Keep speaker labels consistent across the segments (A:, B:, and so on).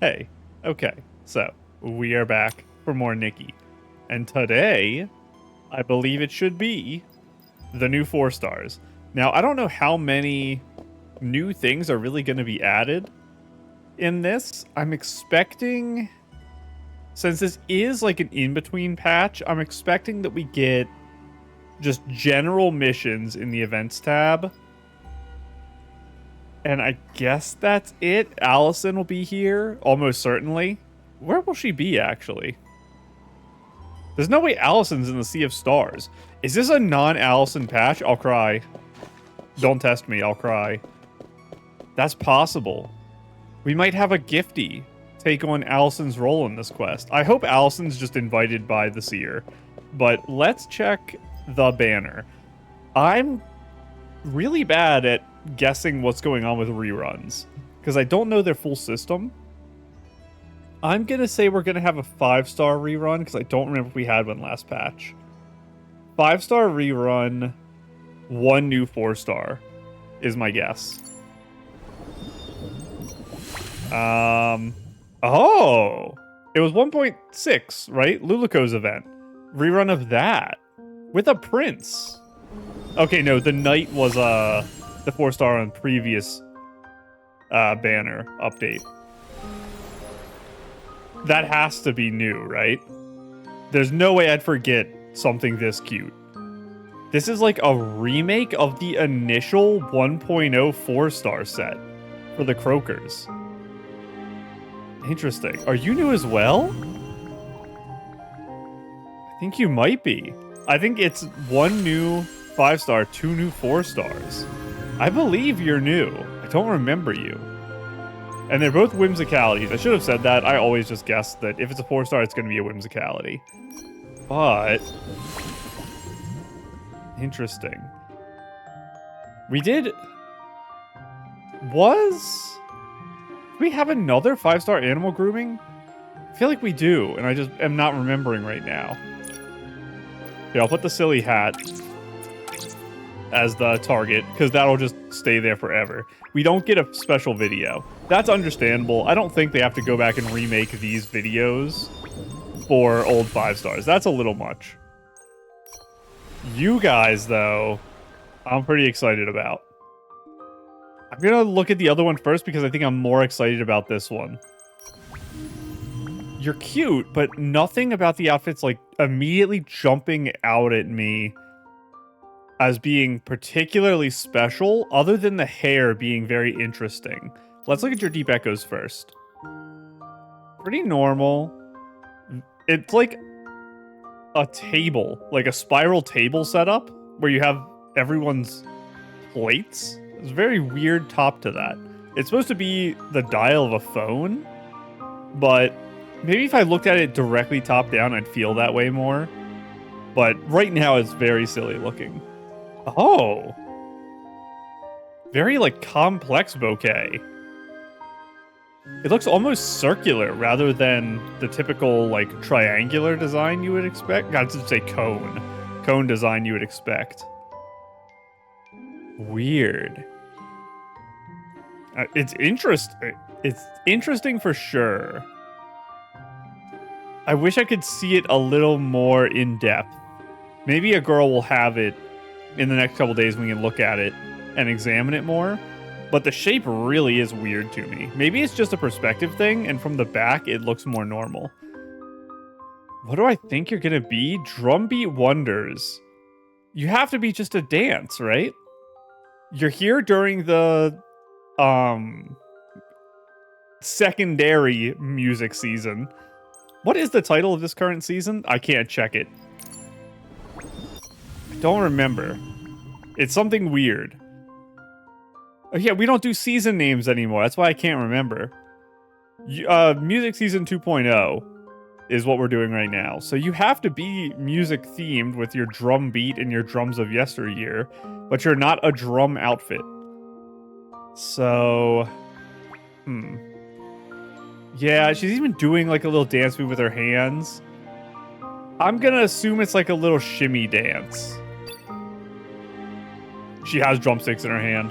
A: Hey, okay, so we are back for more Nikki. And today, I believe it should be the new 4 stars. Now, I don't know how many new things are really going to be added in this. I'm expecting, since this is like an in-between patch, I'm expecting that we get just general missions in the events tab. And I guess that's it. Allison will be here, almost certainly. Where will she be, actually? There's no way Allison's in the Sea of Stars. Is this a non-Allison patch? I'll cry. Don't test me, I'll cry. That's possible. We might have a Gifty take on Allison's role in this quest. I hope Allison's just invited by the Seer. But let's check the banner. I'm really bad at guessing what's going on with reruns, because I don't know their full system. I'm gonna say we're gonna have a 5-star rerun, because I don't remember if we had one last patch. 5-star rerun, 1 new 4-star is my guess. Oh, it was 1.6, right? Luluco's event. Rerun of that with a prince. Okay, no, the knight was the 4-star on previous banner update. That has to be new, right? There's no way I'd forget something this cute. This is like a remake of the initial 1.0 4-star set for the Croakers. Interesting. Are you new as well? I think you might be. I think it's 1 new 5-star, 2 new 4-stars. I believe you're new. I don't remember you. And they're both Whimsicalities. I should have said that. I always just guessed that if it's a 4-star, it's going to be a Whimsicality. But interesting. Do we have another 5-star animal grooming? I feel like we do, and I just am not remembering right now. Yeah, I'll put the silly hat as the target, because that'll just stay there forever. We don't get a special video. That's understandable. I don't think they have to go back and remake these videos for old 5-stars. That's a little much. You guys, though, I'm pretty excited about. I'm gonna look at the other one first because I think I'm more excited about this one. You're cute, but nothing about the outfit's like immediately jumping out at me as being particularly special, other than the hair being very interesting. Let's look at your Deep Echoes first. Pretty normal. It's like a table, like a spiral table setup, where you have everyone's plates. There's a very weird top to that. It's supposed to be the dial of a phone, but maybe if I looked at it directly top down, I'd feel that way more. But right now, it's very silly looking. Oh. Very, like, complex bouquet. It looks almost circular rather than the typical, like, triangular design you would expect. God, to say cone. Cone design you would expect. Weird. It's interesting for sure. I wish I could see it a little more in depth. Maybe a girl will have it in the next couple days when we can look at it and examine it more. But the shape really is weird to me. Maybe it's just a perspective thing, and from the back, it looks more normal. What do I think you're gonna be? Drumbeat Wonders. You have to be just a dance, right? You're here during the secondary music season. What is the title of this current season? I can't check it. I don't remember. It's something weird. Oh, yeah, we don't do season names anymore. That's why I can't remember. Music season 2.0 is what we're doing right now. So you have to be music themed with your drum beat and your drums of yesteryear, but you're not a drum outfit. So, yeah, she's even doing like a little dance move with her hands. I'm gonna assume it's like a little shimmy dance. She has drumsticks in her hand.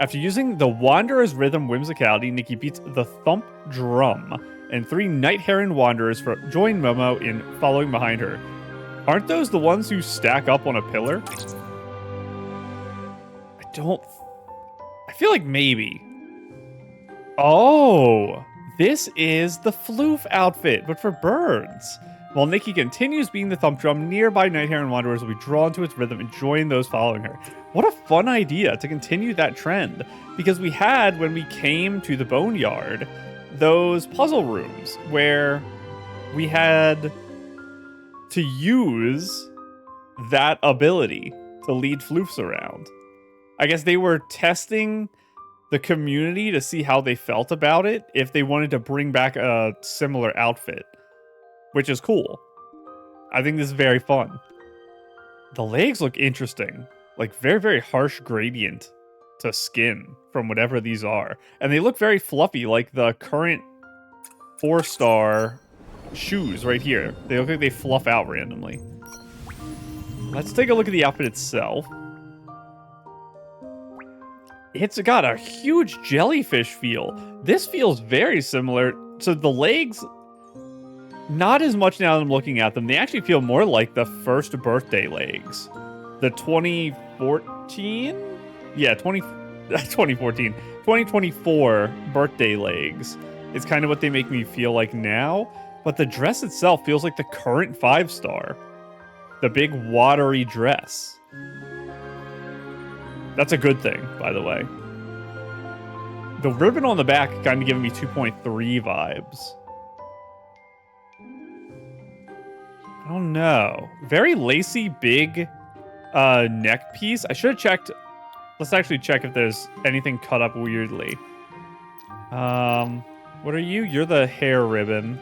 A: After using the Wanderer's Rhythm Whimsicality, Nikki beats the Thump Drum, and 3 Night Heron Wanderers join Momo in following behind her. Aren't those the ones who stack up on a pillar? I feel like maybe. Oh, this is the floof outfit, but for birds. While Nikki continues being the thump drum, nearby Night Heron Wanderers will be drawn to its rhythm and join those following her. What a fun idea to continue that trend, because we had, when we came to the Boneyard, those puzzle rooms where we had to use that ability to lead floofs around. I guess they were testing the community to see how they felt about it, if they wanted to bring back a similar outfit, which is cool. I think this is very fun. The legs look interesting, like very, very harsh gradient to skin from whatever these are. And they look very fluffy, like the current 4-star shoes right here. They look like they fluff out randomly. Let's take a look at the outfit itself. It's got a huge jellyfish feel. This feels very similar. So the legs, not as much now that I'm looking at them. They actually feel more like the first birthday legs. The 2014? Yeah, 2014. 2024 birthday legs is kind of what they make me feel like now. But the dress itself feels like the current 5-star. The big watery dress. That's a good thing, by the way. The ribbon on the back kind of giving me 2.3 vibes. I don't know. Very lacy, big neck piece. I should have checked. Let's actually check if there's anything cut up weirdly. What are you? You're the hair ribbon.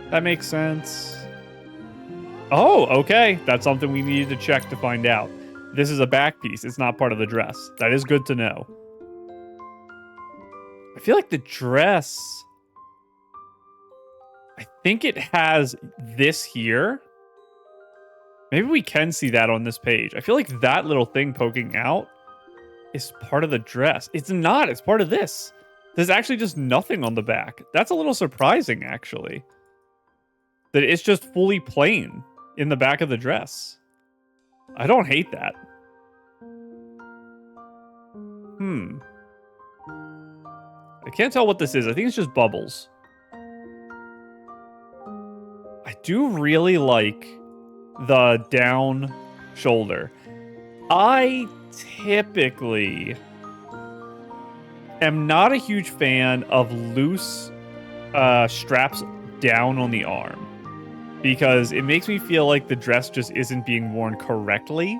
A: That makes sense. Oh, okay. That's something we needed to check to find out. This is a back piece. It's not part of the dress. That is good to know. I feel like the dress... I think it has this here. Maybe we can see that on this page. I feel like that little thing poking out is part of the dress. It's not. It's part of this. There's actually just nothing on the back. That's a little surprising, actually. That it's just fully plain in the back of the dress. I don't hate that. I can't tell what this is. I think it's just bubbles. I do really like the down shoulder. I typically am not a huge fan of loose straps down on the arm, because it makes me feel like the dress just isn't being worn correctly.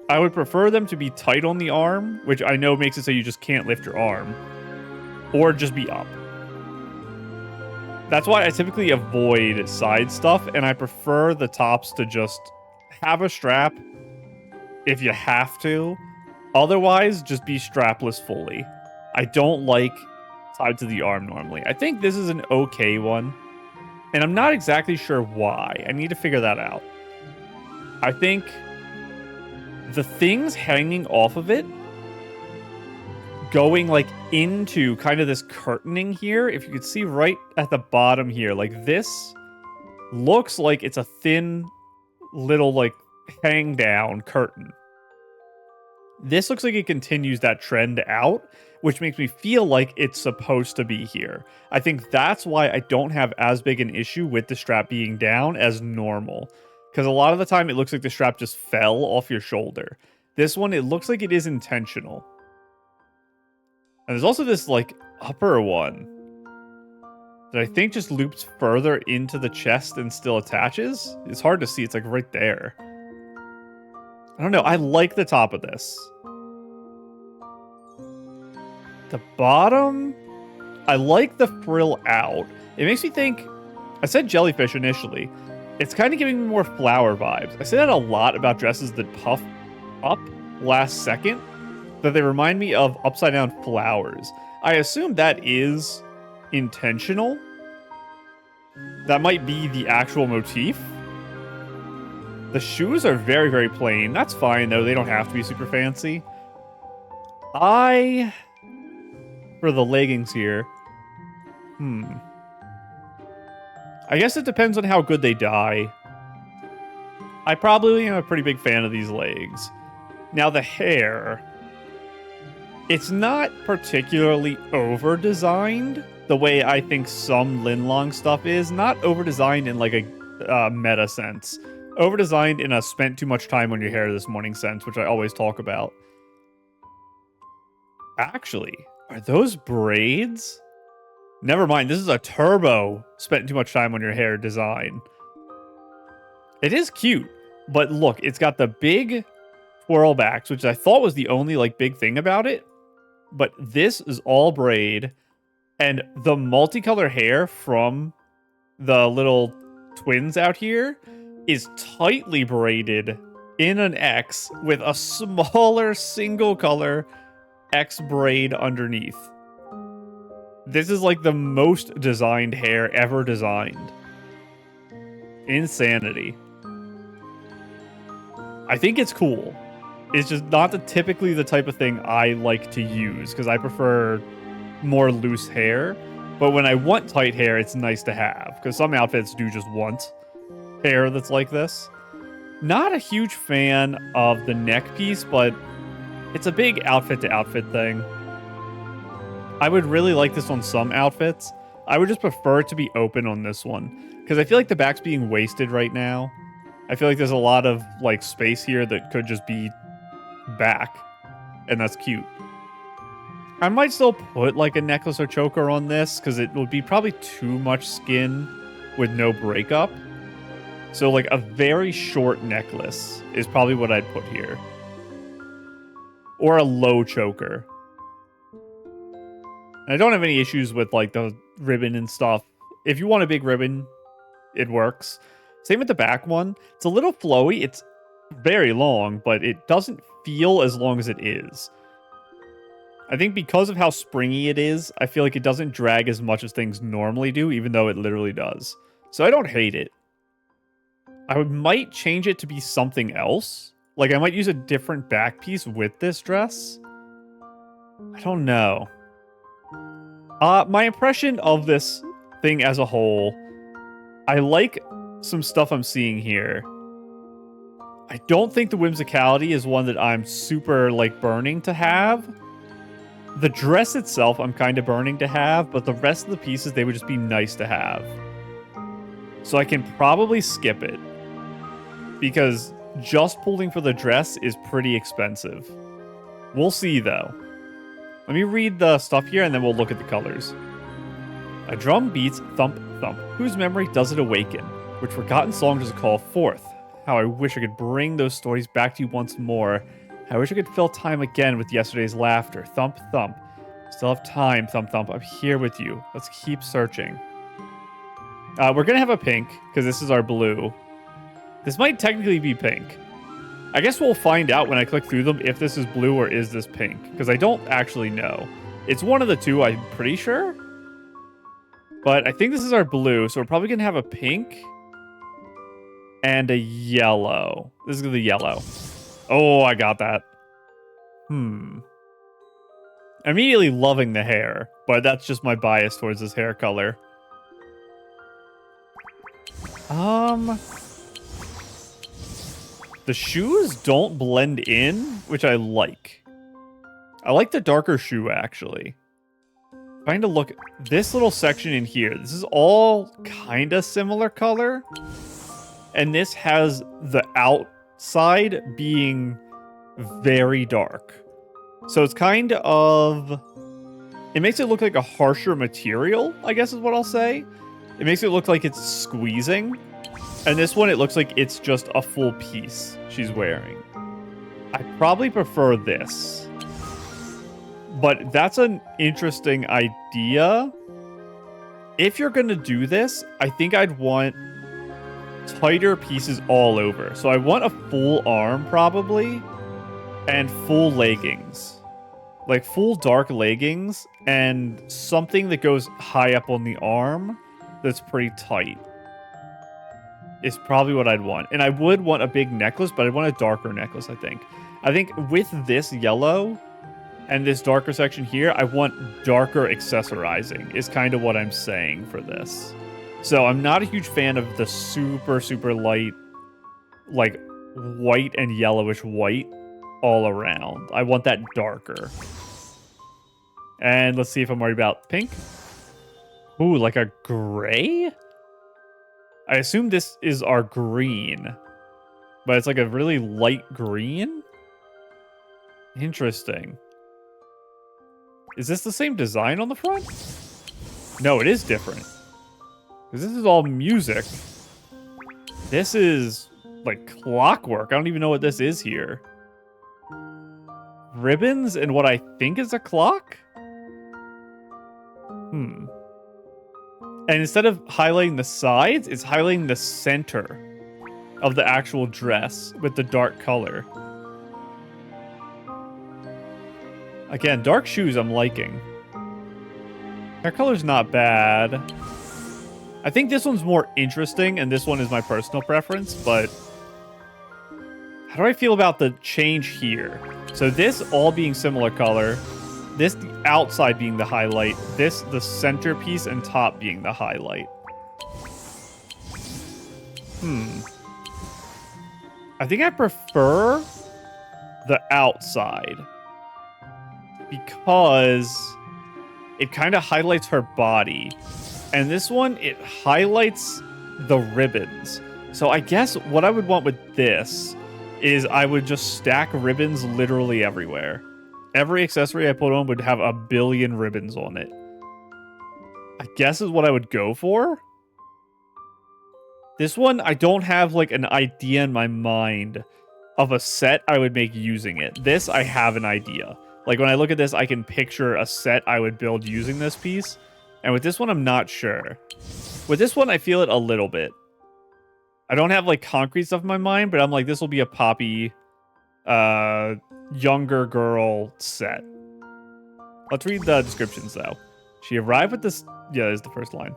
A: I would prefer them to be tight on the arm, which I know makes it so you just can't lift your arm, or just be up. That's why I typically avoid side stuff, and I prefer the tops to just have a strap if you have to. Otherwise, just be strapless fully. I don't like tied to the arm normally. I think this is an okay one, and I'm not exactly sure why. I need to figure that out. I think the things hanging off of it, going like into kind of this curtaining here, if you could see right at the bottom here, like this looks like it's a thin little like hang down curtain. This looks like it continues that trend out, which makes me feel like it's supposed to be here. I think that's why I don't have as big an issue with the strap being down as normal, because a lot of the time it looks like the strap just fell off your shoulder. This one, it looks like it is intentional. And there's also this like upper one that I think just loops further into the chest and still attaches. It's hard to see. It's like right there. I don't know. I like the top of this. The bottom, I like the frill out. It makes me think, I said jellyfish initially. It's kind of giving me more flower vibes. I say that a lot about dresses that puff up last second, that they remind me of upside down flowers. I assume that is intentional. That might be the actual motif. The shoes are very, very plain. That's fine, though. They don't have to be super fancy. For the leggings here, I guess it depends on how good they dye. I probably am a pretty big fan of these legs. Now the hair, it's not particularly over-designed the way I think some Linlong stuff is. Not over-designed in like a meta sense. Over-designed in a spent too much time on your hair this morning sense, which I always talk about. Actually, are those braids? Never mind, this is a turbo spent too much time on your hair design. It is cute, but look, it's got the big twirl backs, which I thought was the only like big thing about it. But this is all braid, and the multicolor hair from the little twins out here is tightly braided in an X with a smaller single color X braid underneath. This is like the most designed hair ever designed. Insanity. I think it's cool. It's just not typically the type of thing I like to use because I prefer more loose hair. But when I want tight hair, it's nice to have because some outfits do just want hair that's like this. Not a huge fan of the neck piece, but it's a big outfit to outfit thing. I would really like this on some outfits. I would just prefer it to be open on this one because I feel like the back's being wasted right now. I feel like there's a lot of like space here that could just be back, and that's cute. I might still put like a necklace or choker on this because it would be probably too much skin with no breakup. So like a very short necklace is probably what I'd put here. Or a low choker. And I don't have any issues with like the ribbon and stuff. If you want a big ribbon, it works. Same with the back one. It's a little flowy. It's very long, but it doesn't feel as long as it is. I think because of how springy it is, I feel like it doesn't drag as much as things normally do, even though it literally does. So I don't hate it. I might change it to be something else. Like I might use a different back piece with this dress. I don't know. My impression of this thing as a whole, I like some stuff I'm seeing here. I don't think the Whimsicality is one that I'm super like burning to have. The dress itself I'm kind of burning to have, but the rest of the pieces, they would just be nice to have. So I can probably skip it because just pulling for the dress is pretty expensive. We'll see though. Let me read the stuff here and then we'll look at the colors. A drum beats thump thump, whose memory does it awaken, which forgotten song does it call forth. How I wish I could bring those stories back to you once more. I wish I could fill time again with yesterday's laughter. Thump thump. Still have time, thump thump. I'm here with you. Let's keep searching. We're gonna have a pink, because this is our blue. This might technically be pink. I guess we'll find out when I click through them if this is blue or is this pink, because I don't actually know. It's one of the two, I'm pretty sure. But I think this is our blue, so we're probably gonna have a pink and a yellow. This is the yellow. Oh, I got that. Immediately loving the hair, but that's just my bias towards this hair color. The shoes don't blend in, which I like. I like the darker shoe, actually. Trying to look, this little section in here, this is all kind of similar color. And this has the outside being very dark. So it's kind of... It makes it look like a harsher material, I guess is what I'll say. It makes it look like it's squeezing. And this one, it looks like it's just a full piece she's wearing. I probably prefer this. But that's an interesting idea. If you're going to do this, I think I'd want tighter pieces all over. So I want a full arm probably and full leggings. Like full dark leggings and something that goes high up on the arm that's pretty tight. Is probably what I'd want. And I would want a big necklace, but I want a darker necklace, I think. I think with this yellow, And this darker section here, I want darker accessorizing is kind of what I'm saying for this. So I'm not a huge fan of the super, super light, like white and yellowish white all around. I want that darker. And let's see if I'm worried about pink. Ooh, like a gray? I assume this is our green, but it's like a really light green? Interesting. Is this the same design on the front? No, it is different. Because this is all music. This is like clockwork. I don't even know what this is here. Ribbons and what I think is a clock? And instead of highlighting the sides, it's highlighting the center of the actual dress with the dark color. Again, dark shoes I'm liking. Hair color's not bad. I think this one's more interesting, and this one is my personal preference, but how do I feel about the change here? So this all being similar color, this the outside being the highlight, this the centerpiece and top being the highlight. I think I prefer the outside because it kind of highlights her body. And this one, it highlights the ribbons. So I guess what I would want with this is I would just stack ribbons literally everywhere. Every accessory I put on would have a billion ribbons on it. I guess is what I would go for. This one, I don't have like an idea in my mind of a set I would make using it. This, I have an idea. Like when I look at this, I can picture a set I would build using this piece. And with this one, I'm not sure. With this one, I feel it a little bit. I don't have like concrete stuff in my mind, but I'm like, this will be a poppy, younger girl set. Let's read the descriptions though. She arrived with this. Yeah, this is the first line.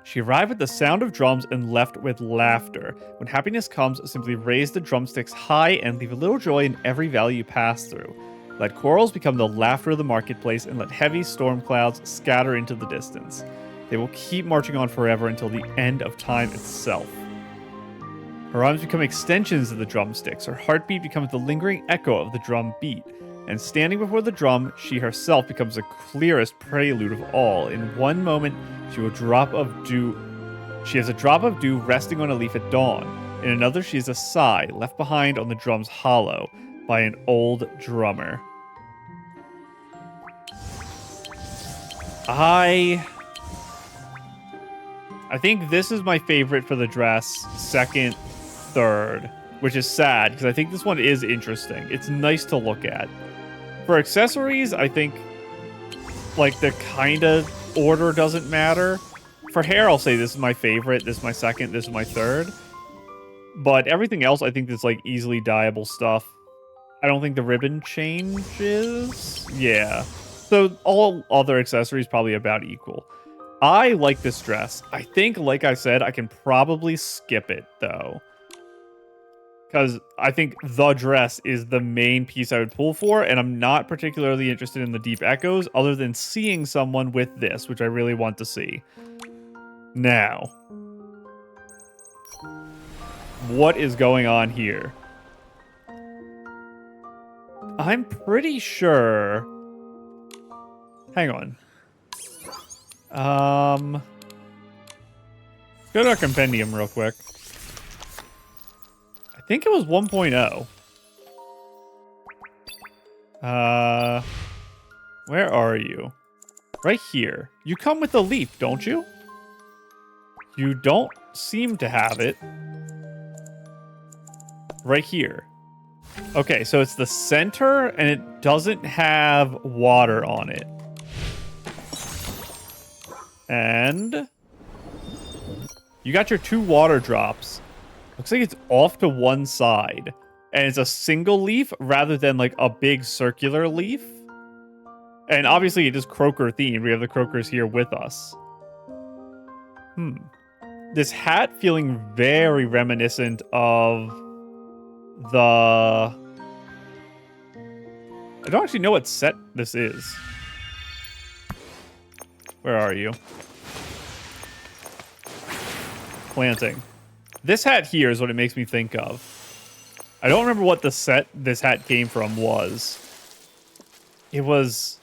A: She arrived with the sound of drums and left with laughter. When happiness comes, simply raise the drumsticks high and leave a little joy in every valley you pass through. Let quarrels become the laughter of the marketplace, and let heavy storm clouds scatter into the distance. They will keep marching on forever until the end of time itself. Her arms become extensions of the drumsticks. Her heartbeat becomes the lingering echo of the drum beat. And standing before the drum, she herself becomes the clearest prelude of all. In one moment, she has a drop of dew resting on a leaf at dawn. In another, she is a sigh left behind on the drum's hollow by an old drummer. I think this is my favorite for the dress, second, third, which is sad because I think this one is interesting. It's nice to look at. For accessories, I think like the kind of order doesn't matter. For hair, I'll say this is my favorite, this is my second, this is my third. But everything else, I think is like easily dyeable stuff. I don't think the ribbon changes. Yeah. So all other accessories probably about equal. I like this dress. I think, like I said, I can probably skip it, though. Because I think the dress is the main piece I would pull for, and I'm not particularly interested in the deep echoes, other than seeing someone with this, which I really want to see. Now, what is going on here? I'm pretty sure... Hang on. Let's go to our compendium real quick. I think it was 1.0. Where are you? Right here. You come with a leaf, don't you? You don't seem to have it. Right here. Okay, so it's the center, and it doesn't have water on it. And you got your 2 water drops. Looks like it's off to one side. And it's a single leaf rather than like a big circular leaf. And obviously it is croaker themed. We have the croakers here with us. This hat feeling very reminiscent of the I don't actually know what set this is. Where are you? Planting. This hat here is what it makes me think of. I don't remember what the set this hat came from was. It was,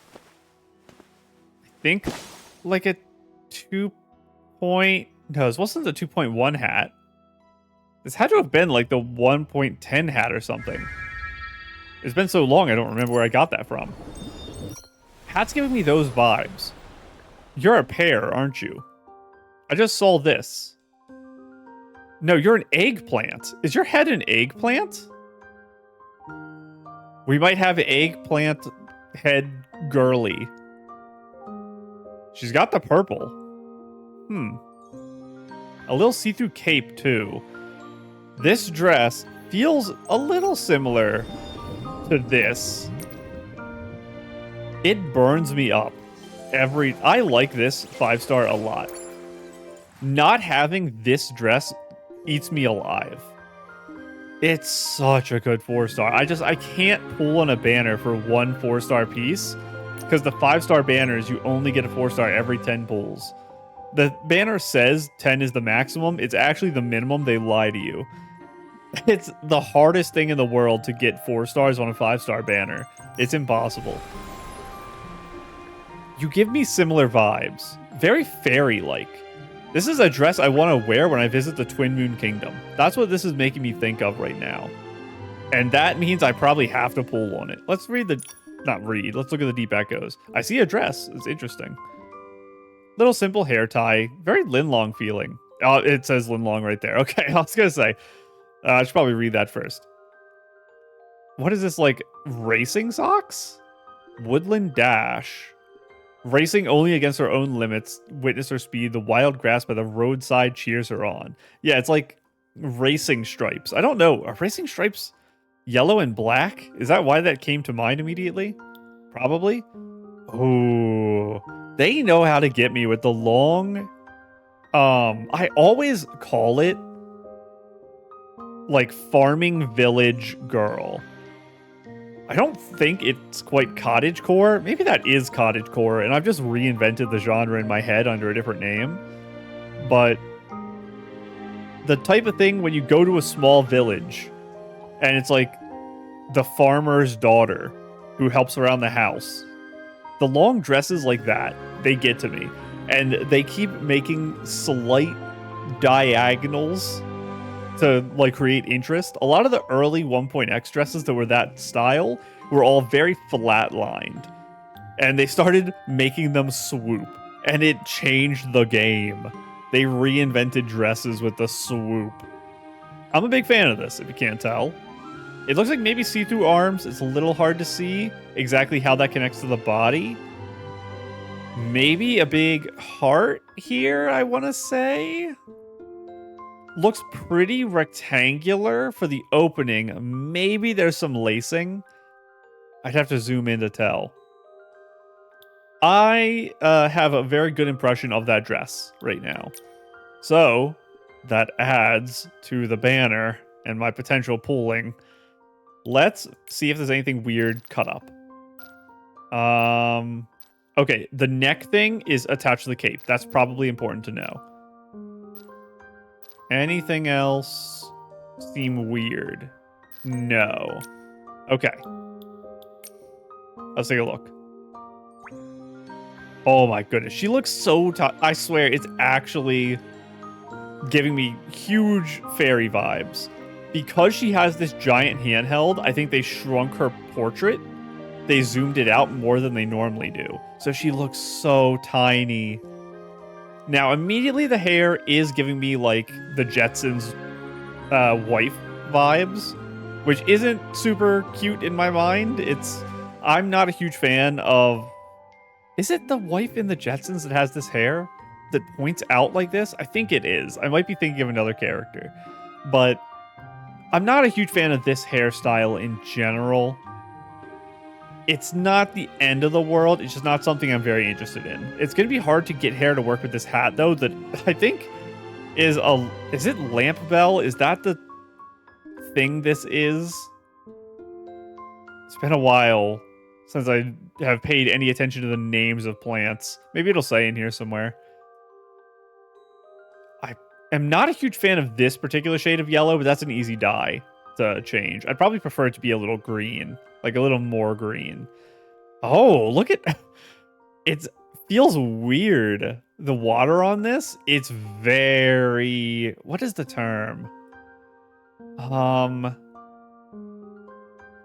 A: I think, like a 2 point... No, this wasn't the 2.1 hat. This had to have been like the 1.10 hat or something. It's been so long, I don't remember where I got that from. Hat's giving me those vibes. You're a pear, aren't you? I just saw this. No, you're an eggplant. Is your head an eggplant? We might have eggplant head girly. She's got the purple. A little see-through cape, too. This dress feels a little similar to this. It burns me up. I like this 5-star a lot. Not having this dress eats me alive. It's such a good 4-star. I can't pull on a banner for one 4-star piece because the 5-star banners, you only get a 4-star every 10 pulls. The banner says 10 is the maximum. It's actually the minimum. They lie to you. It's the hardest thing in the world to get 4 stars on a 5-star banner. It's impossible. You give me similar vibes. Very fairy-like. This is a dress I want to wear when I visit the Twin Moon Kingdom. That's what this is making me think of right now. And that means I probably have to pull on it. Let's read the... Not read. Let's look at the deep echoes. I see a dress. It's interesting. Little simple hair tie. Very Linlong feeling. Oh, it says Linlong right there. Okay, I was going to say... I should probably read that first. What is this, like, racing socks? Woodland Dash. Racing only against her own limits. Witness her speed. The wild grass by the roadside cheers her on. Yeah, it's like racing stripes. I don't know. Are racing stripes yellow and black? Is that why that came to mind immediately? Probably. Ooh. They know how to get me with the long... I always call it like farming village girl. I don't think it's quite cottagecore. Maybe that is cottagecore, and I've just reinvented the genre in my head under a different name. But the type of thing when you go to a small village, and it's like the farmer's daughter who helps around the house. The long dresses like that, they get to me. And they keep making slight diagonals to like create interest. A lot of the early 1.x dresses that were that style were all very flat-lined. And they started making them swoop. And it changed the game. They reinvented dresses with the swoop. I'm a big fan of this, if you can't tell. It looks like maybe see-through arms. It's a little hard to see exactly how that connects to the body. Maybe a big heart here, I want to say. Looks pretty rectangular for the opening. Maybe there's some lacing. I'd have to zoom in to tell. I have a very good impression of that dress right now. So that adds to the banner and my potential pulling. Let's see if there's anything weird cut up. Okay, the neck thing is attached to the cape. That's probably important to know. Anything else seem weird? No. Okay. Let's take a look. Oh my goodness. She looks so tough. I swear, it's actually giving me huge fairy vibes. Because she has this giant handheld, I think they shrunk her portrait. They zoomed it out more than they normally do. So she looks so tiny. Now, immediately the hair is giving me, like, the Jetsons' wife vibes, which isn't super cute in my mind. I'm not a huge fan of... Is it the wife in the Jetsons that has this hair that points out like this? I think it is. I might be thinking of another character. But I'm not a huge fan of this hairstyle in general. It's not the end of the world. It's just not something I'm very interested in. It's going to be hard to get hair to work with this hat, though, that I think is a... Is it Lamp Bell? Is that the thing this is? It's been a while since I have paid any attention to the names of plants. Maybe it'll say in here somewhere. I am not a huge fan of this particular shade of yellow, but that's an easy dye to change. I'd probably prefer it to be a little green, like a little more green. Oh, look at... It feels weird. The water on this, it's very... What is the term?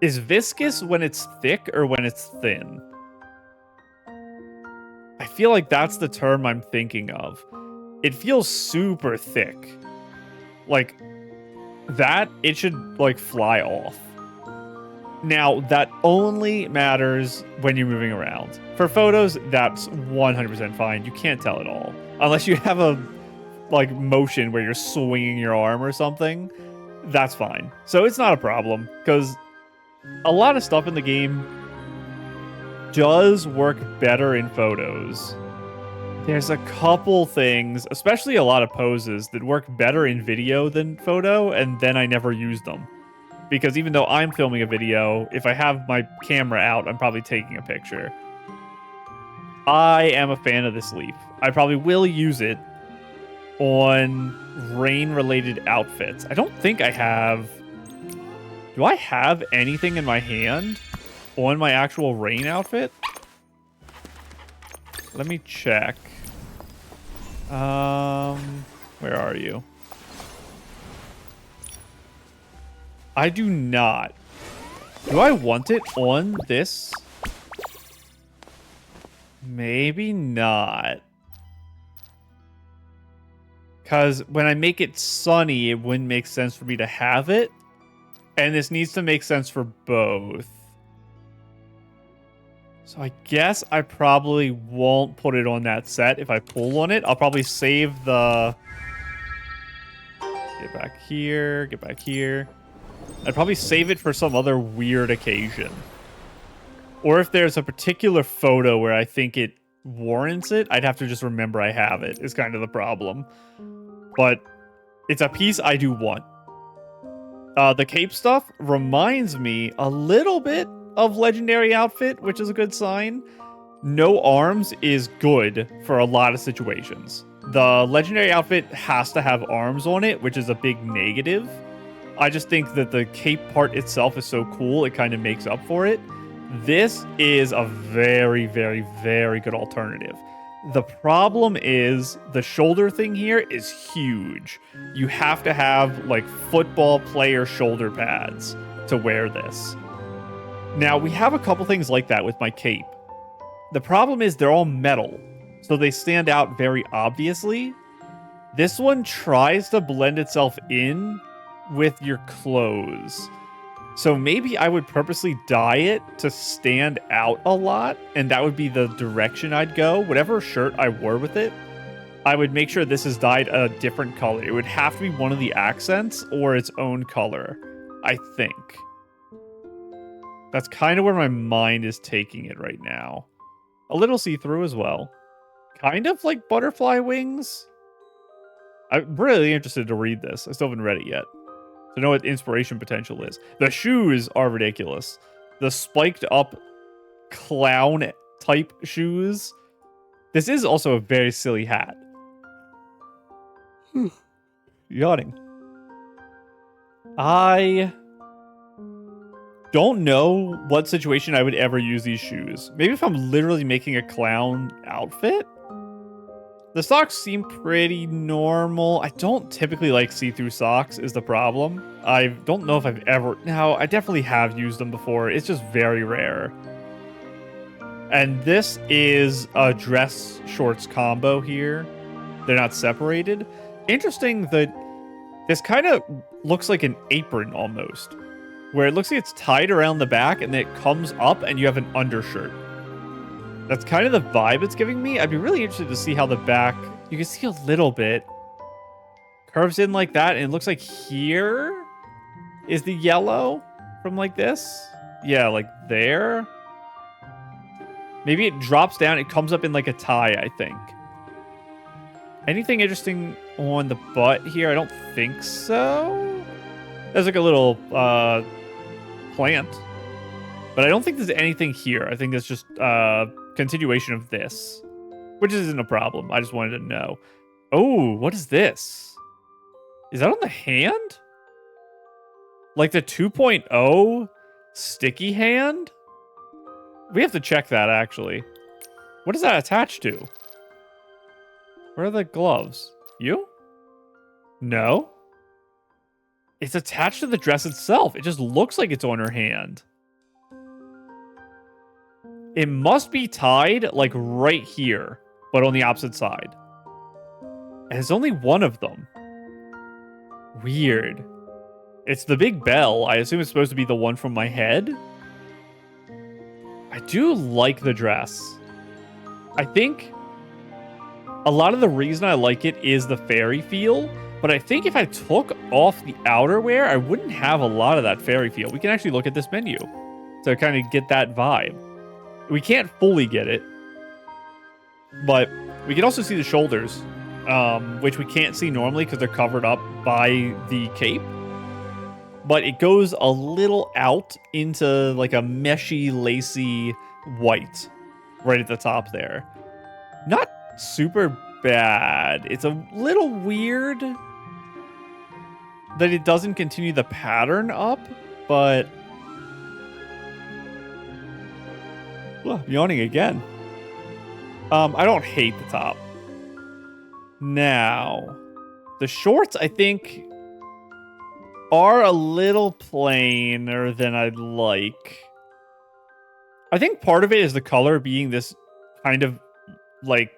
A: Is viscous when it's thick or when it's thin? I feel like that's the term I'm thinking of. It feels super thick. Like, that, it should, like, fly off. Now, that only matters when you're moving around. For photos, that's 100% fine. You can't tell at all. Unless you have a, like, motion where you're swinging your arm or something. That's fine. So it's not a problem, because a lot of stuff in the game does work better in photos. There's a couple things, especially a lot of poses, that work better in video than photo, and then I never use them. Because even though I'm filming a video, if I have my camera out, I'm probably taking a picture. I am a fan of this leaf. I probably will use it on rain-related outfits. I don't think I have... Do I have anything in my hand on my actual rain outfit? Let me check. Where are you? I do not. Do I want it on this? Maybe not. Because when I make it sunny, it wouldn't make sense for me to have it. And this needs to make sense for both. So I guess I probably won't put it on that set if I pull on it. I'll probably save the... Get back here, get back here. I'd probably save it for some other weird occasion. Or if there's a particular photo where I think it warrants it, I'd have to just remember I have it, is kind of the problem. But it's a piece I do want. The cape stuff reminds me a little bit of Legendary Outfit, which is a good sign. No arms is good for a lot of situations. The Legendary Outfit has to have arms on it, which is a big negative. I just think that the cape part itself is so cool, it kind of makes up for it. This is a very, very, very good alternative. The problem is the shoulder thing here is huge. You have to have like football player shoulder pads to wear this. Now, we have a couple things like that with my cape. The problem is they're all metal, so they stand out very obviously. This one tries to blend itself in with your clothes. So maybe I would purposely dye it to stand out a lot, and that would be the direction I'd go. Whatever shirt I wore with it, I would make sure this is dyed a different color. It would have to be one of the accents or its own color, I think. That's kind of where my mind is taking it right now. A little see-through as well. Kind of like butterfly wings. I'm really interested to read this. I still haven't read it yet. To know what inspiration potential is. The shoes are ridiculous. The spiked up clown type shoes. This is also a very silly hat. Yawning. I don't know what situation I would ever use these shoes. Maybe if I'm literally making a clown outfit? The socks seem pretty normal. I don't typically like see-through socks is the problem. I don't know if I've ever... No, I definitely have used them before. It's just very rare. And this is a dress shorts combo here. They're not separated. Interesting that this kind of looks like an apron almost. Where it looks like it's tied around the back and then it comes up and you have an undershirt. That's kind of the vibe it's giving me. I'd be really interested to see how the back... You can see a little bit. Curves in like that, and it looks like here is the yellow from like this. Yeah, like there. Maybe it drops down. It comes up in like a tie, I think. Anything interesting on the butt here? I don't think so. There's like a little plant. But I don't think there's anything here. I think it's just continuation of this, which isn't a problem. I just wanted to know. Oh, what is this? Is that on the hand? Like the 2.0 sticky hand? We have to check that, actually. What is that attached to? Where are the gloves? You? No. It's attached to the dress itself. It just looks like it's on her hand. It must be tied, like, right here, but on the opposite side. And there's only one of them. Weird. It's the big bell. I assume it's supposed to be the one from my head. I do like the dress. I think a lot of the reason I like it is the fairy feel, but I think if I took off the outerwear, I wouldn't have a lot of that fairy feel. We can actually look at this menu to kind of get that vibe. We can't fully get it, but we can also see the shoulders, which we can't see normally because they're covered up by the cape. But it goes a little out into like a meshy, lacy white right at the top there. Not super bad. It's a little weird that it doesn't continue the pattern up, but... Ugh, yawning again. I don't hate the top. Now, the shorts, I think, are a little plainer than I'd like. I think part of it is the color being this kind of like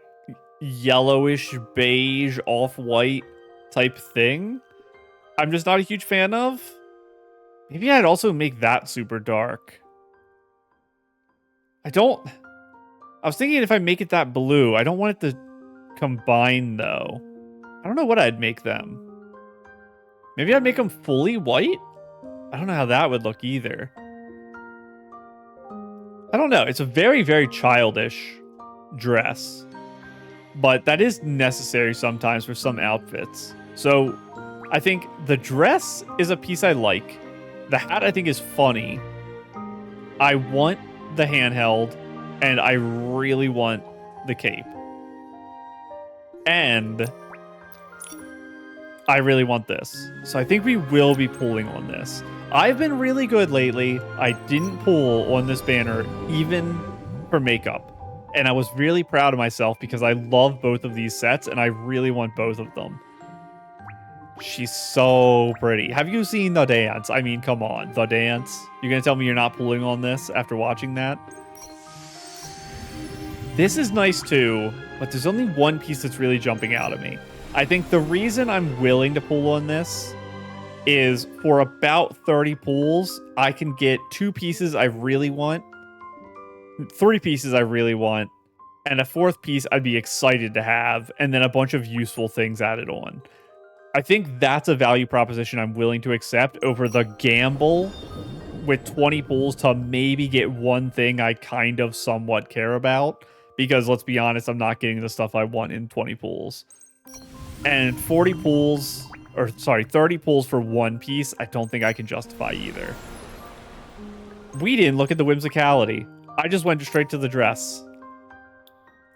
A: yellowish, beige, off-white type thing. I'm just not a huge fan of. Maybe I'd also make that super dark. I was thinking if I make it that blue, I don't want it to combine though. I don't know what I'd make them. Maybe I'd make them fully white? I don't know how that would look either. I don't know. It's a very, very childish dress. But that is necessary sometimes for some outfits. So I think the dress is a piece I like. The hat I think is funny. I want the handheld, and I really want the cape. And I really want this. So I think we will be pulling on this. I've been really good lately. I didn't pull on this banner, even for makeup. And I was really proud of myself because I love both of these sets, and I really want both of them. She's so pretty. Have you seen the dance? I mean, come on, the dance. You're going to tell me you're not pulling on this after watching that? This is nice too, but there's only one piece that's really jumping out at me. I think the reason I'm willing to pull on this is for about 30 pulls, I can get 2 pieces I really want, 3 pieces I really want, and a 4th piece I'd be excited to have, and then a bunch of useful things added on. I think that's a value proposition I'm willing to accept over the gamble with 20 pulls to maybe get one thing I kind of somewhat care about. Because let's be honest, I'm not getting the stuff I want in 20 pulls. And 30 pulls for one piece, I don't think I can justify either. We didn't look at the whimsicality. I just went straight to the dress.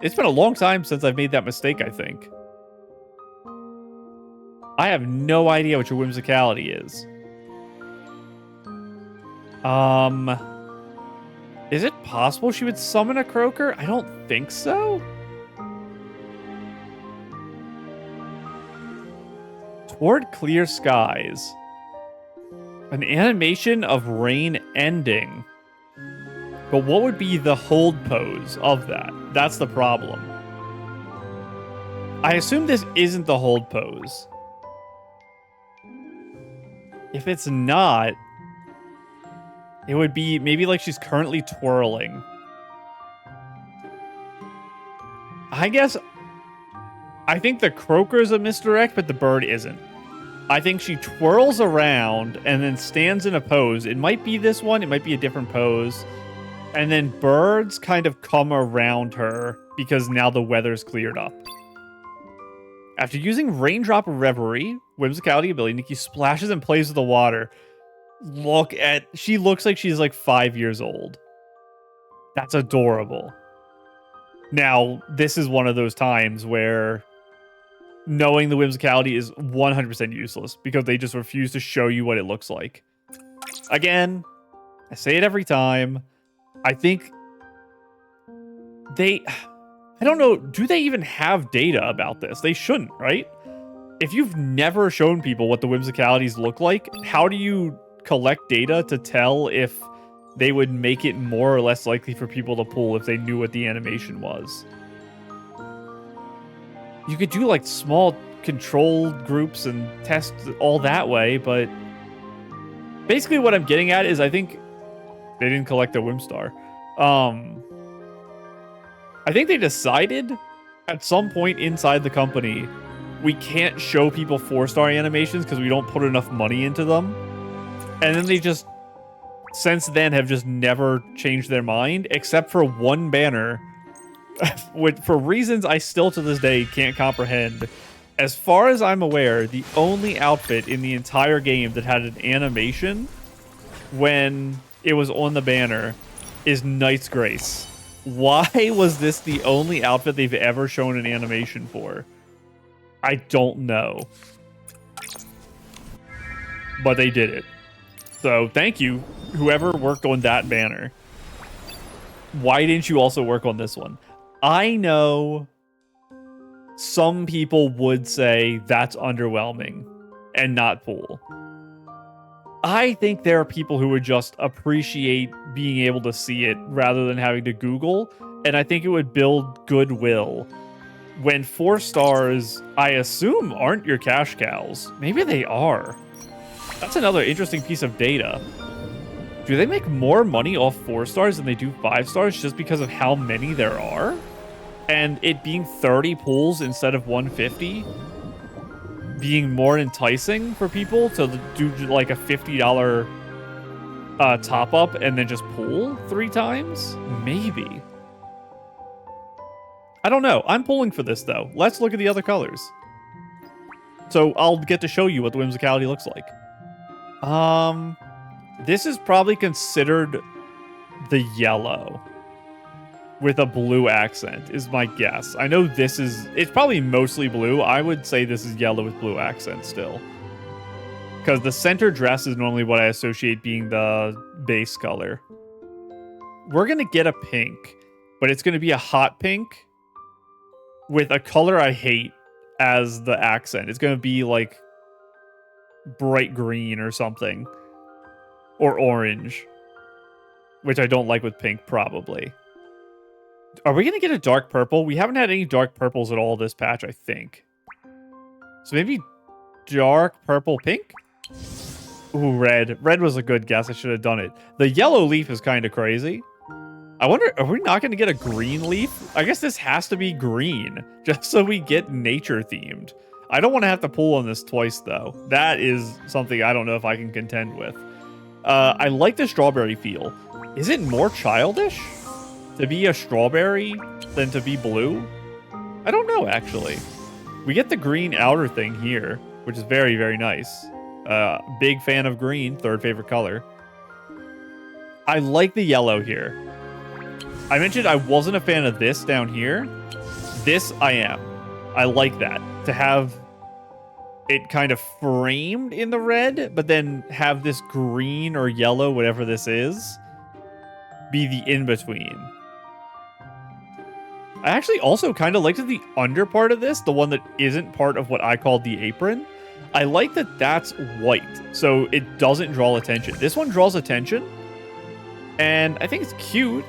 A: It's been a long time since I've made that mistake, I think. I have no idea what your whimsicality is. Is it possible she would summon a croaker? I don't think so. Toward clear skies. An animation of rain ending. But what would be the hold pose of that? That's the problem. I assume this isn't the hold pose. If it's not, it would be maybe like she's currently twirling. I think the croaker's a misdirect, but the bird isn't. I think she twirls around and then stands in a pose. It might be this one. It might be a different pose. And then birds kind of come around her because now the weather's cleared up. After using Raindrop Reverie, Whimsicality ability, Nikki splashes and plays with the water. She looks like she's like 5 years old. That's adorable. Now, this is one of those times where knowing the whimsicality is 100% useless because they just refuse to show you what it looks like. Again, I say it every time. I think I don't know, do they even have data about this? They shouldn't, right? If you've never shown people what the whimsicalities look like, how do you collect data to tell if they would make it more or less likely for people to pull if they knew what the animation was? You could do like small controlled groups and test all that way, but basically what I'm getting at is I think they didn't collect a Whimstar. I think they decided at some point inside the company, we can't show people 4-star animations because we don't put enough money into them. And then they just, since then, have just never changed their mind, except for one banner, which for reasons I still to this day can't comprehend. As far as I'm aware, the only outfit in the entire game that had an animation when it was on the banner is Knight's Grace. Why was this the only outfit they've ever shown an animation for? I don't know. But they did it. So thank you, whoever worked on that banner. Why didn't you also work on this one? I know some people would say that's underwhelming and not cool. I think there are people who would just appreciate being able to see it rather than having to Google, and I think it would build goodwill. When 4 stars, I assume, aren't your cash cows. Maybe they are. That's another interesting piece of data. Do they make more money off 4 stars than they do 5 stars just because of how many there are? And it being 30 pulls instead of 150 being more enticing for people to do like a $50 top up and then just pull 3 times? Maybe. I don't know. I'm pulling for this though. Let's look at the other colors. So I'll get to show you what the whimsicality looks like. This is probably considered the yellow with a blue accent is my guess. I know it's probably mostly blue. I would say this is yellow with blue accent still. Because the center dress is normally what I associate being the base color. We're going to get a pink, but it's going to be a hot pink with a color I hate as the accent. It's going to be like bright green or something. Or orange. Which I don't like with pink, probably. Are we going to get a dark purple? We haven't had any dark purples at all this patch, I think. So maybe dark purple pink? Ooh, red. Red was a good guess. I should have done it. The yellow leaf is kind of crazy. I wonder, are we not going to get a green leaf? I guess this has to be green, just so we get nature themed. I don't want to have to pull on this twice, though. That is something I don't know if I can contend with. I like the strawberry feel. Is it more childish to be a strawberry than to be blue? I don't know, actually. We get the green outer thing here, which is very, very nice. Big fan of green, 3rd favorite color. I like the yellow here. I mentioned I wasn't a fan of this down here. This I am. I like that. To have it kind of framed in the red, but then have this green or yellow, whatever this is, be the in-between. I actually also kind of liked the under part of this, the one that isn't part of what I call the apron. I like that that's white, so it doesn't draw attention. This one draws attention, and I think it's cute.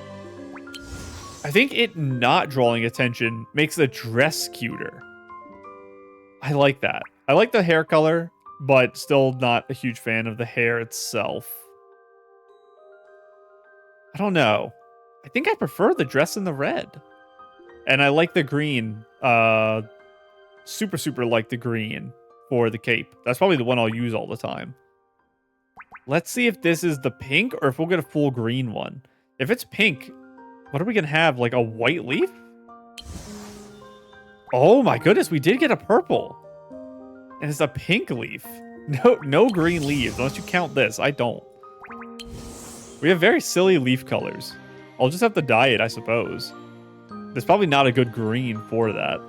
A: I think it not drawing attention makes the dress cuter. I like that. I like the hair color, but still not a huge fan of the hair itself. I don't know. I think I prefer the dress in the red. And I like the green. Super, super like the green for the cape. That's probably the one I'll use all the time. Let's see if this is the pink or if we'll get a full green one. If it's pink, what are we going to have? Like a white leaf? Oh my goodness, we did get a purple. And it's a pink leaf. No green leaves, unless you count this. I don't. We have very silly leaf colors. I'll just have to dye it, I suppose. There's probably not a good green for that.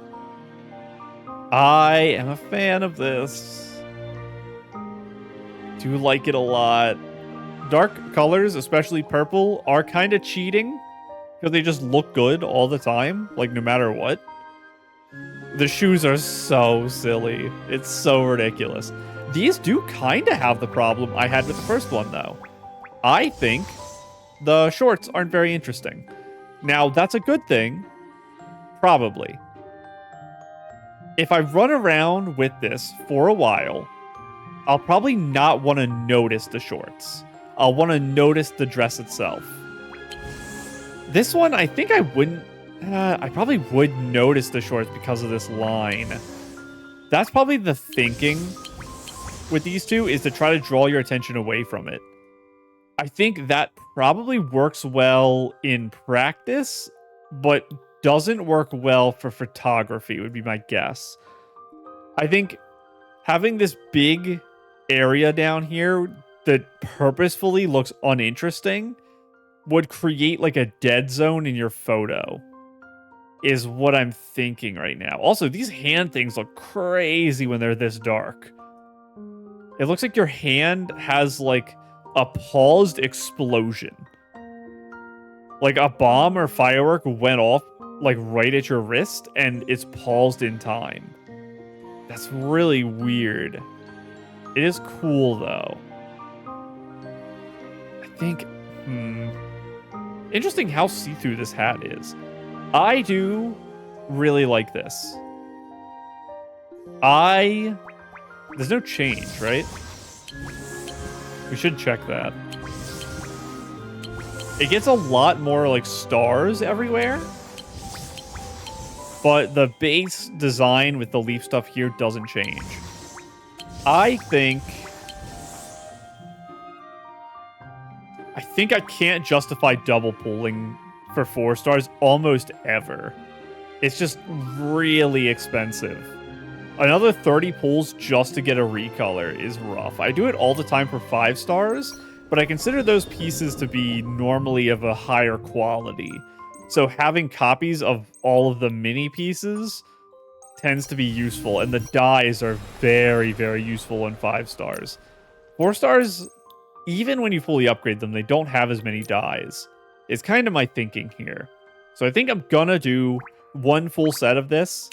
A: I am a fan of this. Do like it a lot. Dark colors, especially purple, are kind of cheating because they just look good all the time, like no matter what. The shoes are so silly. It's so ridiculous. These do kind of have the problem I had with the first one, though. I think the shorts aren't very interesting. Now, that's a good thing. Probably. If I run around with this for a while, I'll probably not want to notice the shorts. I'll want to notice the dress itself. This one, I think I wouldn't... I probably would notice the shorts because of this line. That's probably the thinking with these two, is to try to draw your attention away from it. I think that probably works well in practice, but doesn't work well for photography, would be my guess. I think having this big area down here that purposefully looks uninteresting would create like a dead zone in your photo, is what I'm thinking right now. Also, these hand things look crazy when they're this dark. It looks like your hand has like a paused explosion. Like a bomb or firework went off like right at your wrist and it's paused in time. That's really weird. It is cool though. I think, interesting how see-through this hat is. I do really like this. There's no change, right? We should check that. It gets a lot more like stars everywhere, but the base design with the leaf stuff here doesn't change. I think I can't justify double pulling for 4 stars almost ever. It's just really expensive. Another 30 pulls just to get a recolor is rough. I do it all the time for 5 stars, but I consider those pieces to be normally of a higher quality. So having copies of all of the mini pieces tends to be useful, and the dyes are very, very useful in 5 stars. 4 stars, even when you fully upgrade them, they don't have as many dyes. It's kind of my thinking here. So I think I'm gonna do 1 full set of this,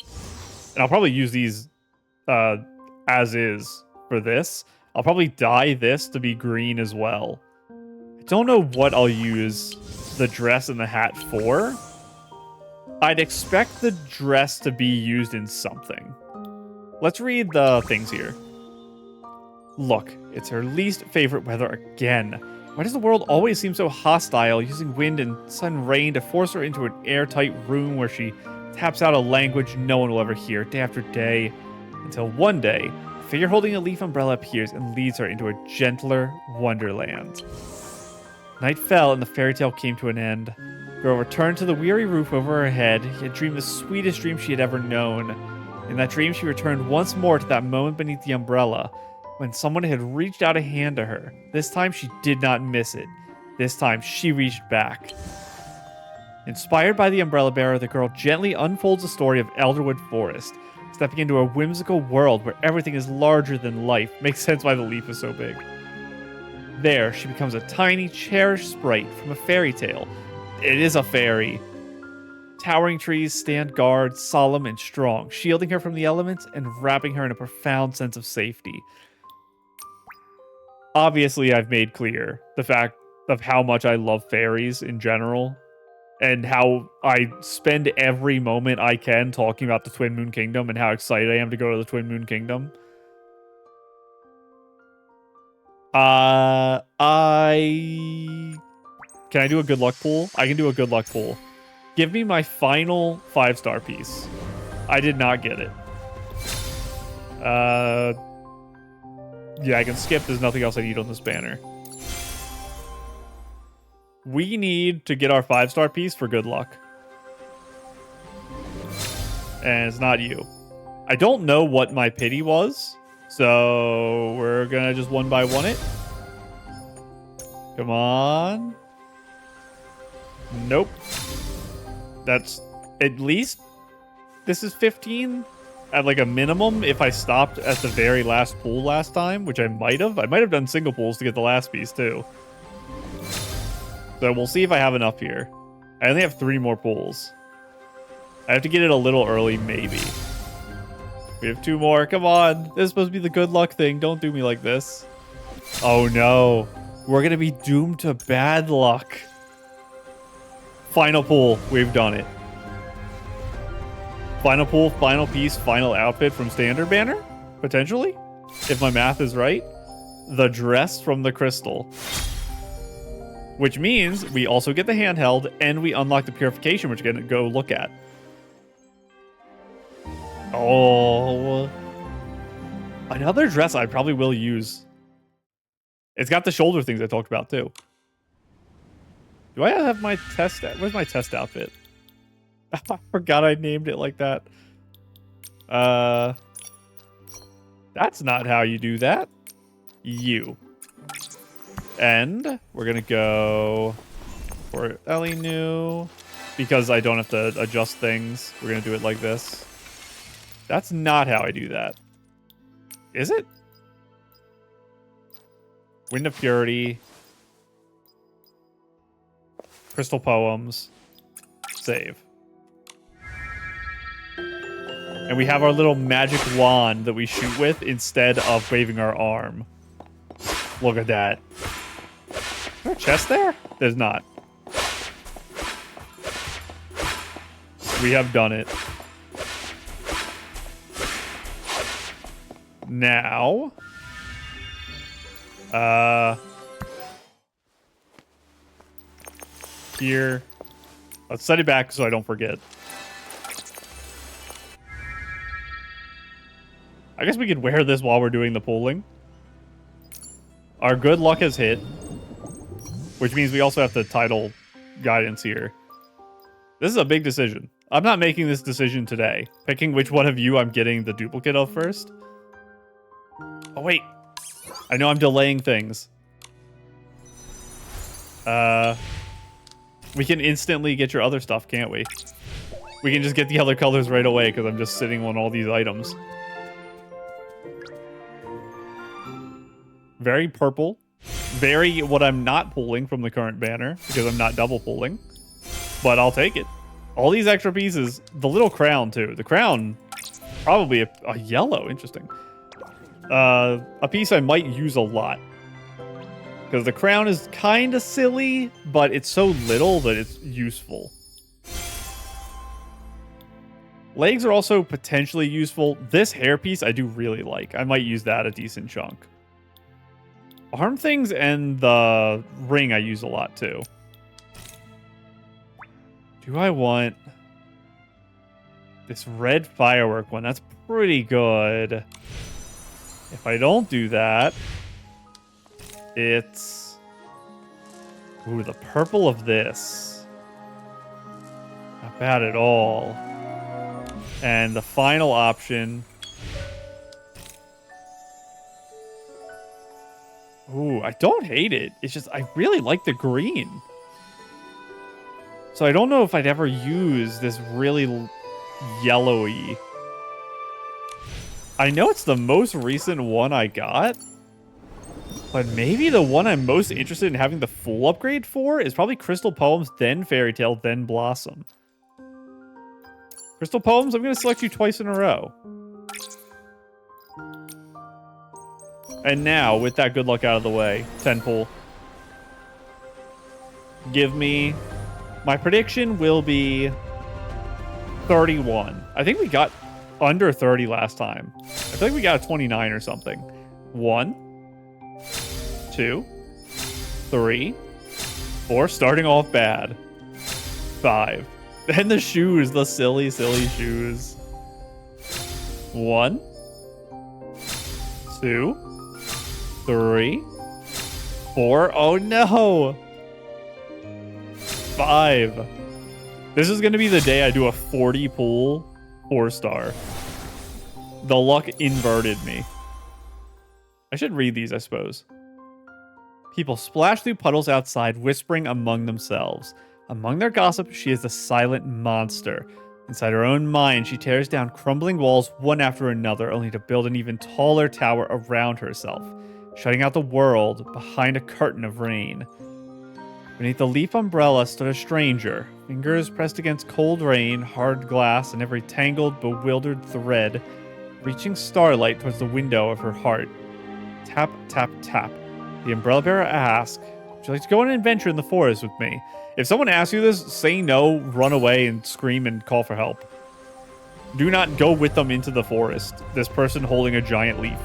A: and I'll probably use these as is for this. I'll probably dye this to be green as well. I don't know what I'll use the dress and the hat for. I'd expect the dress to be used in something. Let's read the things here. Look, it's her least favorite weather again. Why does the world always seem so hostile, using wind and sudden rain to force her into an airtight room where she taps out a language no one will ever hear day after day, until one day, a figure holding a leaf umbrella appears and leads her into a gentler wonderland. Night fell and the fairy tale came to an end. The girl returned to the weary roof over her head, yet dreamed the sweetest dream she had ever known. In that dream, she returned once more to that moment beneath the umbrella, when someone had reached out a hand to her. This time, she did not miss it. This time, she reached back. Inspired by the umbrella bearer, the girl gently unfolds the story of Elderwood Forest, stepping into a whimsical world where everything is larger than life. Makes sense why the leaf is so big. There, she becomes a tiny, cherished sprite from a fairy tale. It is a fairy. Towering trees stand guard, solemn and strong, shielding her from the elements and wrapping her in a profound sense of safety. Obviously, I've made clear the fact of how much I love fairies in general, and how I spend every moment I can talking about the Twin Moon Kingdom and how excited I am to go to the Twin Moon Kingdom. Can I do a good luck pull? I can do a good luck pull. Give me my final 5-star piece. I did not get it. Yeah, I can skip. There's nothing else I need on this banner. We need to get our 5-star piece for good luck. And it's not you. I don't know what my pity was, So we're gonna just one by one it. Come on. Nope. That's at least this is 15 at like a minimum if I stopped at the very last pool last time, which I might have. I might have done single pools to get the last piece too. So we'll see if I have enough here. I only have 3 more pools. I have to get it a little early, maybe. We have 2 more. Come on. This is supposed to be the good luck thing. Don't do me like this. Oh, no. We're going to be doomed to bad luck. Final pool. We've done it. Final pool, final piece, final outfit from standard banner? Potentially? If my math is right. The dress from the crystal. Which means we also get the handheld and we unlock the purification, which we're going to go look at. Oh. Another dress I probably will use. It's got the shoulder things I talked about too. Do I have my test? Where's my test outfit? I forgot I named it like that. That's not how you do that. You. And we're going to go for Ellie new because I don't have to adjust things. We're going to do it like this. That's not how I do that. Is it? Wind of Purity. Crystal Poems. Save. And we have our little magic wand that we shoot with instead of waving our arm. Look at that. Is there a chest there? There's not. We have done it. Now, here, let's set it back so I don't forget. I guess we could wear this while we're doing the pooling. Our good luck has hit, which means we also have the title guidance here. This is a big decision. I'm not making this decision today. Picking which one of you I'm getting the duplicate of first. Oh, wait. I know I'm delaying things. We can instantly get your other stuff, can't we? We can just get the other colors right away because I'm just sitting on all these items. Very purple. Very what I'm not pulling from the current banner because I'm not double pulling. But I'll take it. All these extra pieces. The little crown, too. The crown, probably a yellow. Interesting. A piece I might use a lot. Because the crown is kind of silly, but it's so little that it's useful. Legs are also potentially useful. This hairpiece I do really like. I might use that a decent chunk. Arm things and the ring I use a lot too. Do I want this red firework one? That's pretty good. If I don't do that, it's... Ooh, the purple of this. Not bad at all. And the final option... Ooh, I don't hate it. It's just, I really like the green. So I don't know if I'd ever use this really yellowy... I know it's the most recent one I got, but maybe the one I'm most interested in having the full upgrade for is probably Crystal Poems, then Fairy Tale, then Blossom. Crystal Poems, I'm going to select you twice in a row. And now, with that good luck out of the way, 10 pull. Give me... My prediction will be 31. I think we got under 30 last time. I feel like we got a 29 or something. 1, 2, 3, 4. Starting off bad. 5. And the shoes, the silly, silly shoes. 1, 2, 3, 4. Oh no! 5. This is going to be the day I do a 40 pull 4-star. The luck inverted me. I should read these, I suppose. People splash through puddles outside, whispering among themselves. Among their gossip, she is a silent monster. Inside her own mind, she tears down crumbling walls one after another, only to build an even taller tower around herself, shutting out the world behind a curtain of rain. Beneath the leaf umbrella stood a stranger, fingers pressed against cold rain, hard glass, and every tangled, bewildered thread, reaching starlight towards the window of her heart. Tap, tap, tap. The umbrella bearer asked, "Would you like to go on an adventure in the forest with me?" If someone asks you this, say no, run away, and scream and call for help. Do not go with them into the forest. This person holding a giant leaf.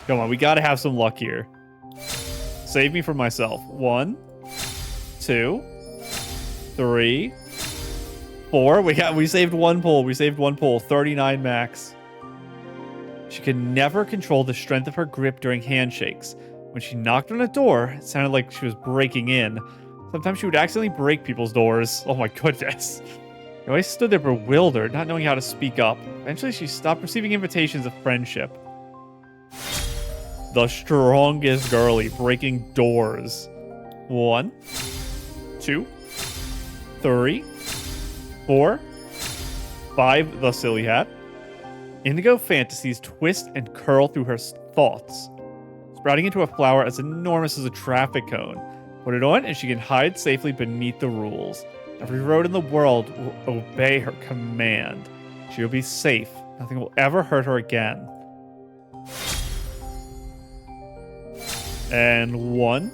A: Come on, we gotta have some luck here. Save me from myself. 1, 2, 3, 4. We saved one pull. We saved one pull. 39 max. She could never control the strength of her grip during handshakes. When she knocked on a door, it sounded like she was breaking in. Sometimes she would accidentally break people's doors. Oh my goodness. She always stood there bewildered, not knowing how to speak up. Eventually, she stopped receiving invitations of friendship. The strongest girly breaking doors. 1, 2, 3, 4, 5. The silly hat. Indigo fantasies twist and curl through her thoughts, sprouting into a flower as enormous as a traffic cone. Put it on and she can hide safely beneath the rules. Every road in the world will obey her command. She will be safe. Nothing will ever hurt her again. And 1.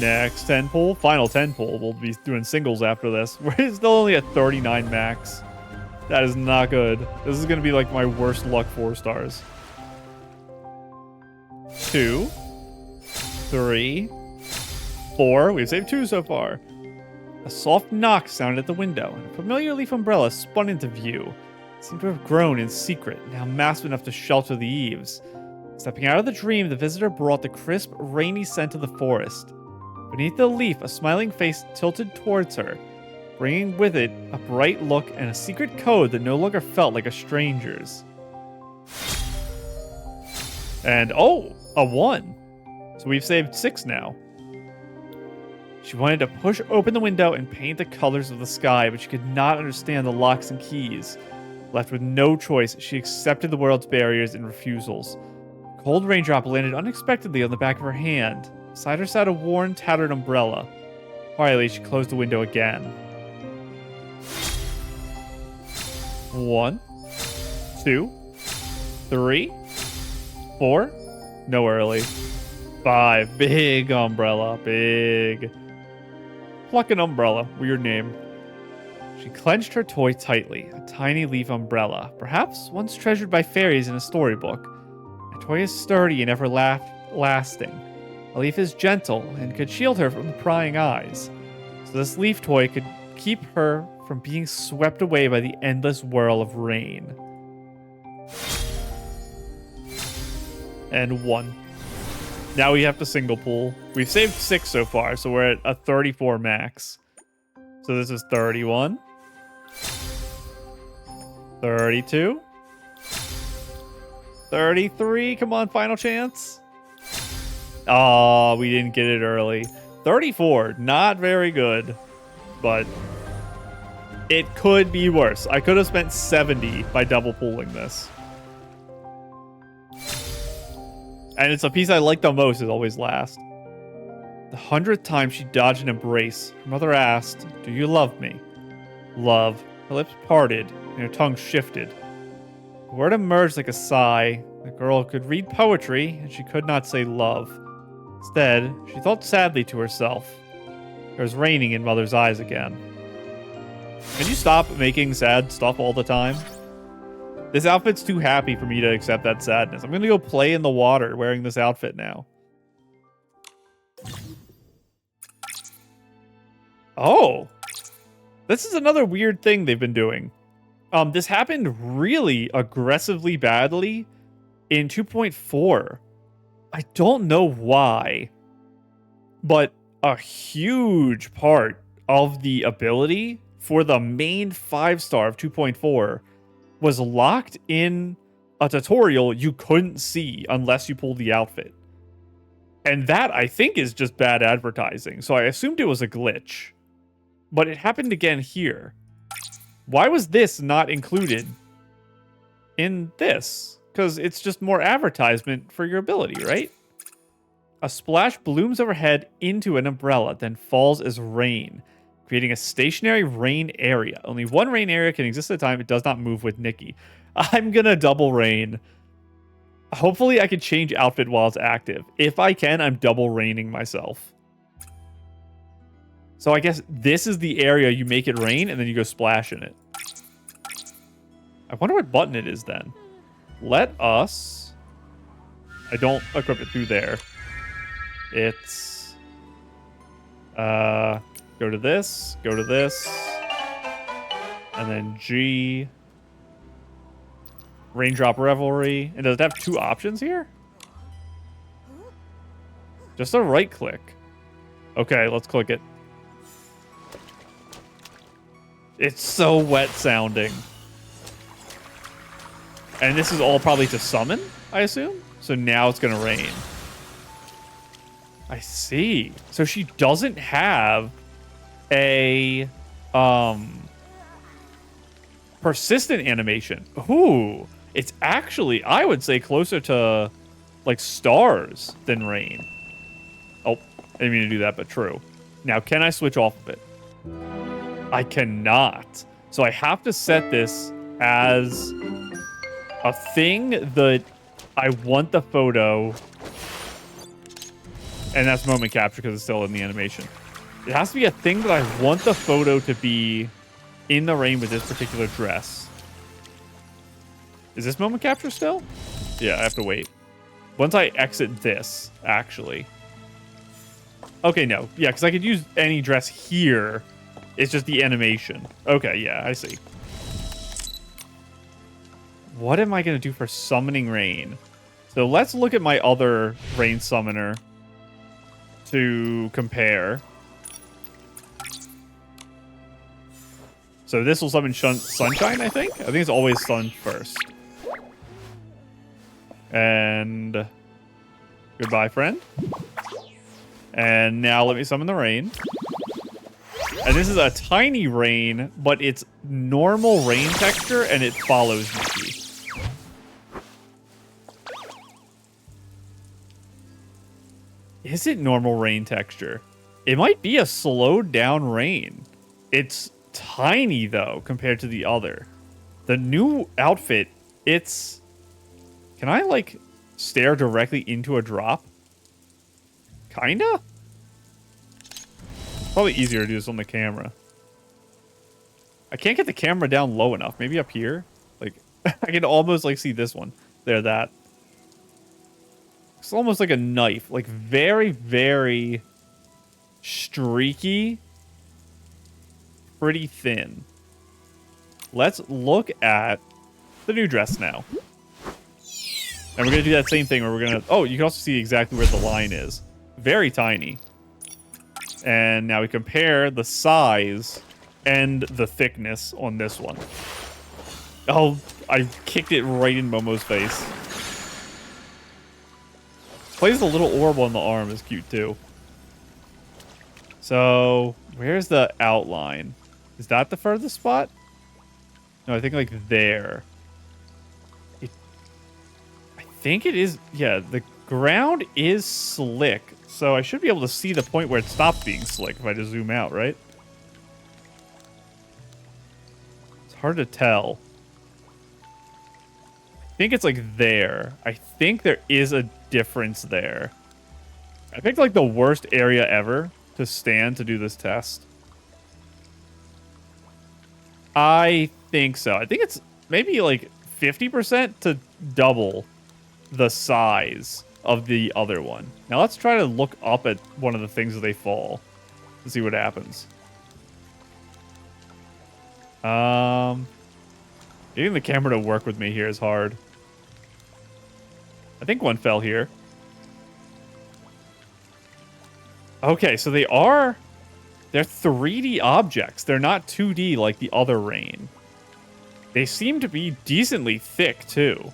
A: Next 10 pull. Final 10 pull. We'll be doing singles after this. We're still only at 39 max. That is not good. This is going to be like my worst luck 4 stars. 2, 3, 4. We've saved 2 so far. A soft knock sounded at the window, and a familiar leaf umbrella spun into view. It seemed to have grown in secret, now massive enough to shelter the eaves. Stepping out of the dream, the visitor brought the crisp, rainy scent of the forest. Beneath the leaf, a smiling face tilted towards her, bringing with it a bright look and a secret code that no longer felt like a stranger's. And oh, a 1. So we've saved 6 now. She wanted to push open the window and paint the colors of the sky, but she could not understand the locks and keys. Left with no choice, she accepted the world's barriers and refusals. A cold raindrop landed unexpectedly on the back of her hand. Beside her sat a worn, tattered umbrella. Quietly, she closed the window again. 1, 2, 3, 4. No early. 5. Big umbrella. Big. Pluck an umbrella. Weird name. She clenched her toy tightly. A tiny leaf umbrella. Perhaps once treasured by fairies in a storybook. A toy is sturdy and everlasting. A leaf is gentle and could shield her from the prying eyes. So this leaf toy could keep her from being swept away by the endless whirl of rain. And 1. Now we have to single pull. We've saved 6 so far, so we're at a 34 max. So this is 31. 32. 33. Come on, final chance. Oh, we didn't get it early. 34. Not very good. But it could be worse. I could have spent 70 by double pulling this. And it's a piece I like the most is always last. The 100th time she dodged an embrace, her mother asked, "Do you love me?" Love. Her lips parted, and her tongue shifted. The word emerged like a sigh. The girl could read poetry, and she could not say love. Instead, she thought sadly to herself. It was raining in Mother's eyes again. Can you stop making sad stuff all the time? This outfit's too happy for me to accept that sadness. I'm going to go play in the water wearing this outfit now. Oh. This is another weird thing they've been doing. This happened really aggressively badly in 2.4. I don't know why, but a huge part of the ability for the main 5-star of 2.4 was locked in a tutorial you couldn't see unless you pulled the outfit. And that, I think, is just bad advertising. So I assumed it was a glitch. But it happened again here. Why was this not included in this? Because it's just more advertisement for your ability, right? A splash blooms overhead into an umbrella, then falls as rain, creating a stationary rain area. Only one rain area can exist at a time. It does not move with Nikki. I'm gonna double rain. Hopefully I can change outfit while it's active. If I can, I'm double raining myself. So I guess this is the area you make it rain and then you go splash in it. I wonder what button it is then. Let us... I don't equip it through there. It's... go to this, and then G... Raindrop Revelry. And does it have two options here? Just a right click. Okay, let's click it. It's so wet sounding. And this is all probably to summon, I assume? So now it's going to rain. I see. So she doesn't have a persistent animation. Ooh. It's actually, I would say, closer to, like, stars than rain. Oh, I didn't mean to do that, but true. Now, can I switch off of it? I cannot. So I have to set this as a thing that I want the photo. And that's moment capture because it's still in the animation. It has to be a thing that I want the photo to be in the rain with this particular dress. Is this moment capture still? Yeah, I have to wait. Once I exit this, actually. Okay, no. Yeah, because I could use any dress here. It's just the animation. Okay, yeah, I see. What am I going to do for summoning rain? So let's look at my other rain summoner to compare. So this will summon Sunshine, I think? I think it's always Sun first. And goodbye, friend. And now let me summon the rain. And this is a tiny rain, but it's normal rain texture, and it follows Nikki. Is it normal rain texture? It might be a slowed down rain. It's tiny, though, compared to the other. The new outfit, it's... Can I, like, stare directly into a drop? Kinda? Probably easier to do this on the camera. I can't get the camera down low enough. Maybe up here? Like, I can almost, like, see this one. There, that. It's almost like a knife. Like, very, very streaky. Pretty thin. Let's look at the new dress now. And we're going to do that same thing where we're going to... Oh, you can also see exactly where the line is. Very tiny. And now we compare the size and the thickness on this one. Oh, I kicked it right in Momo's face. Plays the little orb on the arm is cute too. So, where's the outline? Is that the furthest spot? No, I think like there. I think it is, yeah, the ground is slick, so I should be able to see the point where it stops being slick if I just zoom out, right? It's hard to tell. I think it's like there. I think there is a difference there. I picked like the worst area ever to stand to do this test. I think so. I think it's maybe like 50% to double the size of the other one. Now let's try to look up at one of the things as they fall and see what happens. Getting the camera to work with me here is hard. I think one fell here. Okay, so they're 3D objects. They're not 2D like the other rain. They seem to be decently thick too.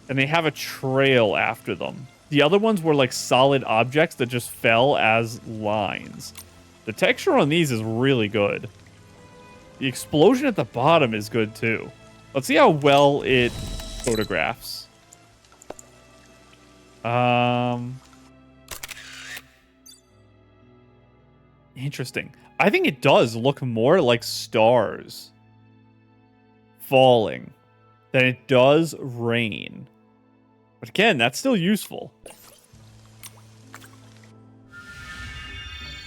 A: and they have a trail after them. The other ones were like solid objects that just fell as lines. The texture on these is really good. The explosion at the bottom is good too. Let's see how well it photographs. Interesting. I think it does look more like stars falling than it does rain. But again, that's still useful.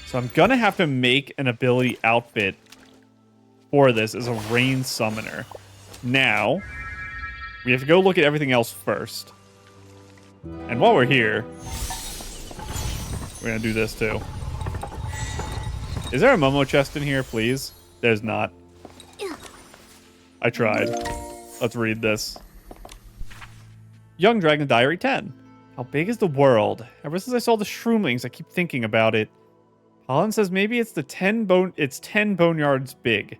A: So I'm gonna have to make an ability outfit for this as a rain summoner. Now, we have to go look at everything else first. And while we're here, we're gonna do this too. Is there a Momo chest in here, please? There's not. I tried. Let's read this. Young Dragon Diary 10. How big is the world? Ever since I saw the shroomlings, I keep thinking about it. Pollen says maybe it's 10 boneyards big.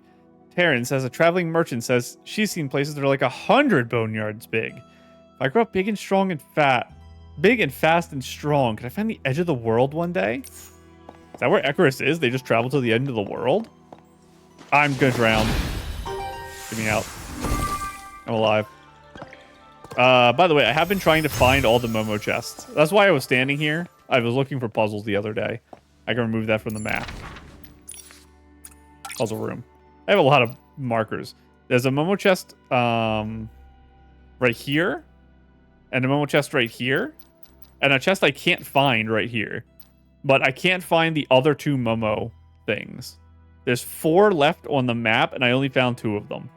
A: Taryn says a traveling merchant says she's seen places that are like 100 boneyards big. If I grow up big and fast and strong, can I find the edge of the world one day? Is that where Icarus is? They just travel to the end of the world? I'm gonna drown. Get me out. I'm alive. By the way, I have been trying to find all the Momo chests. That's why I was standing here. I was looking for puzzles the other day. I can remove that from the map. Puzzle room. I have a lot of markers. There's a Momo chest right here. And a Momo chest right here. And a chest I can't find right here. But I can't find the other 2 Momo things. There's 4 left on the map, and I only found 2 of them.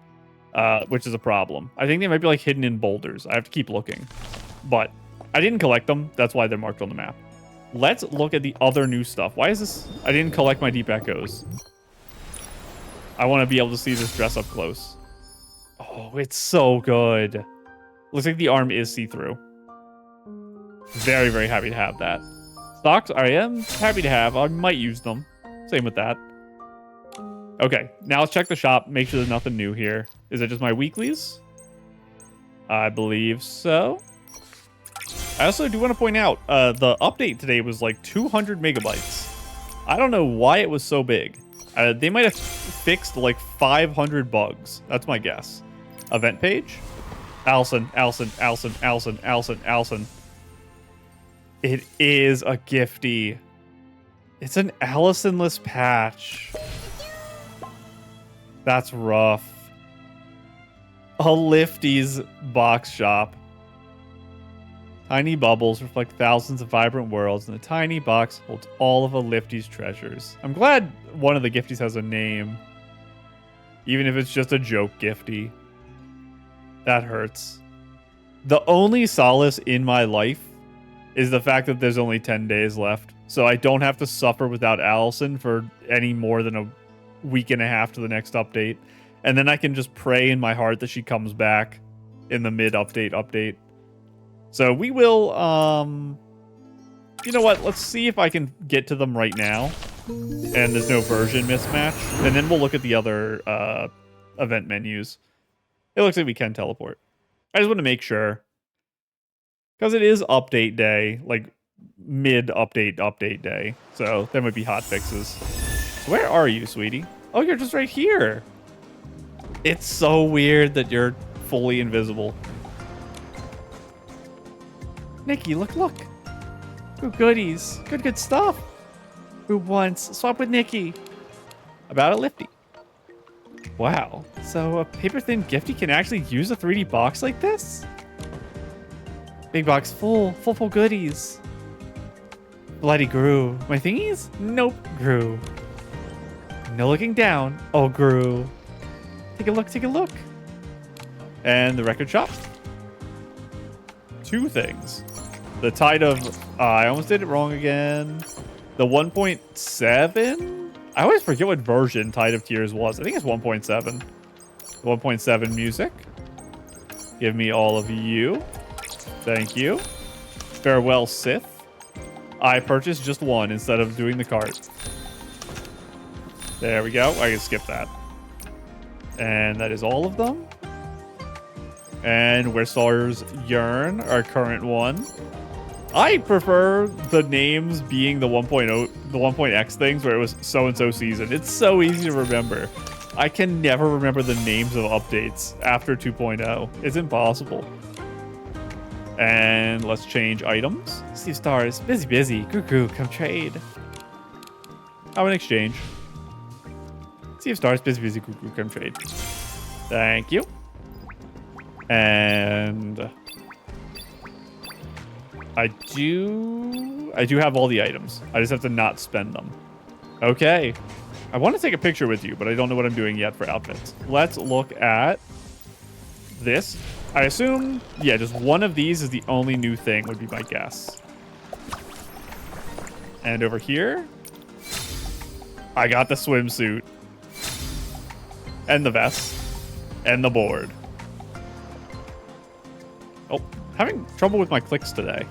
A: Which is a problem. I think they might be like hidden in boulders. I have to keep looking. But I didn't collect them. That's why they're marked on the map. Let's look at the other new stuff. Why is this? I didn't collect my deep echoes. I want to be able to see this dress up close. Oh, it's so good. Looks like the arm is see-through. Very, very happy to have that. Stocks, I am happy to have. I might use them. Same with that. Okay, now let's check the shop. Make sure there's nothing new here. Is it just my weeklies? I believe so. I also do want to point out, the update today was like 200 megabytes. I don't know why it was so big. They might have fixed like 500 bugs. That's my guess. Event page. Allison. It is a gifty. It's an Allison-less patch. That's rough. A Lifty's box shop. Tiny bubbles reflect thousands of vibrant worlds, and the tiny box holds all of a Lifty's treasures. I'm glad one of the gifties has a name. Even if it's just a joke gifty. That hurts. The only solace in my life is the fact that there's only 10 days left. So I don't have to suffer without Allison for any more than a week and a half to the next update. And then I can just pray in my heart that she comes back in the mid-update update. So we will, you know what? Let's see if I can get to them right now. And there's no version mismatch. And then we'll look at the other event menus. It looks like we can teleport. I just want to make sure. Because it is update day, like mid-update day. So there might be hot fixes. So where are you, sweetie? Oh, you're just right here. It's so weird that you're fully invisible. Nikki, look. Good goodies. Good stuff. Who wants? Swap with Nikki. About a Lifty. Wow. So a paper-thin gifty can actually use a 3D box like this? Big box full goodies. Bloody grew. My thingies? Nope, grew. No looking down. Oh, grew. Take a look. And the record shop. 2 things. The Tide of... I almost did it wrong again. The 1.7? I always forget what version Tide of Tears was. I think it's 1.7. 1.7 music. Give me all of you. Thank you. Farewell, Sith. I purchased just one instead of doing the cart. There we go. I can skip that. And that is all of them. And Where Stars Yearn, our current one. I prefer the names being the 1.0, the 1.x things where it was so-and-so season. It's so easy to remember. I can never remember the names of updates after 2.0. It's impossible. And let's change items. Steve Stars, busy. Cuckoo, come trade. How an exchange. Steve Stars, busy, cuckoo, come trade. Thank you. And I do have all the items. I just have to not spend them. Okay. I want to take a picture with you, but I don't know what I'm doing yet for outfits. Let's look at this. I assume, yeah, just one of these is the only new thing would be my guess. And over here, I got the swimsuit and the vest and the board. Oh, having trouble with my clicks today.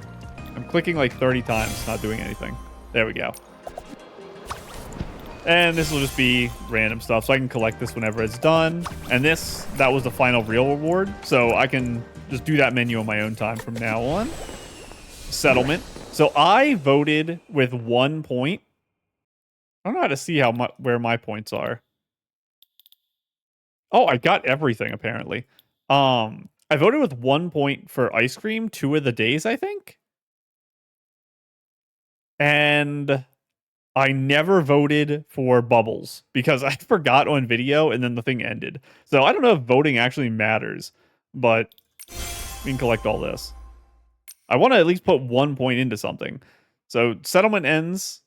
A: I'm clicking like 30 times, not doing anything. There we go. And this will just be random stuff, so I can collect this whenever it's done. And this, that was the final real reward, so I can just do that menu on my own time from now on. Settlement. So I voted with 1 point. I don't know how to see where my points are. Oh, I got everything, apparently. I voted with 1 point for ice cream 2 of the days, I think. And I never voted for bubbles because I forgot on video and then the thing ended. So I don't know if voting actually matters, but we can collect all this. I want to at least put 1 point into something. So settlement ends,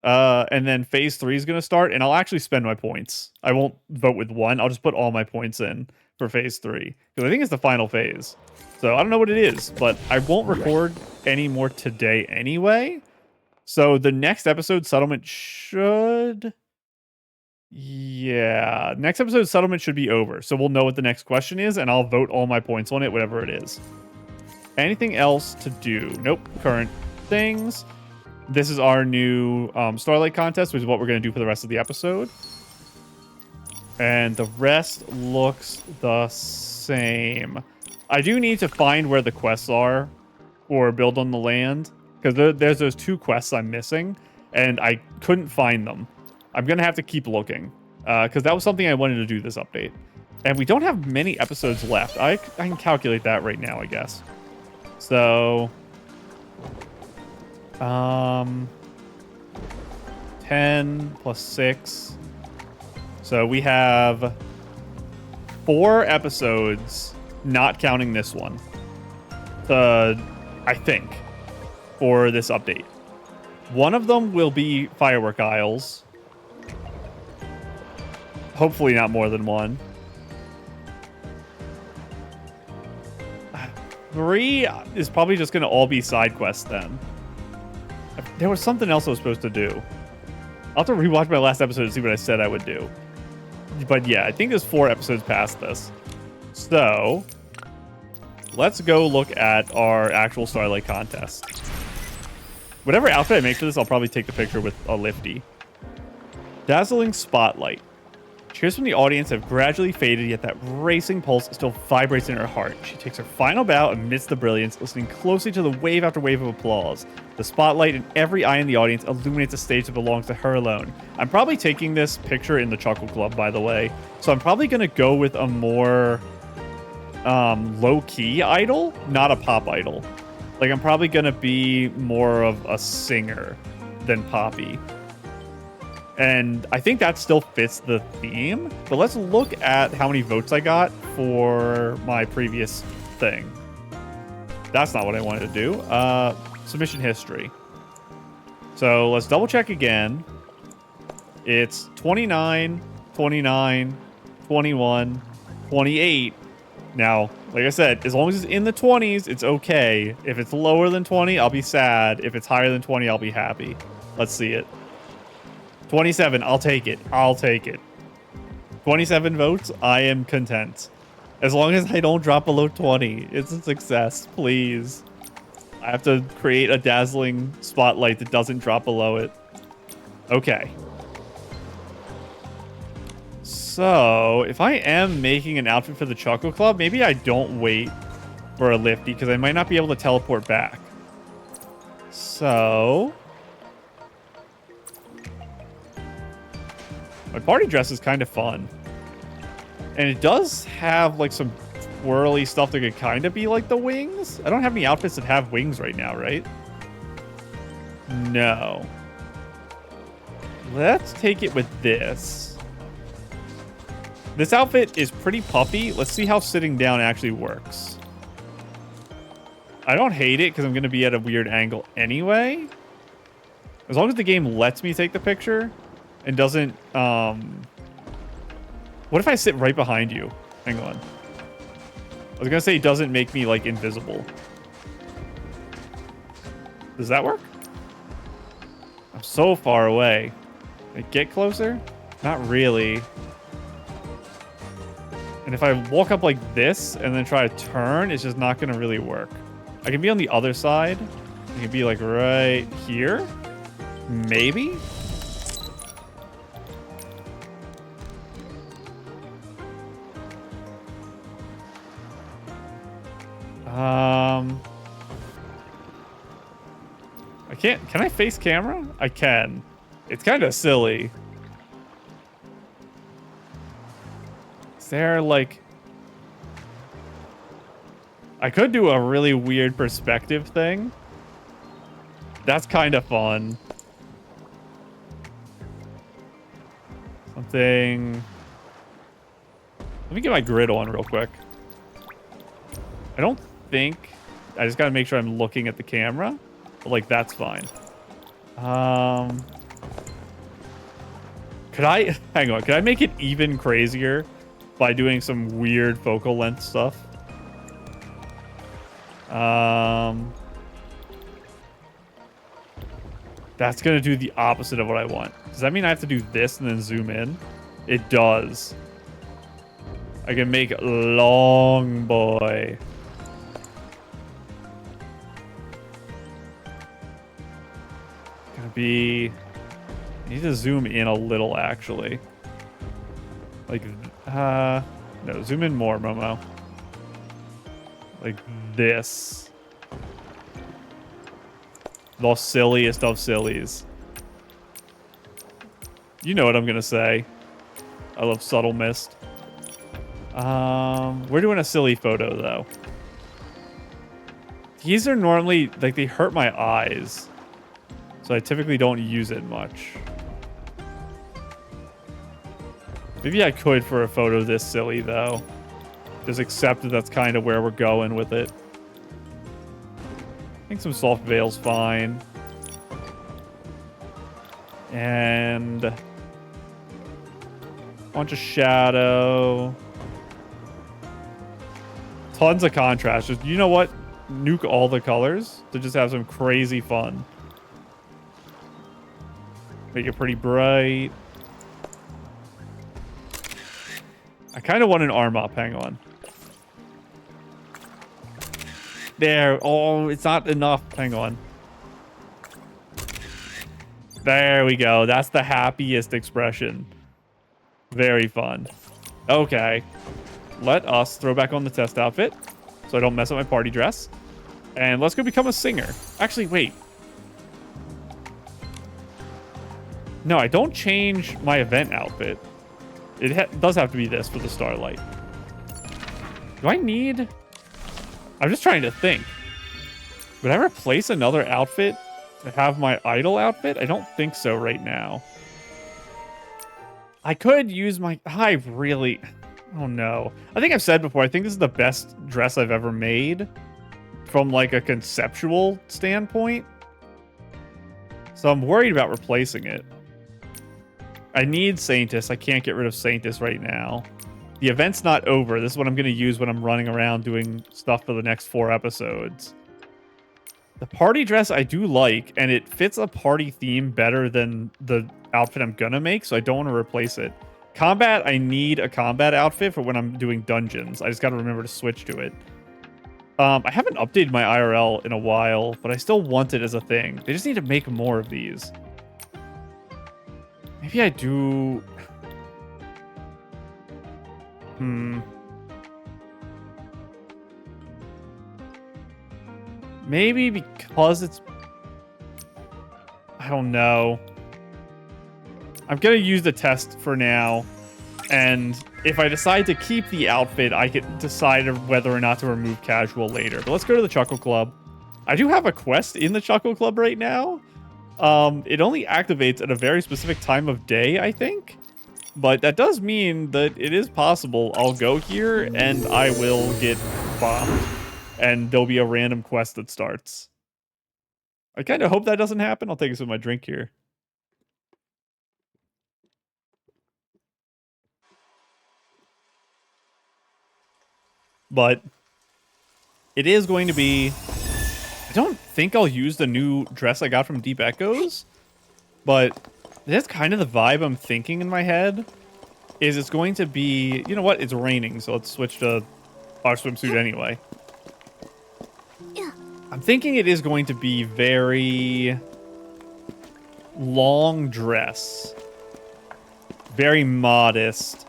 A: and then phase 3 is going to start, and I'll actually spend my points. I won't vote with 1. I'll just put all my points in for phase 3 because I think it's the final phase. So I don't know what it is, but I won't record any more today anyway. So the next episode settlement should... Yeah, next episode settlement should be over. So we'll know what the next question is, and I'll vote all my points on it, whatever it is. Anything else to do? Nope. Current things. This is our new Starlight contest, which is what we're going to do for the rest of the episode. And the rest looks the same. I do need to find where the quests are for Build on the Land. Because there's those 2 quests I'm missing, and I couldn't find them. I'm going to have to keep looking, because that was something I wanted to do this update. And we don't have many episodes left. I can calculate that right now, I guess. So, 10 plus 6. So we have 4 episodes, not counting this one. I think. For this update. One of them will be Firework Isles. Hopefully not more than 1. 3 is probably just going to all be side quests then. There was something else I was supposed to do. I'll have to rewatch my last episode to see what I said I would do. But yeah, I think there's 4 episodes past this. So, let's go look at our actual Starlight contest. Whatever outfit I make for this, I'll probably take the picture with a lifty. Dazzling Spotlight. Cheers from the audience have gradually faded, yet that racing pulse still vibrates in her heart. She takes her final bow amidst the brilliance, listening closely to the wave after wave of applause. The spotlight in every eye in the audience illuminates a stage that belongs to her alone. I'm probably taking this picture in the Chuckle Club, by the way. So I'm probably going to go with a more low-key idol, not a pop idol. Like, I'm probably going to be more of a singer than poppy. And I think that still fits the theme. But let's look at how many votes I got for my previous thing. That's not what I wanted to do. Submission history. So let's double check again. It's 29, 29, 21, 28. Now, like I said, as long as it's in the 20s, it's okay. If it's lower than 20, I'll be sad. If it's higher than 20, I'll be happy. Let's see it. 27, I'll take it. I'll take it. 27 votes, I am content. As long as I don't drop below 20, it's a success, please. I have to create a dazzling spotlight that doesn't drop below it. Okay. So, if I am making an outfit for the Chuckle Club, maybe I don't wait for a lifty because I might not be able to teleport back. So, my party dress is kind of fun. And it does have like some twirly stuff that could kind of be like the wings. I don't have any outfits that have wings right now, right? No. Let's take it with this. This outfit is pretty puffy. Let's see how sitting down actually works. I don't hate it because I'm going to be at a weird angle anyway. As long as the game lets me take the picture and doesn't... What if I sit right behind you? Hang on. I was going to say it doesn't make me, like, invisible. Does that work? I'm so far away. Can I get closer? Not really. And if I walk up like this and then try to turn, it's just not going to really work. I can be on the other side. I can be like right here. Maybe? I can't. Can I face camera? I can. It's kind of silly. Is there like... I could do a really weird perspective thing. That's kind of fun. Something... Let me get my grid on real quick. I don't think... I just gotta make sure I'm looking at the camera. But, like, that's fine. Could I... Hang on. Could I make it even crazier by doing some weird focal length stuff? That's gonna do the opposite of what I want. Does that mean I have to do this and then zoom in? It does. I can make long boy. Gonna be... I need to zoom in a little, actually. Like, no, zoom in more, Momo. Like this. The silliest of sillies. You know what I'm gonna say. I love subtle mist. We're doing a silly photo, though. These are normally, like, they hurt my eyes. So I typically don't use it much. Maybe I could for a photo this silly, though. Just accept that that's kind of where we're going with it. I think some soft veil's fine. And... a bunch of shadow. Tons of contrast. Just, you know what? Nuke all the colors to just have some crazy fun. Make it pretty bright. I kind of want an arm up. Hang on. There. Oh, it's not enough. Hang on. There we go. That's the happiest expression. Very fun. Okay. Let us throw back on the test outfit so I don't mess up my party dress. And let's go become a singer. Actually, wait. No, I don't change my event outfit. It does have to be this for the Starlight. Do I need... I'm just trying to think. Would I replace another outfit to have my idol outfit? I don't think so right now. I could use my... I really... Oh, no. I think I've said before, I think this is the best dress I've ever made from, like, a conceptual standpoint. So I'm worried about replacing it. I need Saintus. I can't get rid of Saintus right now. The event's not over. This is what I'm going to use when I'm running around doing stuff for the next 4 episodes. The party dress I do like, and it fits a party theme better than the outfit I'm going to make, so I don't want to replace it. Combat, I need a combat outfit for when I'm doing dungeons. I just got to remember to switch to it. I haven't updated my IRL in a while, but I still want it as a thing. They just need to make more of these. Maybe I do... Maybe because it's... I don't know. I'm going to use the test for now. And if I decide to keep the outfit, I can decide whether or not to remove casual later. But let's go to the Chuckle Club. I do have a quest in the Chuckle Club right now. It only activates at a very specific time of day, I think. But that does mean that it is possible I'll go here and I will get bombed. And there'll be a random quest that starts. I kind of hope that doesn't happen. I'll take a sip of my drink here. But it is going to be... I don't think I'll use the new dress I got from Deep Echoes, but that's kind of the vibe I'm thinking in my head. Is it's going to be... You know what? It's raining, so let's switch to our swimsuit anyway. I'm thinking it is going to be very long dress. Very modest.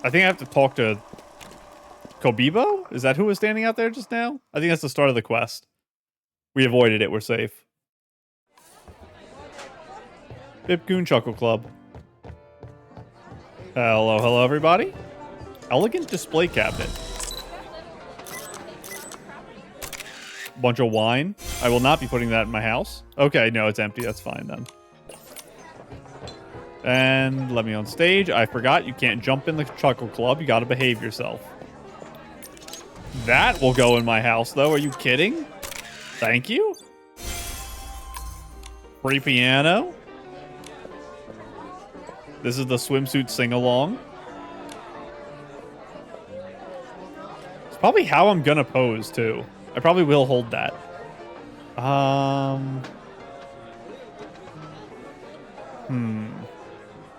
A: I think I have to talk to Kobibo? Is that who was standing out there just now? I think that's the start of the quest. We avoided it. We're safe. Bipgoon Chuckle Club. Hello, hello, everybody. Elegant display cabinet. Bunch of wine. I will not be putting that in my house. Okay, no, it's empty. That's fine then. And let me on stage. I forgot you can't jump in the Chuckle Club. You gotta behave yourself. That will go in my house, though. Are you kidding? Thank you. Free piano. This is the swimsuit sing-along. It's probably how I'm gonna pose, too. I probably will hold that.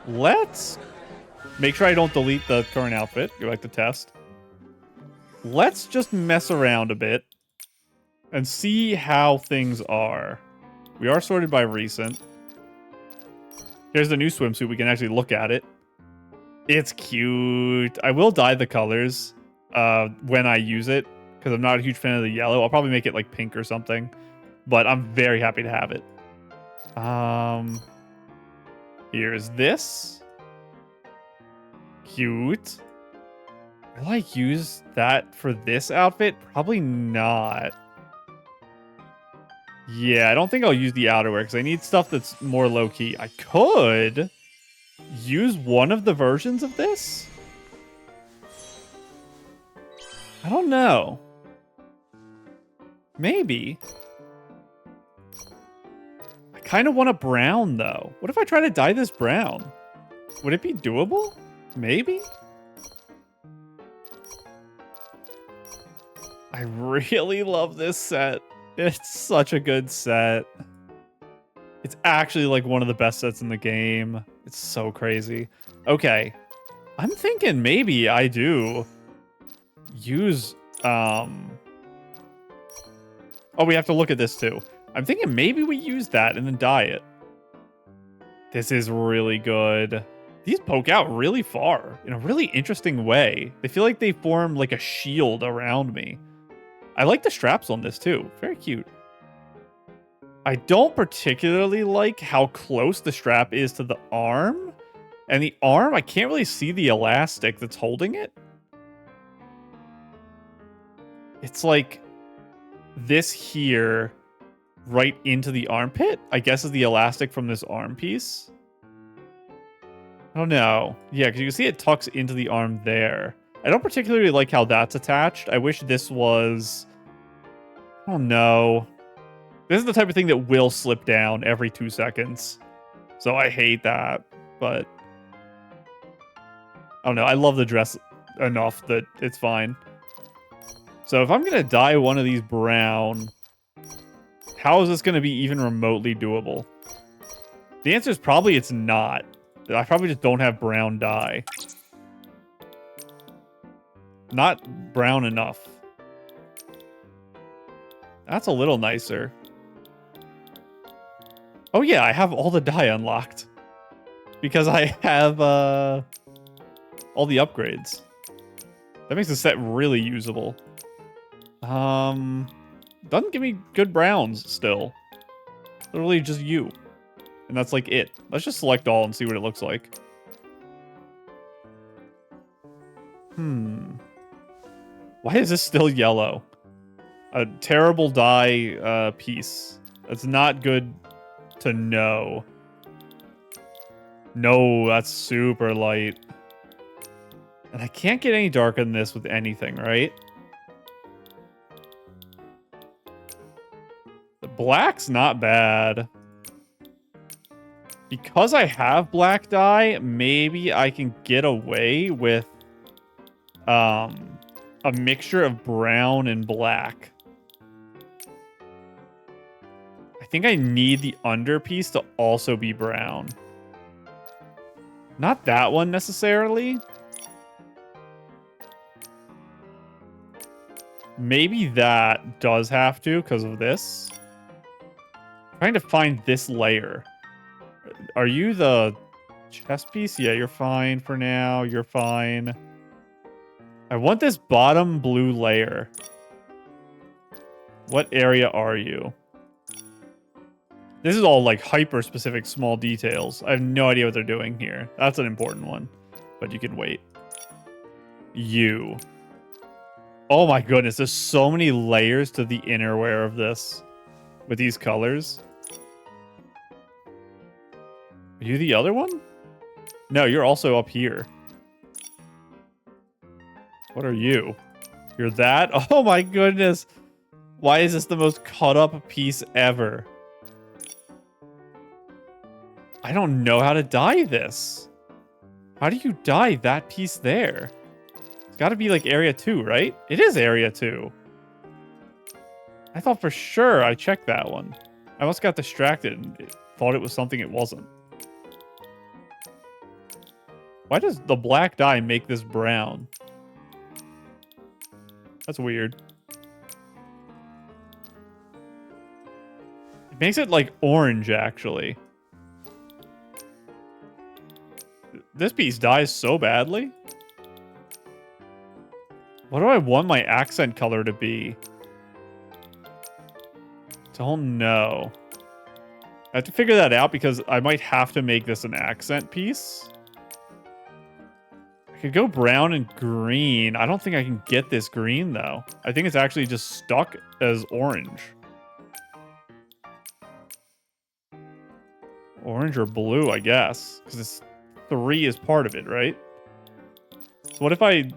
A: Let's make sure I don't delete the current outfit. Go back to test. Let's just mess around a bit and see how things are. We are sorted by recent. Here's the new swimsuit. We can actually look at it. It's cute. I will dye the colors when I use it because I'm not a huge fan of the yellow. I'll probably make it like pink or something, but I'm very happy to have it. Here's this. Cute. Will I use that for this outfit? Probably not. Yeah, I don't think I'll use the outerwear because I need stuff that's more low-key. I could use one of the versions of this. I don't know. Maybe. I kind of want a brown, though. What if I try to dye this brown? Would it be doable? Maybe? I really love this set. It's such a good set. It's actually like one of the best sets in the game. It's so crazy. Okay. I'm thinking maybe I do use... Oh, we have to look at this too. I'm thinking maybe we use that and then dye it. This is really good. These poke out really far in a really interesting way. They feel like they form like a shield around me. I like the straps on this too. Very cute. I don't particularly like how close the strap is to the arm. And the arm, I can't really see the elastic that's holding it. It's like this here right into the armpit, I guess is the elastic from this arm piece. I don't know. Yeah, because you can see it tucks into the arm there. I don't particularly like how that's attached. I wish this was... Oh no. This is the type of thing that will slip down every 2 seconds. So I hate that, but... I don't know, I love the dress enough that it's fine. So if I'm going to dye one of these brown, how is this going to be even remotely doable? The answer is probably it's not. I probably just don't have brown dye. Not brown enough. That's a little nicer. Oh yeah, I have all the dye unlocked. Because I have all all the upgrades. That makes the set really usable. Doesn't give me good browns still. Literally just you. And that's like it. Let's just select all and see what it looks like. Why is this still yellow? A terrible dye piece. That's not good to know. No, that's super light. And I can't get any darker than this with anything, right? The black's not bad. Because I have black dye, maybe I can get away with a mixture of brown and black. I think I need the underpiece to also be brown. Not that one necessarily. Maybe that does have to because of this. I'm trying to find this layer. Are you the chest piece? Yeah, you're fine for now. You're fine. I want this bottom blue layer. What area are you? This is all like hyper specific small details. I have no idea what they're doing here. That's an important one, but you can wait. You. Oh my goodness, there's so many layers to the innerwear of this with these colors. Are you the other one? No, you're also up here. What are you? You're that? Oh my goodness. Why is this the most cut up piece ever? I don't know how to dye this. How do you dye that piece there? It's got to be like area 2, right? It is area 2. I thought for sure I checked that one. I almost got distracted and thought it was something it wasn't. Why does the black dye make this brown? That's weird. It makes it like orange, actually. This piece dyes so badly. What do I want my accent color to be? Don't know. I have to figure that out because I might have to make this an accent piece. I could go brown and green. I don't think I can get this green, though. I think it's actually just stuck as orange. Orange or blue, I guess. Because it's 3 is part of it, right? So what if I...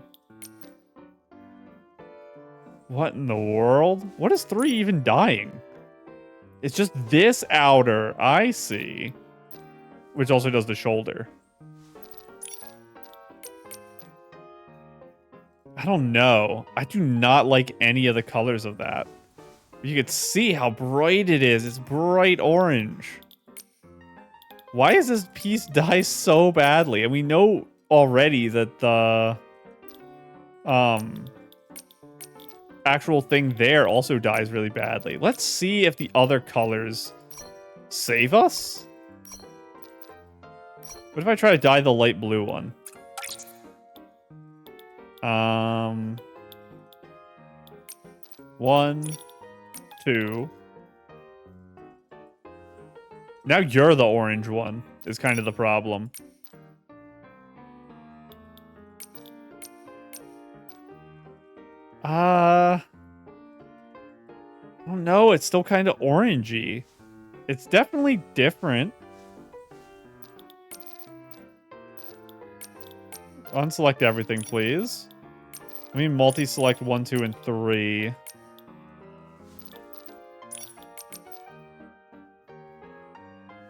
A: What in the world? What is 3 even dyeing? It's just this outer. I see. Which also does the shoulder. I don't know. I do not like any of the colors of that. You can see how bright it is. It's bright orange. Why is this piece dye so badly? And we know already that the actual thing there also dyes really badly. Let's see if the other colors save us. What if I try to dye the light blue one? 1, 2. Now you're the orange one, is kind of the problem. I don't know, it's still kind of orangey. It's definitely different. Unselect everything, please. Let me multi-select 1, 2, and 3.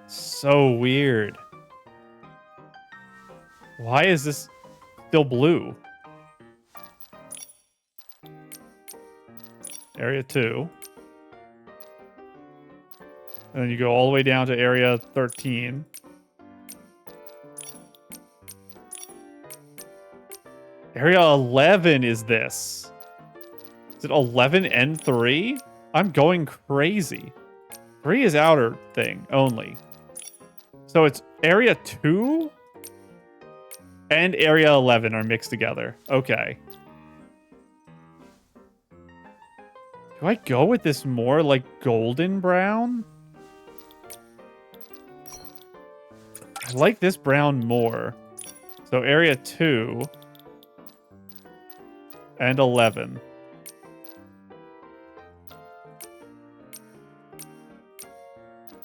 A: So weird. Why is this still blue? Area 2. And then you go all the way down to area 13. Area 11 is this. Is it 11 and 3? I'm going crazy. 3 is outer thing only. So it's area 2 and area 11 are mixed together. Okay. Do I go with this more like golden brown? I like this brown more. So area 2 and 11.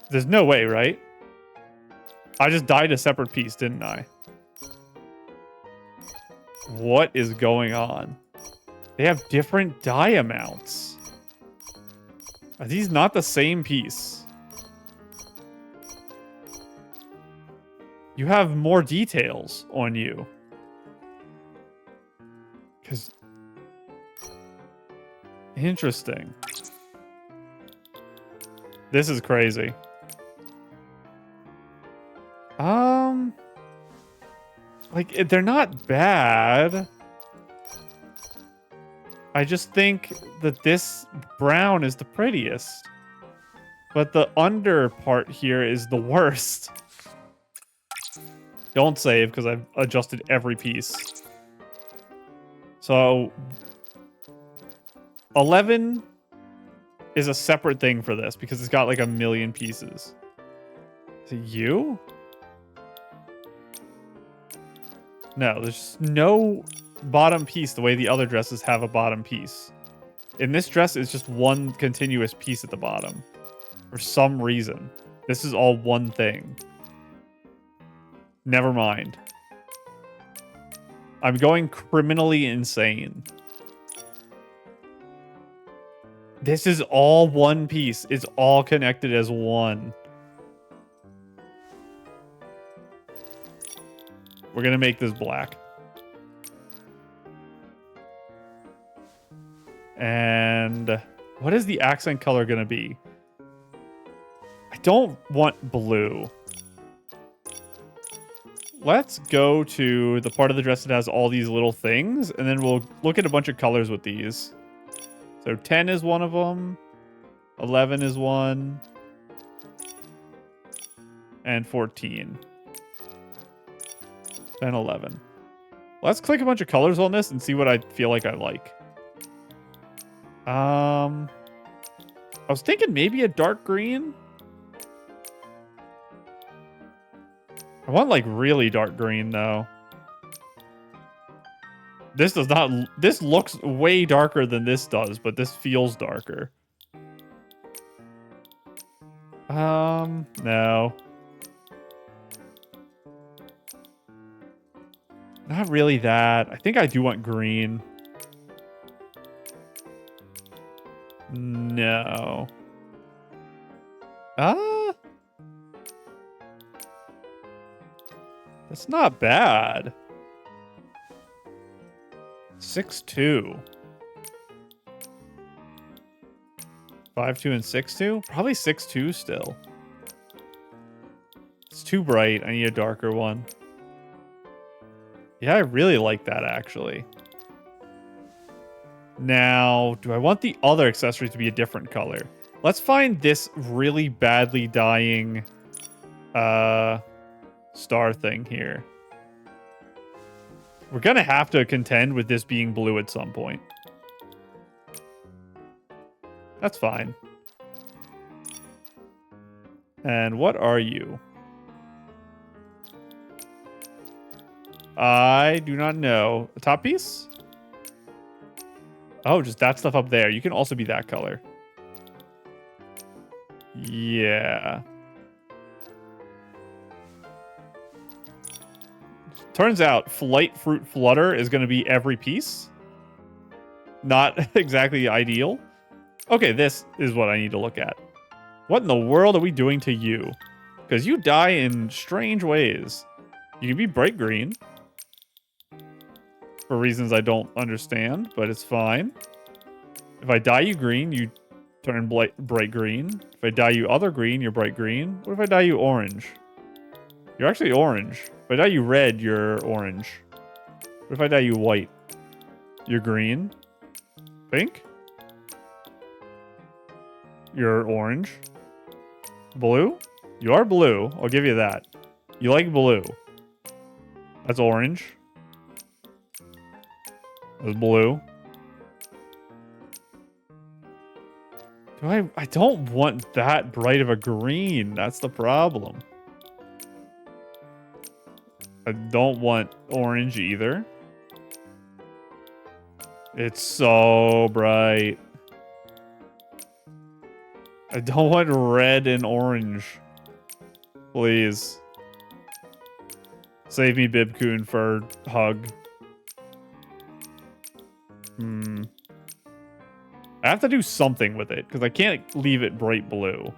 A: There's no way, right? I just dyed a separate piece, didn't I? What is going on? They have different dye amounts. Are these not the same piece? You have more details on you. Because... Interesting. This is crazy. Like, they're not bad. I just think that this brown is the prettiest. But the under part here is the worst. Don't save, because I've adjusted every piece. So... 11 is a separate thing for this, because it's got like a million pieces. Is it you? No, there's no bottom piece the way the other dresses have a bottom piece. In this dress, it's just one continuous piece at the bottom. For some reason. This is all one thing. Never mind. I'm going criminally insane. This is all one piece. It's all connected as one. We're gonna make this black. And what is the accent color gonna be? I don't want blue. Let's go to the part of the dress that has all these little things, and then we'll look at a bunch of colors with these. So 10 is one of them. 11 is one. And 14. And 11. Let's click a bunch of colors on this and see what I feel like I like. I was thinking maybe a dark green. I want like really dark green though. This does not, this looks way darker than this does, but this feels darker. No. Not really that. I think I do want green. No. That's not bad. 6'2". 5'2" and 6'2"? Probably 6'2" still. It's too bright. I need a darker one. Yeah, I really like that, actually. Now, do I want the other accessories to be a different color? Let's find this really badly dying star thing here. We're gonna have to contend with this being blue at some point. That's fine. And what are you? I do not know. A top piece? Oh, just that stuff up there. You can also be that color. Yeah. Turns out Flight Fruit Flutter is going to be every piece. Not exactly ideal. Okay, this is what I need to look at. What in the world are we doing to you? Because you die in strange ways. You can be bright green. For reasons I don't understand, but it's fine. If I dye you green, you turn bright green. If I dye you other green, you're bright green. What if I dye you orange? You're actually orange. If I dye you red, you're orange. What if I dye you white? You're green. Pink? You're orange. Blue? You are blue. I'll give you that. You like blue. That's orange. It was blue. I don't want that bright of a green. That's the problem. I don't want orange either. It's so bright. I don't want red and orange. Please. Save me, Bibcoon, for hug. I have to do something with it, because I can't leave it bright blue.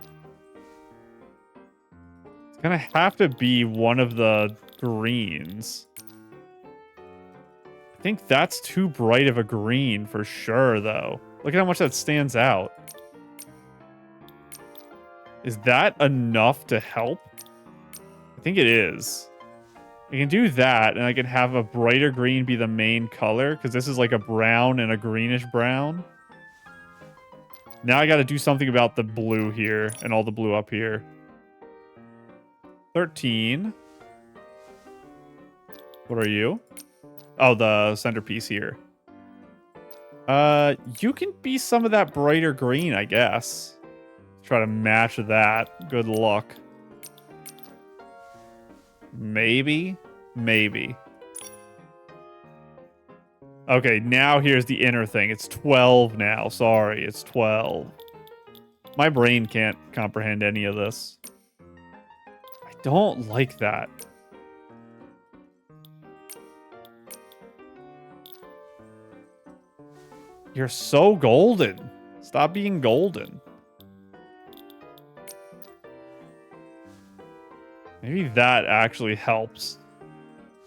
A: It's gonna have to be one of the greens. I think that's too bright of a green for sure, though. Look at how much that stands out. Is that enough to help? I think it is. I can do that, and I can have a brighter green be the main color, because this is like a brown and a greenish brown. Now I gotta do something about the blue here, and all the blue up here. 13. What are you? Oh, the centerpiece here. You can be some of that brighter green, I guess. Try to match that. Good luck. Maybe. Maybe. Okay, now here's the inner thing. It's 12 now. Sorry, it's 12. My brain can't comprehend any of this. I don't like that. You're so golden. Stop being golden. Maybe that actually helps.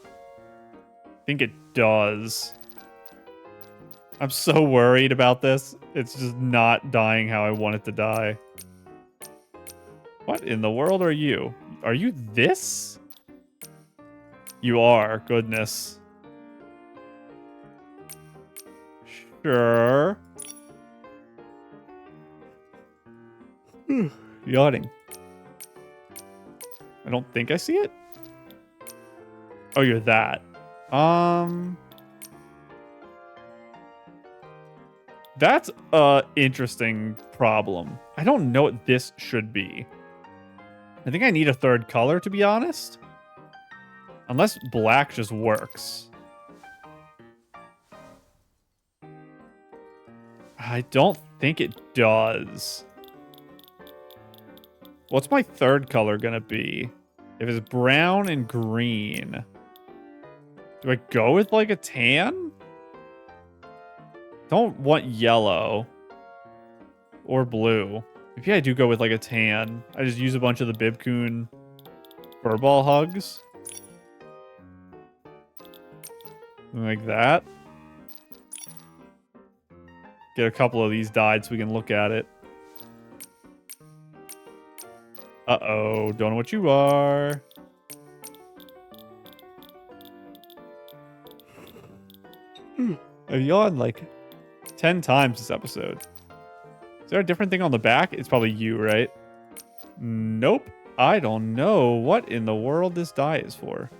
A: I think it does. I'm so worried about this. It's just not dying how I want it to die. What in the world are you? Are you this? You are. Goodness. Sure. Yawning. I don't think I see it. Oh, you're that. That's a interesting problem. I don't know what this should be. I think I need a third color, to be honest. Unless black just works. I don't think it does. What's my third color gonna be? If it's brown and green. Do I go with like a tan? Don't want yellow. Or blue. Maybe I do go with like a tan. I just use a bunch of the Bibcoon furball hugs. Like that. Get a couple of these dyed so we can look at it. Uh-oh, don't know what you are. I've yawned like 10 times this episode. Is there a different thing on the back? It's probably you, right? Nope. I don't know what in the world this dye is for.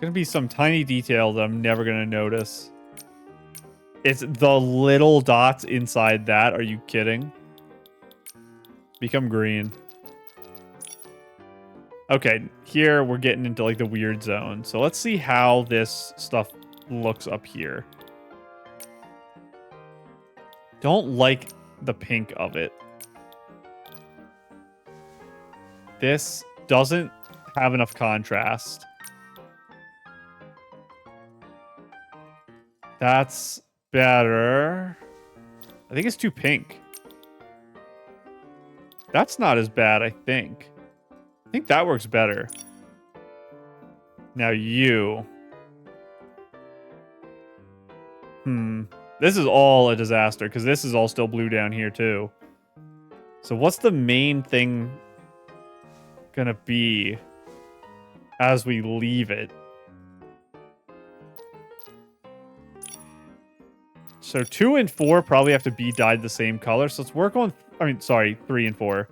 A: Gonna be some tiny detail that I'm never gonna notice. It's the little dots inside that. Are you kidding? Become green. Okay, here we're getting into like the weird zone. So let's see how this stuff looks up here. Don't like the pink of it. This doesn't have enough contrast. That's better. I think it's too pink. That's not as bad, I think. I think that works better. Now you. This is all a disaster, because this is all still blue down here, too. So what's the main thing gonna be as we leave it? So 2 and 4 probably have to be dyed the same color. So let's work on, 3 and 4.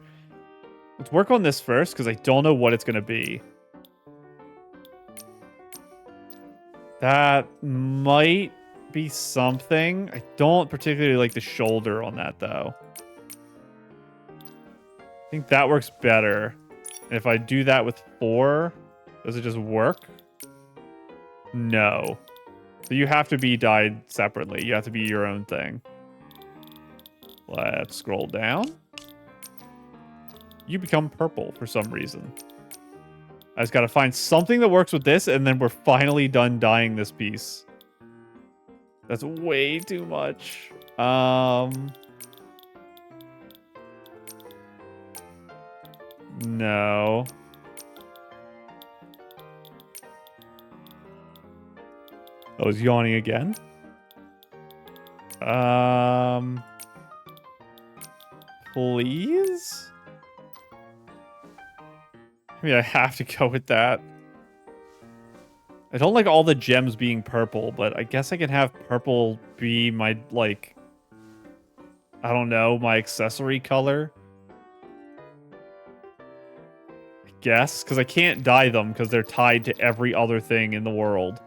A: Let's work on this first, because I don't know what it's going to be. That might be something. I don't particularly like the shoulder on that, though. I think that works better. And if I do that with 4, does it just work? No. So you have to be dyed separately. You have to be your own thing. Let's scroll down. You become purple for some reason. I just gotta find something that works with this, and then we're finally done dyeing this piece. That's way too much. No. I was yawning again. Please? Maybe I have to go with that. I don't like all the gems being purple, but I guess I can have purple be my, like, I don't know, my accessory color. I guess, because I can't dye them because they're tied to every other thing in the world.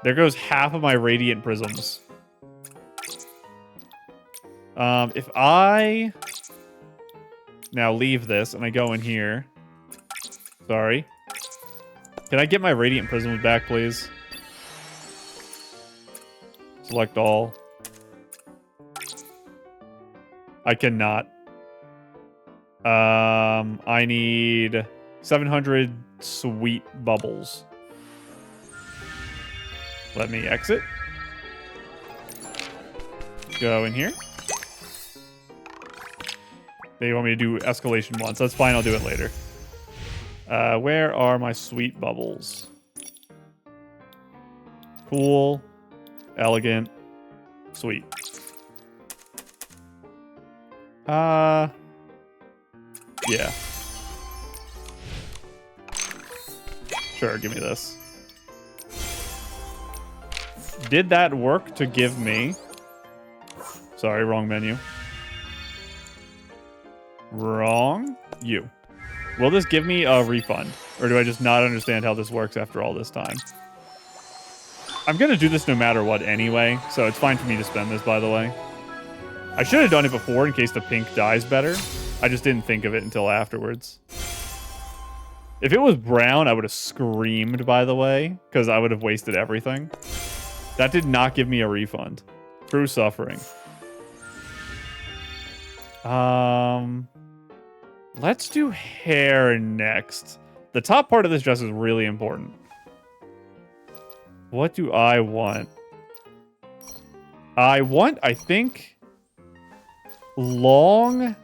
A: There goes half of my radiant prisms. If I now leave this and I go in here. Sorry. Can I get my radiant prisms back, please? Select all. I cannot. I need 700 sweet bubbles. Let me exit. Go in here. They want me to do escalation once. That's fine, I'll do it later. Where are my sweet bubbles? Cool. Elegant. Sweet. Yeah. Sure, give me this. Did that work to give me... Sorry, wrong menu. Wrong. You. Will this give me a refund? Or do I just not understand how this works after all this time? I'm going to do this no matter what anyway, so it's fine for me to spend this, by the way. I should have done it before in case the pink dies better. I just didn't think of it until afterwards. If it was brown, I would have screamed, by the way, because I would have wasted everything. That did not give me a refund. True suffering. Let's do hair next. The top part of this dress is really important. What do I want? I think, long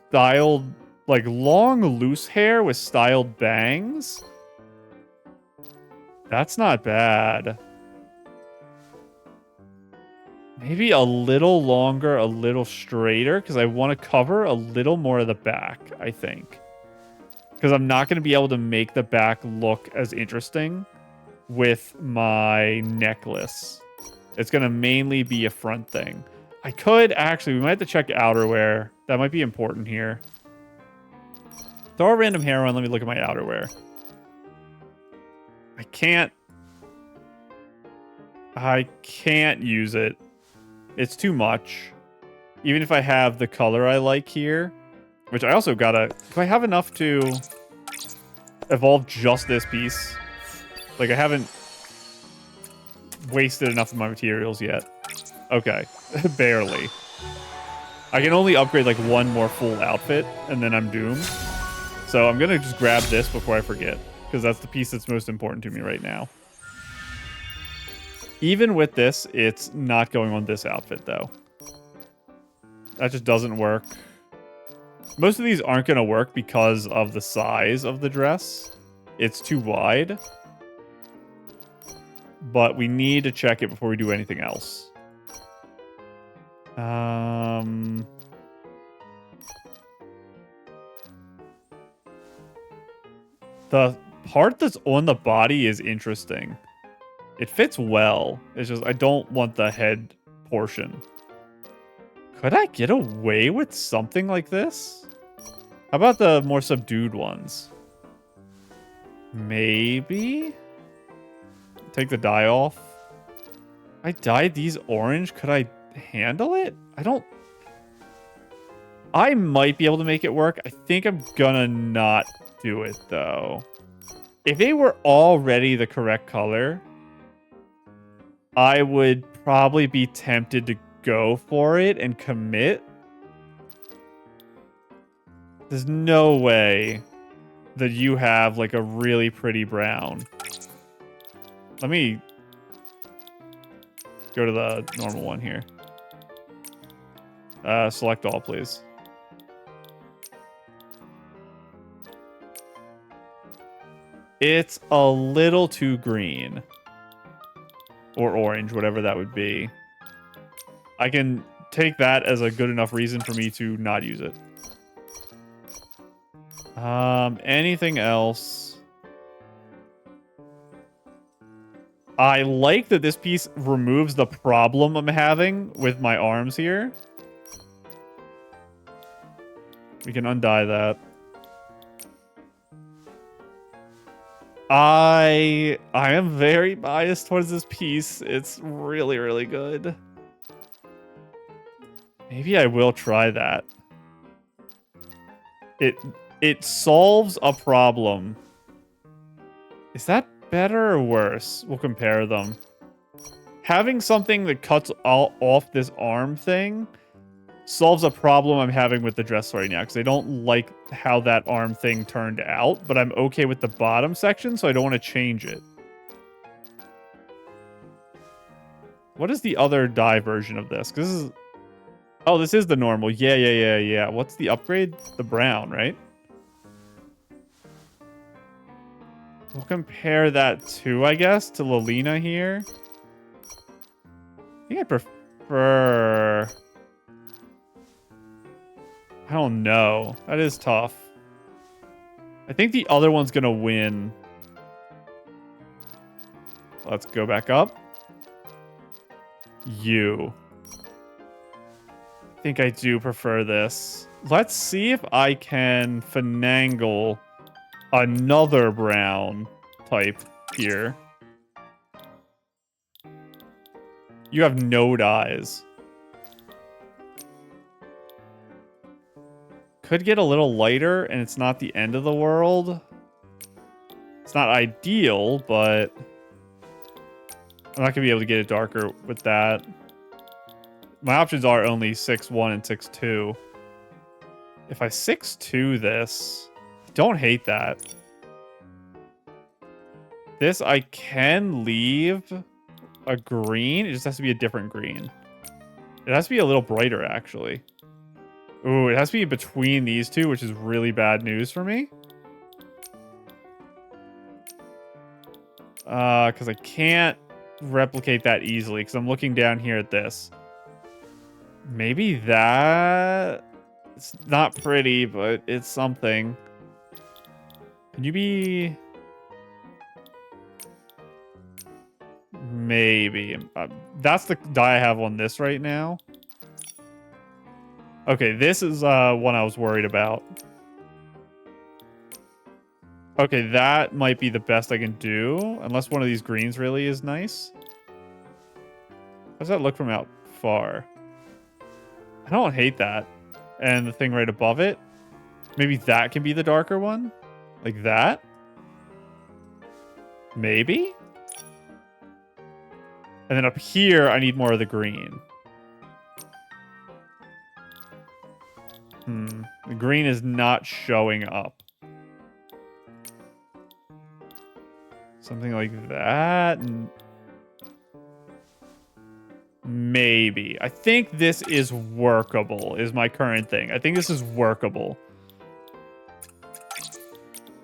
A: styled, like long loose hair with styled bangs. That's not bad. Maybe a little longer, a little straighter, because I want to cover a little more of the back, I think. Because I'm not going to be able to make the back look as interesting with my necklace. It's going to mainly be a front thing. I could, actually, we might have to check outerwear. That might be important here. Throw a random hair on, let me look at my outerwear. I can't use it. It's too much. Even if I have the color I like here, which I also gotta... Do I have enough to evolve just this piece? Like, I haven't wasted enough of my materials yet. Okay. Barely. I can only upgrade, like, one more full outfit, and then I'm doomed. So I'm gonna just grab this before I forget, because that's the piece that's most important to me right now. Even with this, it's not going on this outfit, though. That just doesn't work. Most of these aren't going to work because of the size of the dress. It's too wide. But we need to check it before we do anything else. The part that's on the body is interesting. It fits well. It's just, I don't want the head portion. Could I get away with something like this? How about the more subdued ones? Maybe? Take the dye off. I dyed these orange. Could I handle it? I might be able to make it work. I think I'm gonna not do it, though. If they were already the correct color, I would probably be tempted to go for it and commit. There's no way that you have, like, a really pretty brown. Let me go to the normal one here. Select all, please. It's a little too green. Or orange, whatever that would be. I can take that as a good enough reason for me to not use it. Anything else? I like that this piece removes the problem I'm having with my arms here. We can undye that. I am very biased towards this piece. It's really, really good. Maybe I will try that. It solves a problem. Is that better or worse? We'll compare them. Having something that cuts all off this arm thing solves a problem I'm having with the dress right now, because I don't like how that arm thing turned out, but I'm okay with the bottom section, so I don't want to change it. What is the other dye version of this? Because this is... Oh, this is the normal. Yeah. What's the upgrade? The brown, right? We'll compare that to, I guess, to Lilina here. I think I prefer... I don't know. That is tough. I think the other one's gonna win. Let's go back up. I think I do prefer this. Let's see if I can finagle another brown type here. You have no dyes. Could get a little lighter, and it's not the end of the world. It's not ideal, but I'm not going to be able to get it darker with that. My options are only 6-1 and 6-2. If I 6-2 this, I don't hate that. This, I can leave a green. It just has to be a different green. It has to be a little brighter, actually. Ooh, it has to be between these two, which is really bad news for me. Because I can't replicate that easily, because I'm looking down here at this. Maybe that... It's not pretty, but it's something. Can you be... Maybe. That's the dye I have on this right now. Okay, this is one I was worried about. Okay, that might be the best I can do, unless one of these greens really is nice. How does that look from out far? I don't hate that. And the thing right above it, maybe that can be the darker one? Like that? Maybe? And then up here, I need more of the green. The green is not showing up. Something like that. Maybe. I think this is workable, is my current thing. I think this is workable.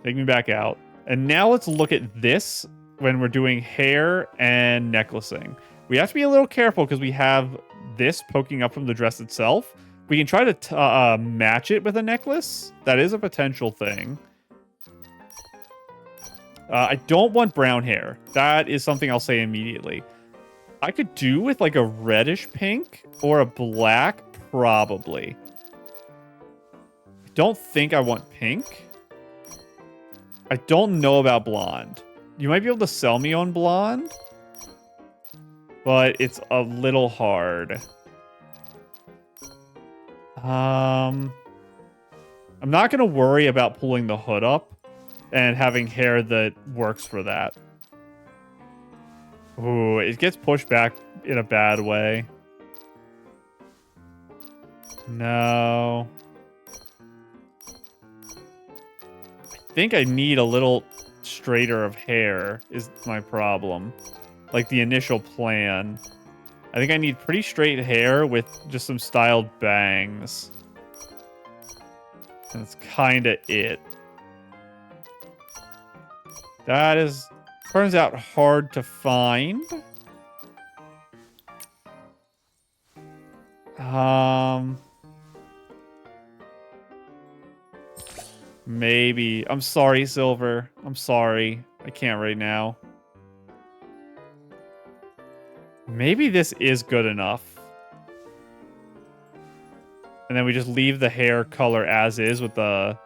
A: Take me back out. And now let's look at this when we're doing hair and necklacing. We have to be a little careful because we have this poking up from the dress itself. We can try to match it with a necklace. That is a potential thing. I don't want brown hair. That is something I'll say immediately. I could do with like a reddish pink or a black Probably. I don't think I want pink. I don't know about blonde. You might be able to sell me on blonde, but it's a little hard. I'm not going to worry about pulling the hood up and having hair that works for that. Ooh, it gets pushed back in a bad way. No. I think I need a little straighter of hair is my problem. Like the initial plan. I think I need pretty straight hair with just some styled bangs. That's kind of it. That is, turns out, hard to find. Maybe. I'm sorry, Silver. I'm sorry. I can't right now. Maybe this is good enough. And then we just leave the hair color as is with the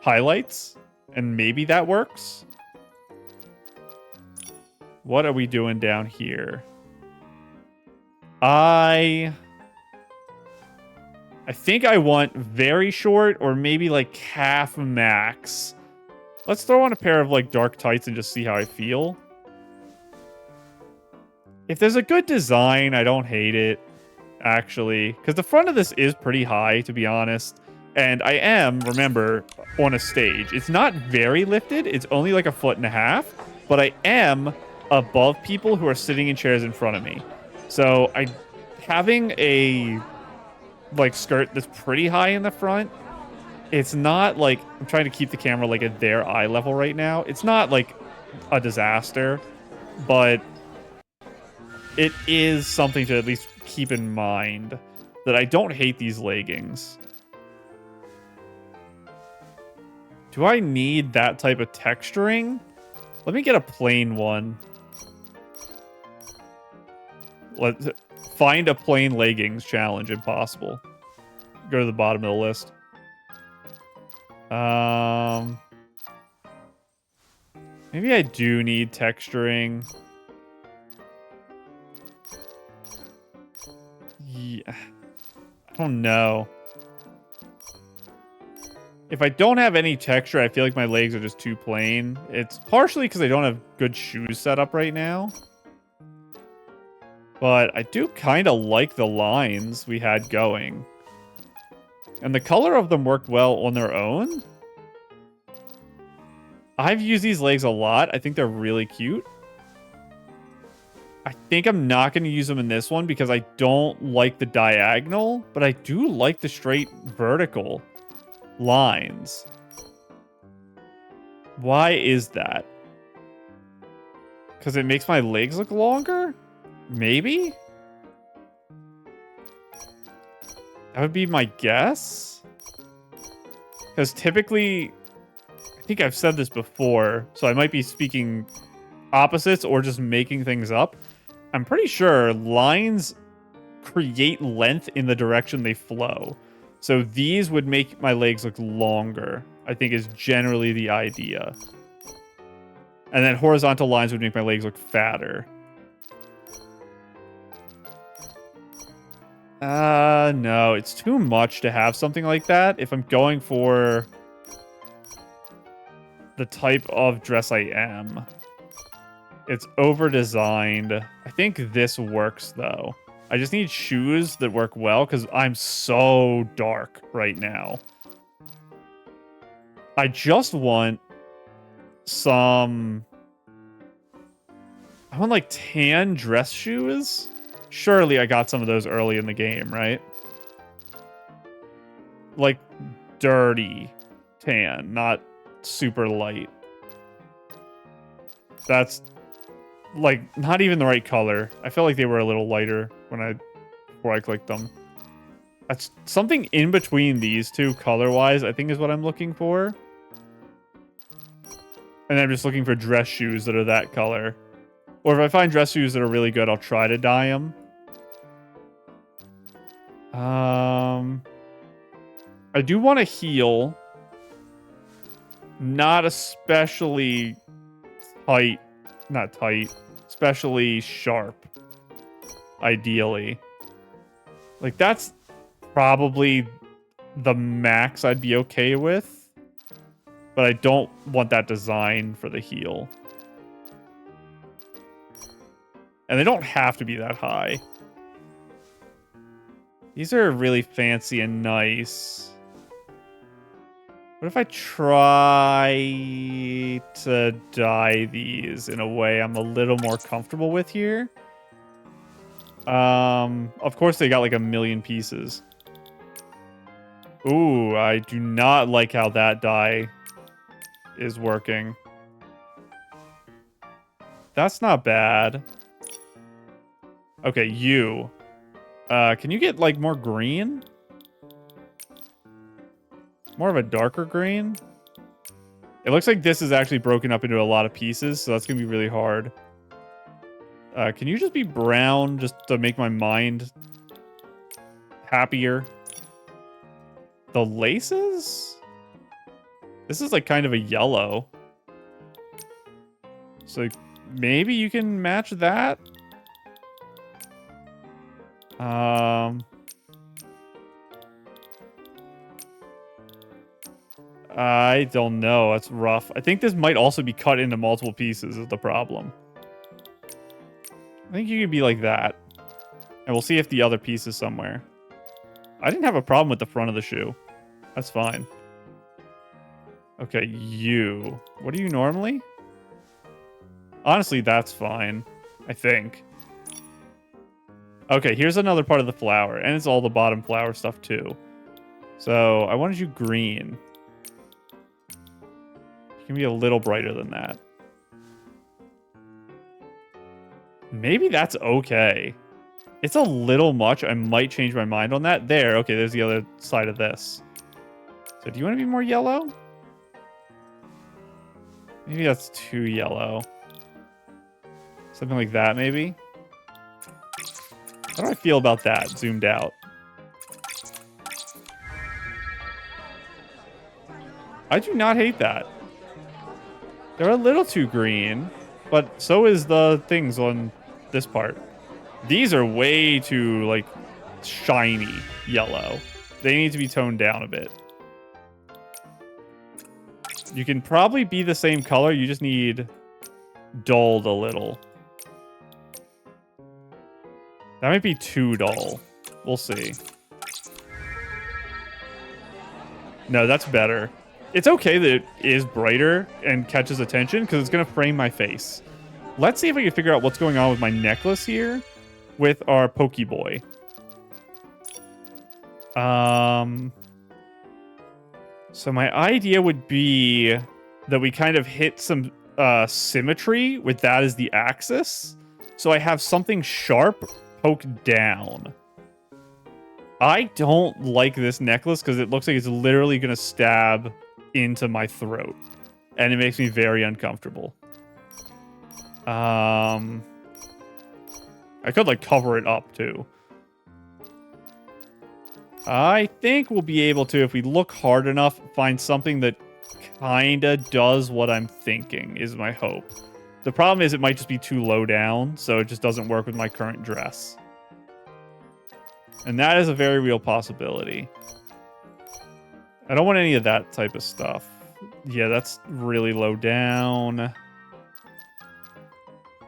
A: highlights. And maybe that works. What are we doing down here? I think I want very short or maybe like half max. Let's throw on a pair of like dark tights and just see how I feel. If there's a good design, I don't hate it, actually. Because the front of this is pretty high, to be honest. And I am, remember, on a stage. It's not very lifted. It's only like 1.5 feet. But I am above people who are sitting in chairs in front of me. So having a like skirt that's pretty high in the front, it's not like, I'm trying to keep the camera like at their eye level right now. It's not like a disaster, but it is something to at least keep in mind that I don't hate these leggings. Do I need that type of texturing? Let me get a plain one. Let's find a plain leggings challenge. Impossible. Go to the bottom of the list. Maybe I do need texturing. Yeah. I don't know. If I don't have any texture, I feel like my legs are just too plain. It's partially because I don't have good shoes set up right now. But I do kind of like the lines we had going. And the color of them worked well on their own. I've used these legs a lot. I think they're really cute. I think I'm not going to use them in this one because I don't like the diagonal, but I do like the straight vertical lines. Why is that? Because it makes my legs look longer? Maybe? That would be my guess. Because typically, I think I've said this before, so I might be speaking opposites or just making things up. I'm pretty sure lines create length in the direction they flow. So these would make my legs look longer, I think is generally the idea. And then horizontal lines would make my legs look fatter. No, it's too much to have something like that if I'm going for the type of dress I am. It's over-designed. I think this works, though. I just need shoes that work well, because I'm so dark right now. I just want some... I want, like, tan dress shoes. Surely I got some of those early in the game, right? Like, dirty tan, not super light. That's... like, not even the right color. I felt like they were a little lighter before I clicked them. That's something in between these two color-wise, I think is what I'm looking for. And I'm just looking for dress shoes that are that color. Or if I find dress shoes that are really good, I'll try to dye them. I do want to heal. Not especially tight. Not tight. Especially sharp. Ideally. Like, that's probably the max I'd be okay with. But I don't want that design for the heal. And they don't have to be that high. These are really fancy and nice. What if I try to dye these in a way I'm a little more comfortable with here? Of course they got like 1,000,000 pieces. Ooh, I do not like how that dye is working. That's not bad. Okay, you. Can you get like more green? More of a darker green? It looks like this is actually broken up into a lot of pieces, so that's gonna be really hard. Can you just be brown just to make my mind happier? The laces? This is like kind of a yellow. So maybe you can match that? I don't know. That's rough. I think this might also be cut into multiple pieces is the problem. I think you could be like that. And we'll see if the other piece is somewhere. I didn't have a problem with the front of the shoe. That's fine. Okay, you. What are you normally? Honestly, that's fine. I think. Okay, here's another part of the flower. And it's all the bottom flower stuff, too. So, I wanted you green. You can be a little brighter than that. Maybe that's okay. It's a little much. I might change my mind on that. There. Okay, there's the other side of this. So, do you want to be more yellow? Maybe that's too yellow. Something like that, maybe? How do I feel about that, zoomed out? I do not hate that. They're a little too green, but so is the things on this part. These are way too, like, shiny yellow. They need to be toned down a bit. You can probably be the same color, you just need dulled a little. That might be too dull. We'll see. No, that's better. It's okay that it is brighter and catches attention because it's going to frame my face. Let's see if we can figure out what's going on with my necklace here with our Pokeboy. So my idea would be that we kind of hit some symmetry with that as the axis. So I have something sharp poke down. I don't like this necklace because it looks like it's literally going to stab into my throat. And it makes me very uncomfortable. I could, like, cover it up, too. I think we'll be able to, if we look hard enough, find something that kinda does what I'm thinking, is my hope. The problem is it might just be too low down, so it just doesn't work with my current dress. And that is a very real possibility. I don't want any of that type of stuff. Yeah, that's really low down. I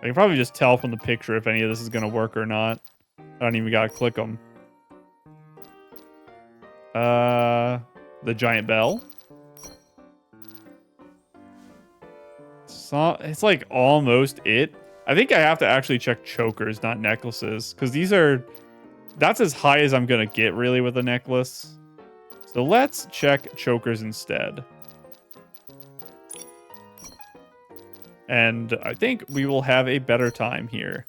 A: can probably just tell from the picture if any of this is going to work or not. I don't even got to click them. The giant bell. So, it's like almost it. I think I have to actually check chokers, not necklaces. Because these are... That's as high as I'm going to get, really, with a necklace. So let's check chokers instead. And I think we will have a better time here.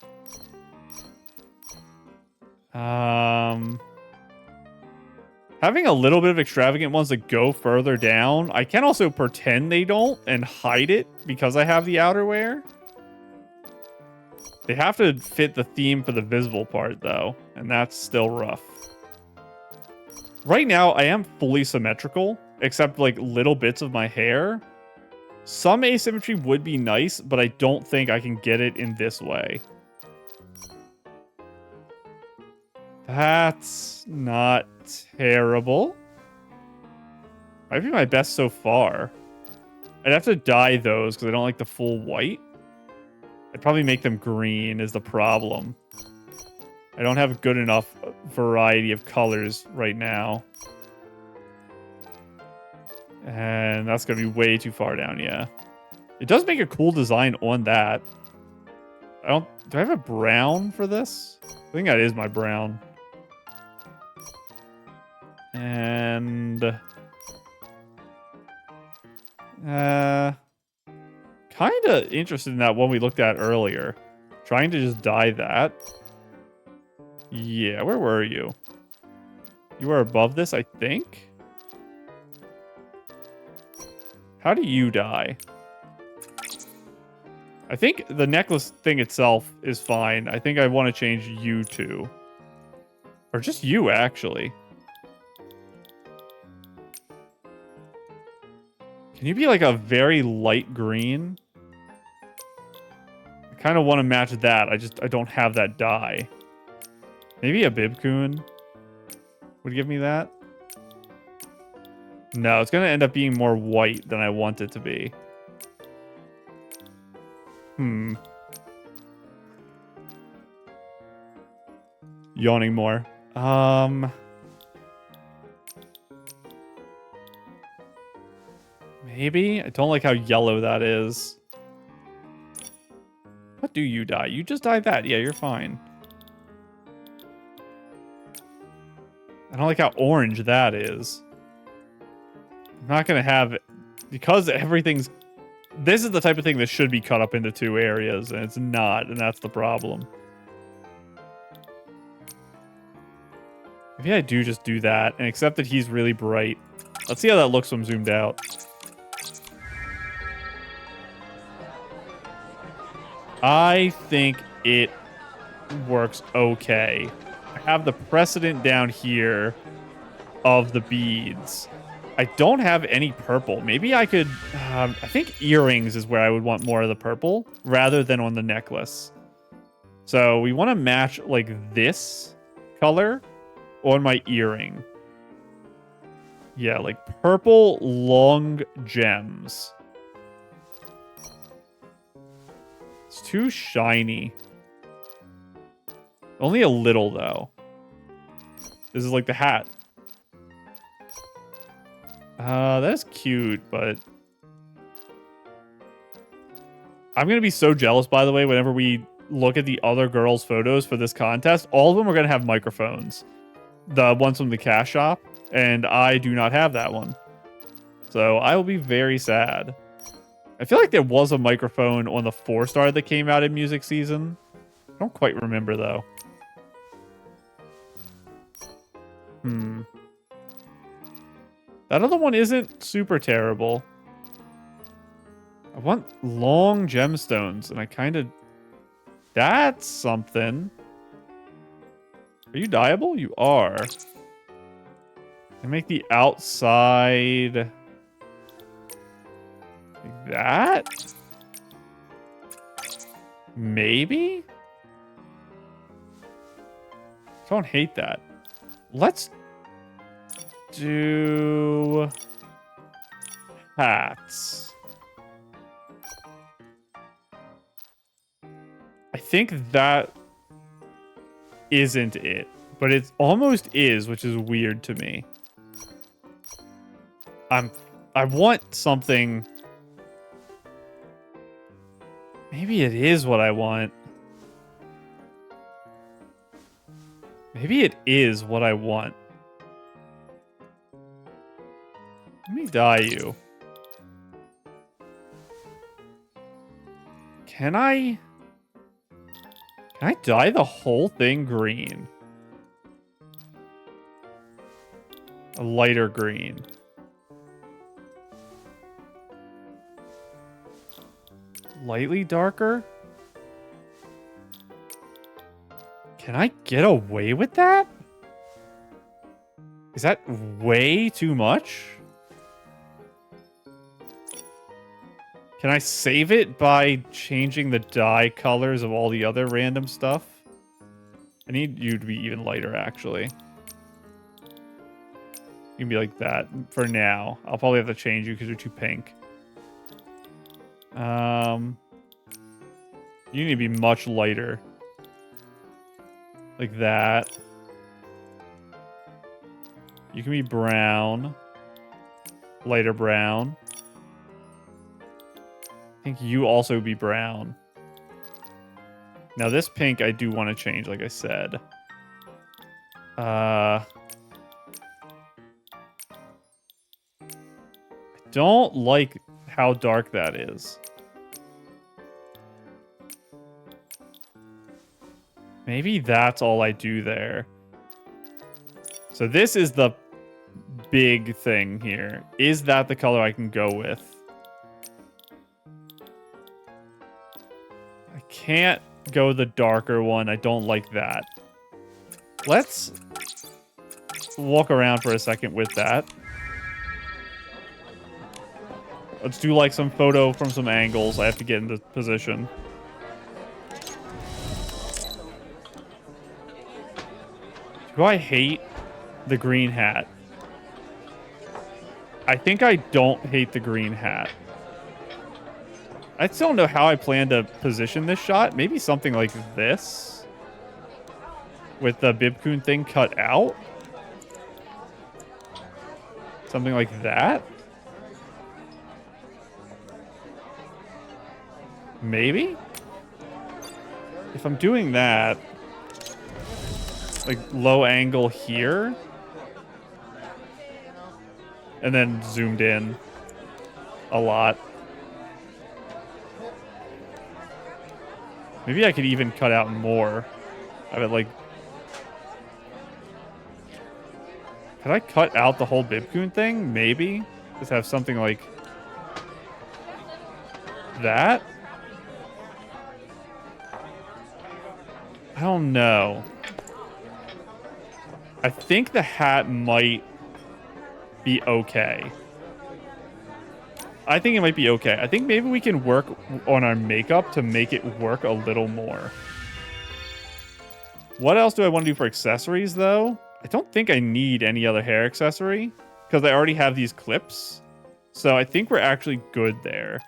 A: Having a little bit of extravagant ones that go further down. I can also pretend they don't and hide it because I have the outerwear. They have to fit the theme for the visible part, though. And that's still rough. Right now, I am fully symmetrical, except like little bits of my hair. Some asymmetry would be nice, but I don't think I can get it in this way. That's not terrible. Might be my best so far. I'd have to dye those because I don't like the full white. I'd probably make them green is the problem. I don't have a good enough variety of colors right now. And that's going to be way too far down, yeah. It does make a cool design on that. Do I have a brown for this? I think that is my brown. And kind of interested in that one we looked at earlier. Trying to just dye that. Yeah, where were you? You were above this, I think? How do you dye? I think the necklace thing itself is fine. I think I want to change you to. Or just you, actually. Can you be like a very light green? I kind of want to match that. I don't have that dye. Maybe a Bibcoon would give me that. No, it's going to end up being more white than I want it to be. Yawning more. Maybe? I don't like how yellow that is. What do you dye? You just dyed that. Yeah, you're fine. I don't like how orange that is. I'm not going to have it. Because everything's... This is the type of thing that should be cut up into 2 areas, and it's not, and that's the problem. Maybe I do just do that, and accept that he's really bright. Let's see how that looks when zoomed out. I think it works okay. I have the precedent down here of the beads. I don't have any purple. Maybe I could... I think earrings is where I would want more of the purple rather than on the necklace. So we want to match like this color on my earring. Yeah, like purple long gems. It's too shiny. Only a little, though. This is like the hat. That's cute, but... I'm going to be so jealous, by the way, whenever we look at the other girls' photos for this contest. All of them are going to have microphones. The ones from the cash shop. And I do not have that one. So I will be very sad. I feel like there was a microphone on the 4-star that came out in music season. I don't quite remember, though. That other one isn't super terrible. I want long gemstones, and I kind of... That's something. Are you dyeable? You are. I make the outside... like that? Maybe? Don't hate that. Let's do hats. I think that isn't it, but it almost is, which is weird to me. I want something. Maybe it is what I want. Maybe it is what I want. Let me dye you. Can I dye the whole thing green? A lighter green. Lightly darker? Can I get away with that? Is that way too much? Can I save it by changing the dye colors of all the other random stuff? I need you to be even lighter, actually. You can be like that for now. I'll probably have to change you because you're too pink. You need to be much lighter. Like that. You can be brown. Lighter brown. I think you also be brown. Now this pink I do want to change, like I said. I don't like how dark that is. Maybe that's all I do there. So this is the big thing here. Is that the color I can go with? I can't go the darker one. I don't like that. Let's walk around for a second with that. Let's do like some photo from some angles. I have to get into position. Do I hate the green hat? I think I don't hate the green hat. I still don't know how I plan to position this shot. Maybe something like this. With the Bibcoon thing cut out. Something like that. Maybe? If I'm doing that, like low angle here, and then zoomed in a lot. Maybe I could even cut out more. Have it like... Could I cut out the whole Bibcoon thing? Maybe? Just have something like that? I don't know. I think the hat might be okay. I think it might be okay. I think maybe we can work on our makeup to make it work a little more. What else do I want to do for accessories, though? I don't think I need any other hair accessory because I already have these clips. So I think we're actually good there.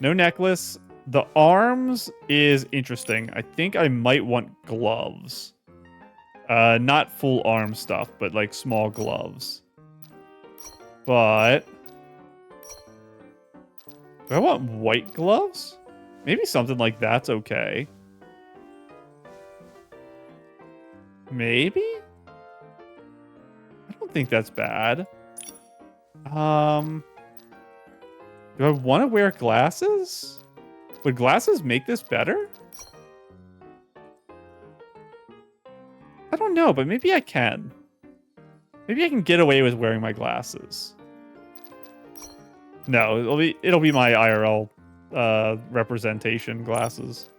A: No necklace. The arms is interesting. I think I might want gloves. Not full arm stuff, but like small gloves. But do I want white gloves? Maybe something like that's okay. Maybe? I don't think that's bad. Do I want to wear glasses? Would glasses make this better? I don't know, but maybe I can. Maybe I can get away with wearing my glasses. No, it'll be my IRL representation glasses.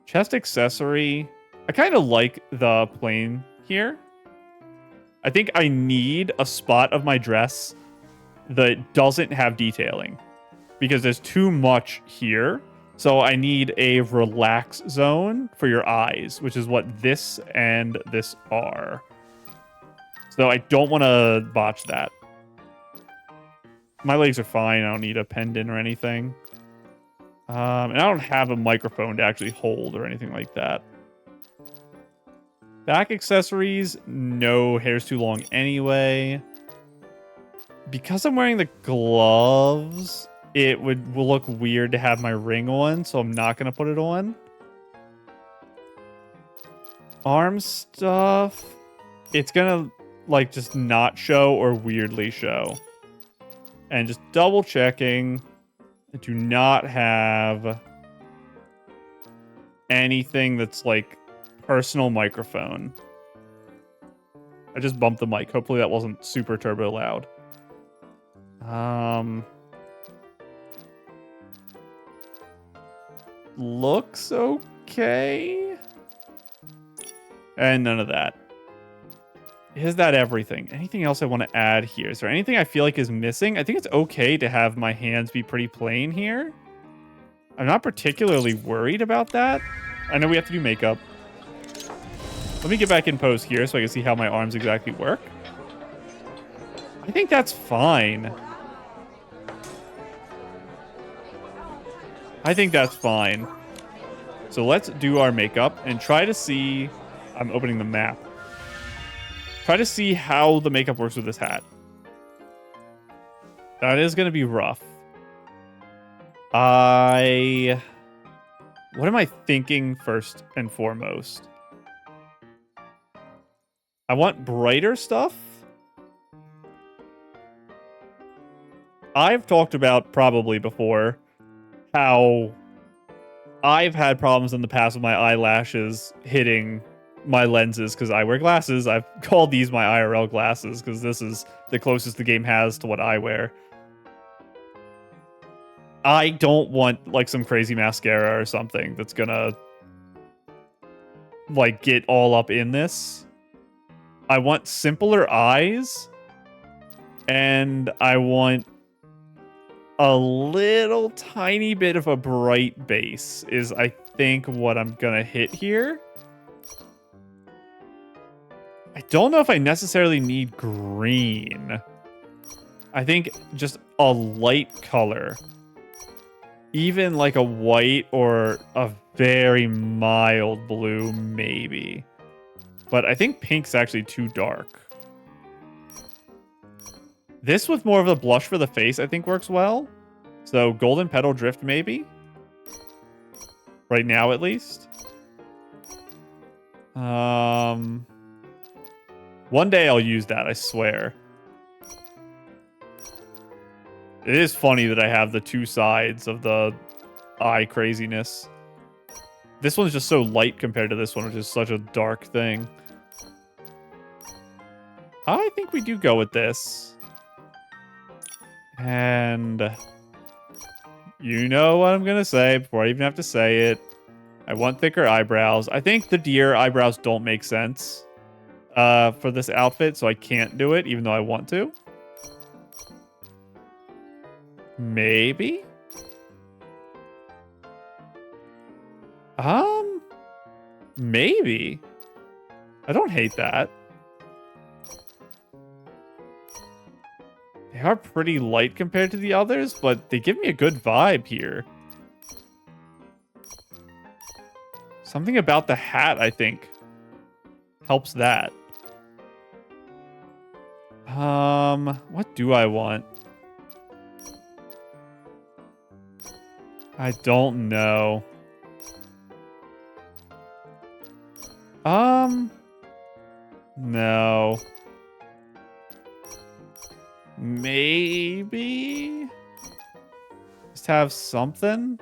A: Chest accessory. I kind of like the plain here. I think I need a spot of my dress that doesn't have detailing because there's too much here. So I need a relax zone for your eyes, which is what this and this are. So I don't want to botch that. My legs are fine. I don't need a pendant or anything. And I don't have a microphone to actually hold or anything like that. Back accessories, no, hair's too long anyway. Because I'm wearing the gloves, it will look weird to have my ring on, so I'm not going to put it on. Arm stuff, it's going to like just not show or weirdly show. And just double checking, I do not have anything that's like personal microphone. I just bumped the mic. Hopefully that wasn't super turbo loud. Looks okay. And none of that. Is that everything? Anything else I want to add here? Is there anything I feel like is missing? I think it's okay to have my hands be pretty plain here. I'm not particularly worried about that. I know we have to do makeup. Let me get back in pose here so I can see how my arms exactly work. I think that's fine. I think that's fine. So let's do our makeup and try to see... I'm opening the map. Try to see how the makeup works with this hat. That is going to be rough. What am I thinking first and foremost? I want brighter stuff. I've talked about probably before how I've had problems in the past with my eyelashes hitting my lenses because I wear glasses. I've called these my IRL glasses because this is the closest the game has to what I wear. I don't want like some crazy mascara or something that's gonna like get all up in this. I want simpler eyes and I want a little tiny bit of a bright base is I think what I'm gonna hit here. I don't know if I necessarily need green. I think just a light color. Even like a white or a very mild blue, maybe. But I think pink's actually too dark. This with more of a blush for the face, I think works well. So golden petal drift, maybe. Right now, at least. One day I'll use that, I swear. It is funny that I have the two sides of the eye craziness. This one's just so light compared to this one, which is such a dark thing. I think we do go with this. And you know what I'm going to say before I even have to say it. I want thicker eyebrows. I think the deer eyebrows don't make sense for this outfit, so I can't do it, even though I want to. Maybe? Maybe. I don't hate that. They are pretty light compared to the others, but they give me a good vibe here. Something about the hat, I think, helps that. What do I want? I don't know. No. Maybe? Just have something?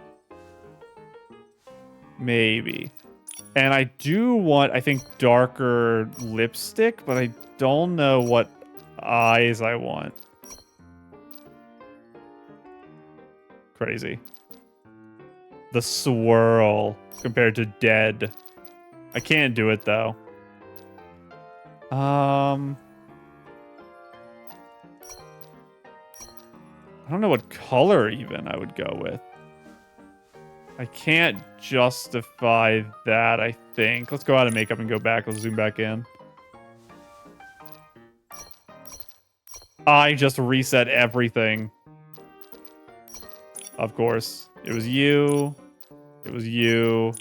A: Maybe. And I do want, I think, darker lipstick, but I don't know what eyes I want. Crazy. The swirl compared to dead. I can't do it, though. I don't know what color even I would go with. I can't justify that, I think. Let's go out of makeup and go back. Let's zoom back in. I just reset everything. Of course. It was you. It was you.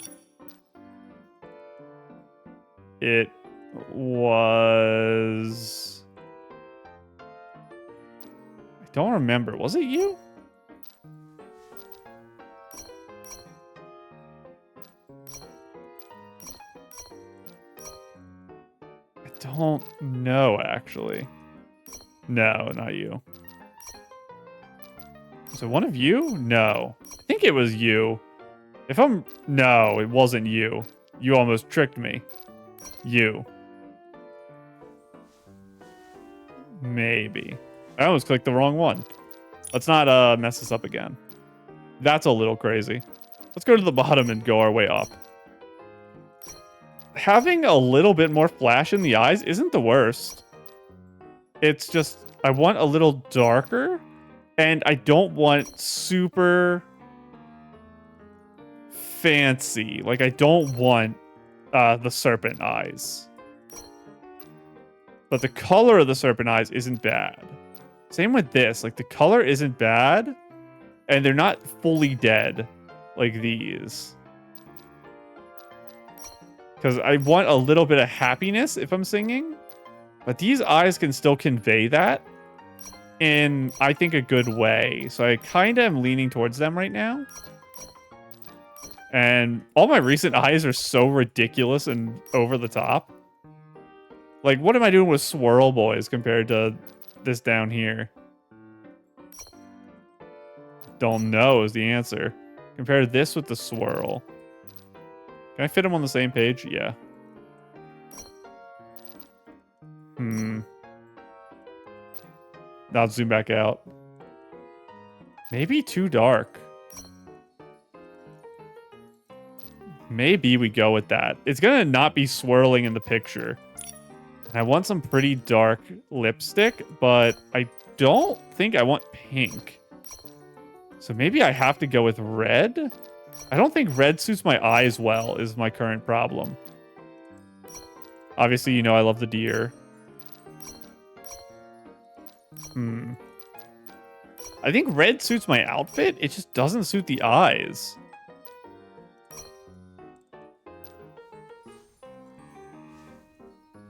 A: It was... I don't remember. Was it you? I don't know, actually. No, not you. Was it one of you? No. I think it was you. If I'm... No, it wasn't you. You almost tricked me. You. Maybe. I almost clicked the wrong one. Let's not mess this up again. That's a little crazy. Let's go to the bottom and go our way up. having a little bit more flash in the eyes isn't the worst. It's just, I want a little darker, and I don't want super fancy. Like, I don't want the serpent eyes. But the color of the serpent eyes isn't bad. Same with this. Like, the color isn't bad, and they're not fully dead like these. Because I want a little bit of happiness if I'm singing. But these eyes can still convey that in, I think, a good way. So I kind of am leaning towards them right now. And all my recent eyes are so ridiculous and over the top. Like, what am I doing with Swirl Boys compared to this down here? Don't know is the answer. Compare this with the swirl. Can I fit them on the same page? Yeah. Now zoom back out. Maybe too dark. Maybe we go with that. It's gonna not be swirling in the picture. I want some pretty dark lipstick, but I don't think I want pink. So maybe I have to go with red? I don't think red suits my eyes well, is my current problem. Obviously, you know I love the deer. I think red suits my outfit. It just doesn't suit the eyes.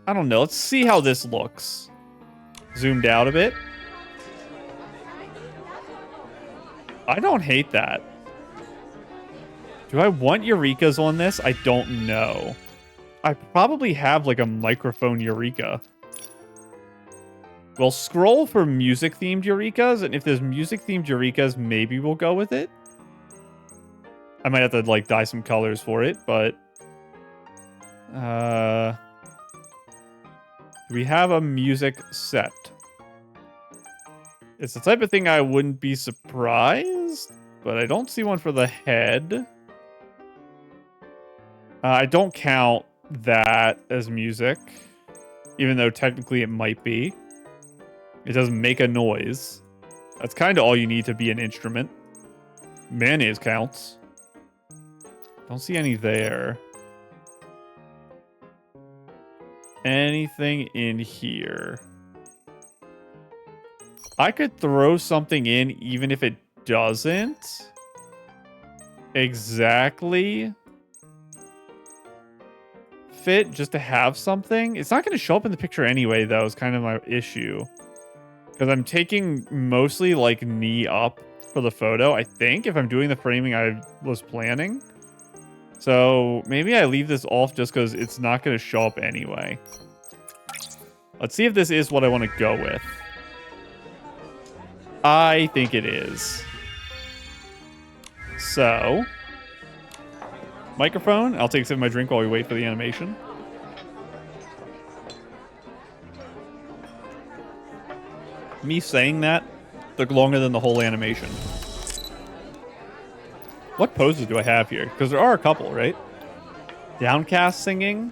A: I don't know. Let's see how this looks. Zoomed out a bit. I don't hate that. Do I want Eurekas on this? I don't know. I probably have like a microphone Eureka. We'll scroll for music-themed Eurekas, and if there's music-themed Eurekas, maybe we'll go with it. I might have to like dye some colors for it, but... we have a music set. It's the type of thing I wouldn't be surprised, but I don't see one for the head. I don't count that as music, even though technically it might be. It doesn't make a noise. That's kind of all you need to be an instrument. Mayonnaise counts. Don't see any there. Anything in here? I could throw something in even if it doesn't exactly fit, just to have something. It's not going to show up in the picture anyway, though, is kind of my issue. Because I'm taking mostly like knee up for the photo, I think, if I'm doing the framing I was planning. So maybe I leave this off just because it's not going to show up anyway. Let's see if this is what I want to go with. I think it is. So, microphone. I'll take a sip of my drink while we wait for the animation. Me saying that took longer than the whole animation. What poses do I have here? Because there are a couple, right? Downcast singing.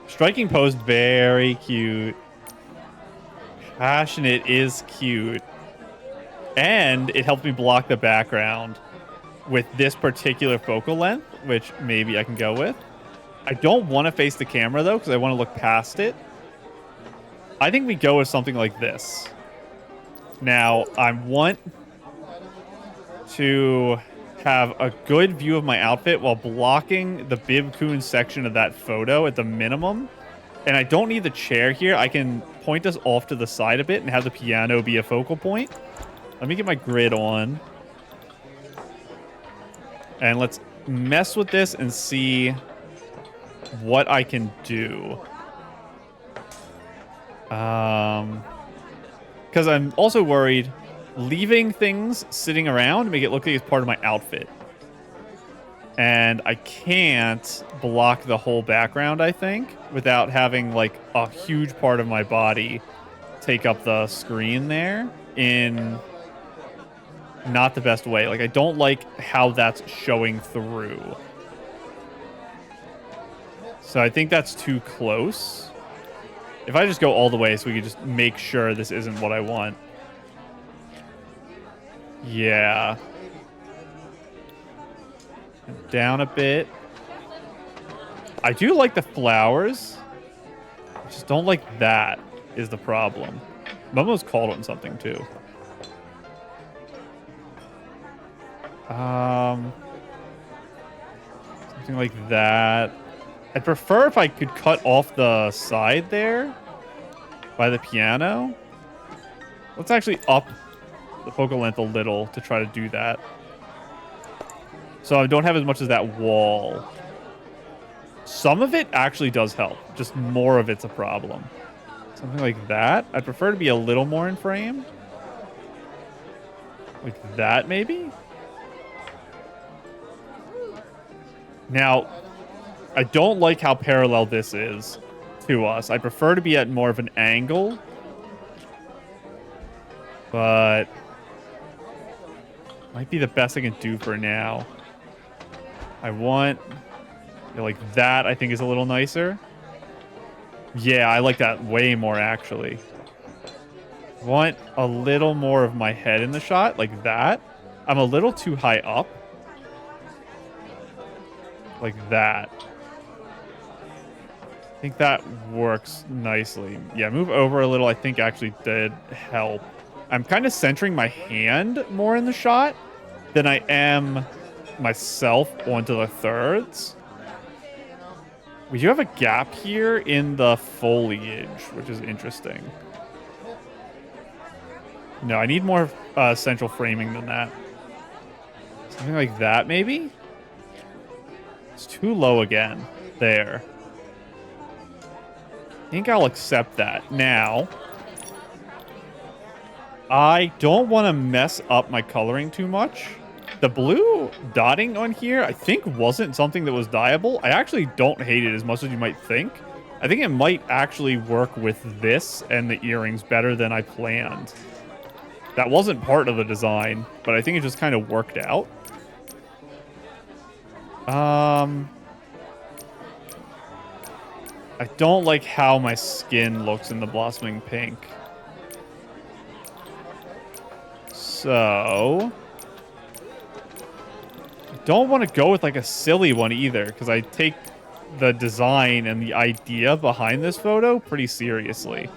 A: Striking pose, very cute. Passionate is cute. And it helps me block the background with this particular focal length, which maybe I can go with. I don't want to face the camera, though, because I want to look past it. I think we go with something like this. Now, I want to have a good view of my outfit while blocking the Bib Coon section of that photo at the minimum. And I don't need the chair here. I can point us off to the side a bit and have the piano be a focal point. Let me get my grid on. And let's mess with this and see what I can do. Because I'm also worried leaving things sitting around to make it look like it's part of my outfit. And I can't block the whole background, I think, without having like a huge part of my body take up the screen there in not the best way. Like, I don't like how that's showing through. So I think that's too close. If I just go all the way so we can just make sure this isn't what I want. Yeah. Down a bit. I do like the flowers. I just don't like that is the problem. Momo's called on something too. Something like that. I'd prefer if I could cut off the side there by the piano. Let's actually up the focal length a little to try to do that. So I don't have as much as that wall. Some of it actually does help. Just more of it's a problem. Something like that. I'd prefer to be a little more in frame. Like that, maybe? Now, I don't like how parallel this is to us. I prefer to be at more of an angle. But might be the best I can do for now. I want... like that, I think, is a little nicer. Yeah, I like that way more, actually. Want a little more of my head in the shot, like that. I'm a little too high up. Like that. I think that works nicely. Yeah, move over a little, I think, actually did help. I'm kind of centering my hand more in the shot than I am myself onto the thirds. We do have a gap here in the foliage, which is interesting. No, I need more central framing than that. Something like that, maybe? It's too low again. There. I think I'll accept that. Now, I don't want to mess up my coloring too much. The blue dotting on here, I think, wasn't something that was dyeable. I actually don't hate it as much as you might think. I think it might actually work with this and the earrings better than I planned. That wasn't part of the design, but I think it just kind of worked out. I don't like how my skin looks in the blossoming pink. So... don't want to go with like a silly one either, because I take the design and the idea behind this photo pretty seriously.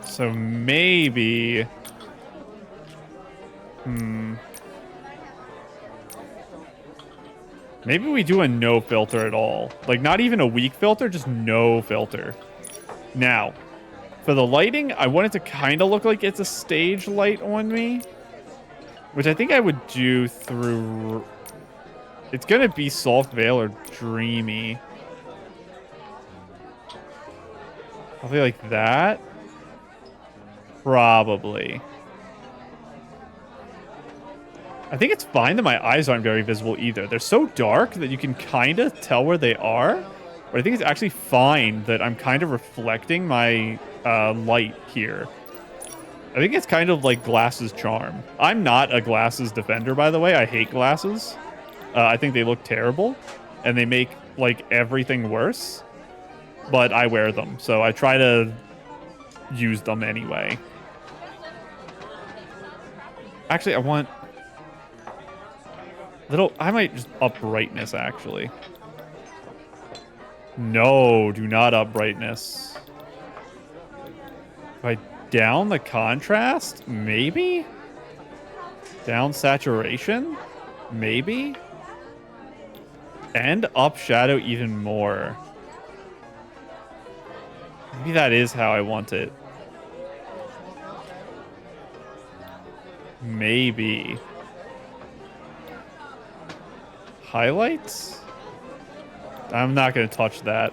A: So maybe... maybe we do a no filter at all. Like, not even a weak filter, just no filter. Now, for the lighting, I want it to kind of look like it's a stage light on me. Which I think I would do through... it's going to be soft veil or dreamy. Probably like that. Probably. I think it's fine that my eyes aren't very visible either. They're so dark that you can kind of tell where they are. But I think it's actually fine that I'm kind of reflecting my light here. I think it's kind of like glasses charm. I'm not a glasses defender, by the way. I hate glasses. I think they look terrible. And they make, like, everything worse. But I wear them, so I try to use them anyway. Actually, I want... little... I might just up brightness, actually. No, do not up brightness. If I down the contrast? Maybe? Down saturation? Maybe? And up shadow even more. Maybe that is how I want it. Maybe. Highlights? I'm not going to touch that.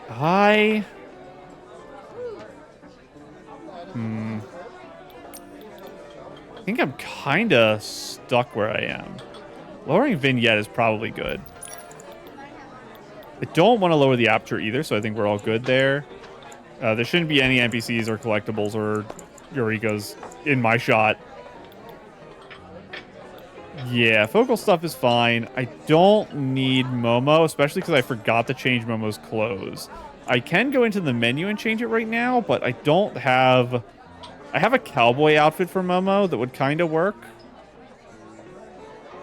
A: I think I'm kind of stuck where I am. Lowering vignette is probably good. I don't want to lower the aperture either, so I think we're all good there. There shouldn't be any NPCs or collectibles or Eureka's in my shot. Yeah, focal stuff is fine. I don't need Momo, especially because I forgot to change Momo's clothes. I can go into the menu and change it right now, but I don't have... I have a cowboy outfit for Momo that would kind of work.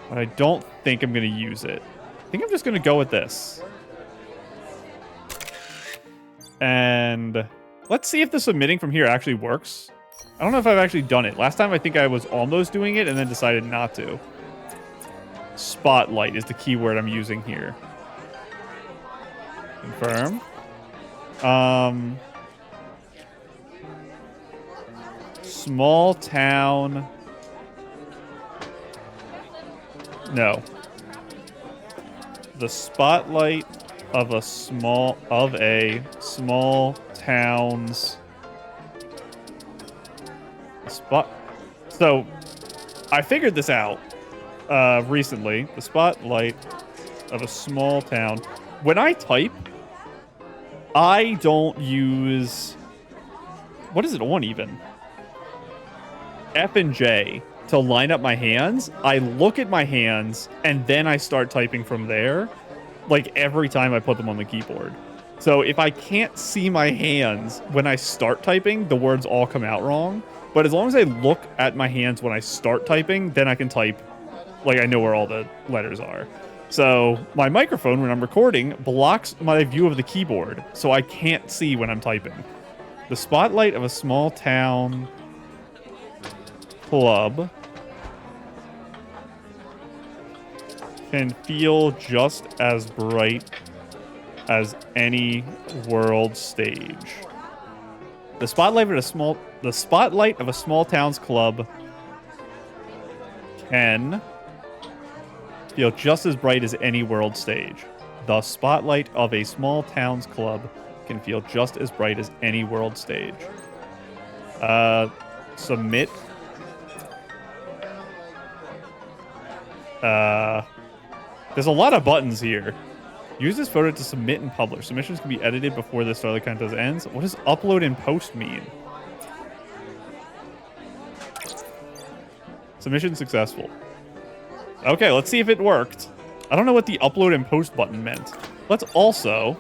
A: But I don't think I'm going to use it. I think I'm just going to go with this. And let's see if the submitting from here actually works. I don't know if I've actually done it. Last time I think I was almost doing it and then decided not to. Spotlight is the keyword I'm using here. Confirm. Small town. No. The spotlight of a small town's spot. So I figured this out recently. The spotlight of a small town. When I type, I don't use, what is it on even? F and J to line up my hands. I look at my hands and then I start typing from there, like every time I put them on the keyboard. So if I can't see my hands when I start typing, the words all come out wrong. But as long as I look at my hands when I start typing, then I can type like I know where all the letters are. So my microphone, when I'm recording, blocks my view of the keyboard, so I can't see when I'm typing. The spotlight of a small town club can feel just as bright as any world stage. The spotlight of a small town's club can feel just as bright as any world stage. The spotlight of a small town's club can feel just as bright as any world stage. Submit. There's a lot of buttons here. Use this photo to submit and publish. Submissions can be edited before the Starlight contest ends. What does upload and post mean? Submission successful. Okay, let's see if it worked. I don't know what the upload and post button meant. Let's also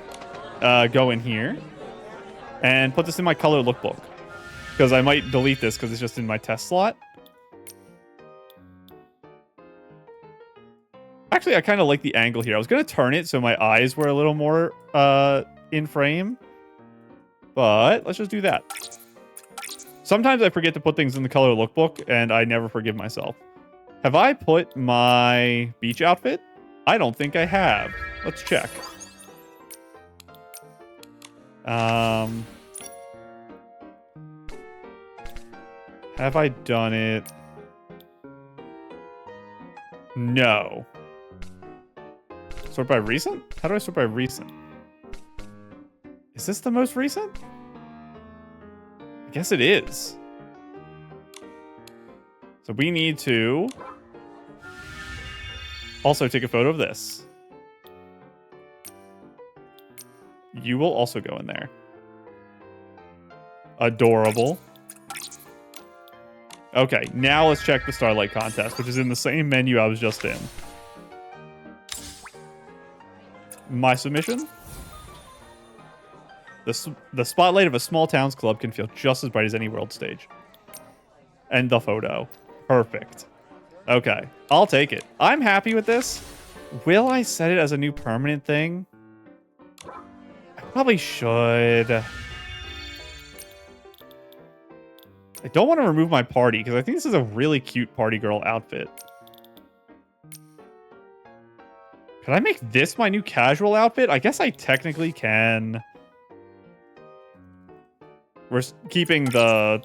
A: go in here and put this in my color lookbook, because I might delete this because it's just in my test slot. Actually, I kind of like the angle here. I was going to turn it so my eyes were a little more in frame, but let's just do that. Sometimes I forget to put things in the color lookbook, and I never forgive myself. Have I put my beach outfit? I don't think I have. Let's check. Have I done it? No. Sort by recent? How do I sort by recent? Is this the most recent? I guess it is. So we need to also take a photo of this. You will also go in there. Adorable. Okay, now let's check the Starlight contest, which is in the same menu I was just in. My submission? The spotlight of a small town's club can feel just as bright as any world stage. And the photo. Perfect. Okay, I'll take it. I'm happy with this. Will I set it as a new permanent thing? I probably should. I don't want to remove my party, because I think this is a really cute party girl outfit. Can I make this my new casual outfit? I guess I technically can. We're keeping the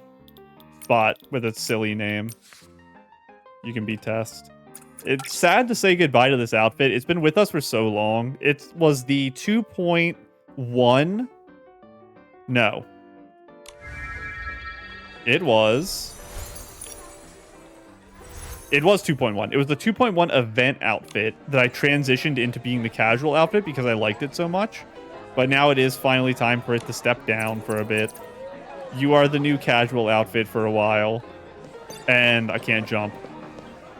A: spot with its silly name. You can be test. It's sad to say goodbye to this outfit. It's been with us for so long. It was the 2.1. No. It was 2.1. It was the 2.1 event outfit that I transitioned into being the casual outfit because I liked it so much. But now it is finally time for it to step down for a bit. You are the new casual outfit for a while. And I can't jump.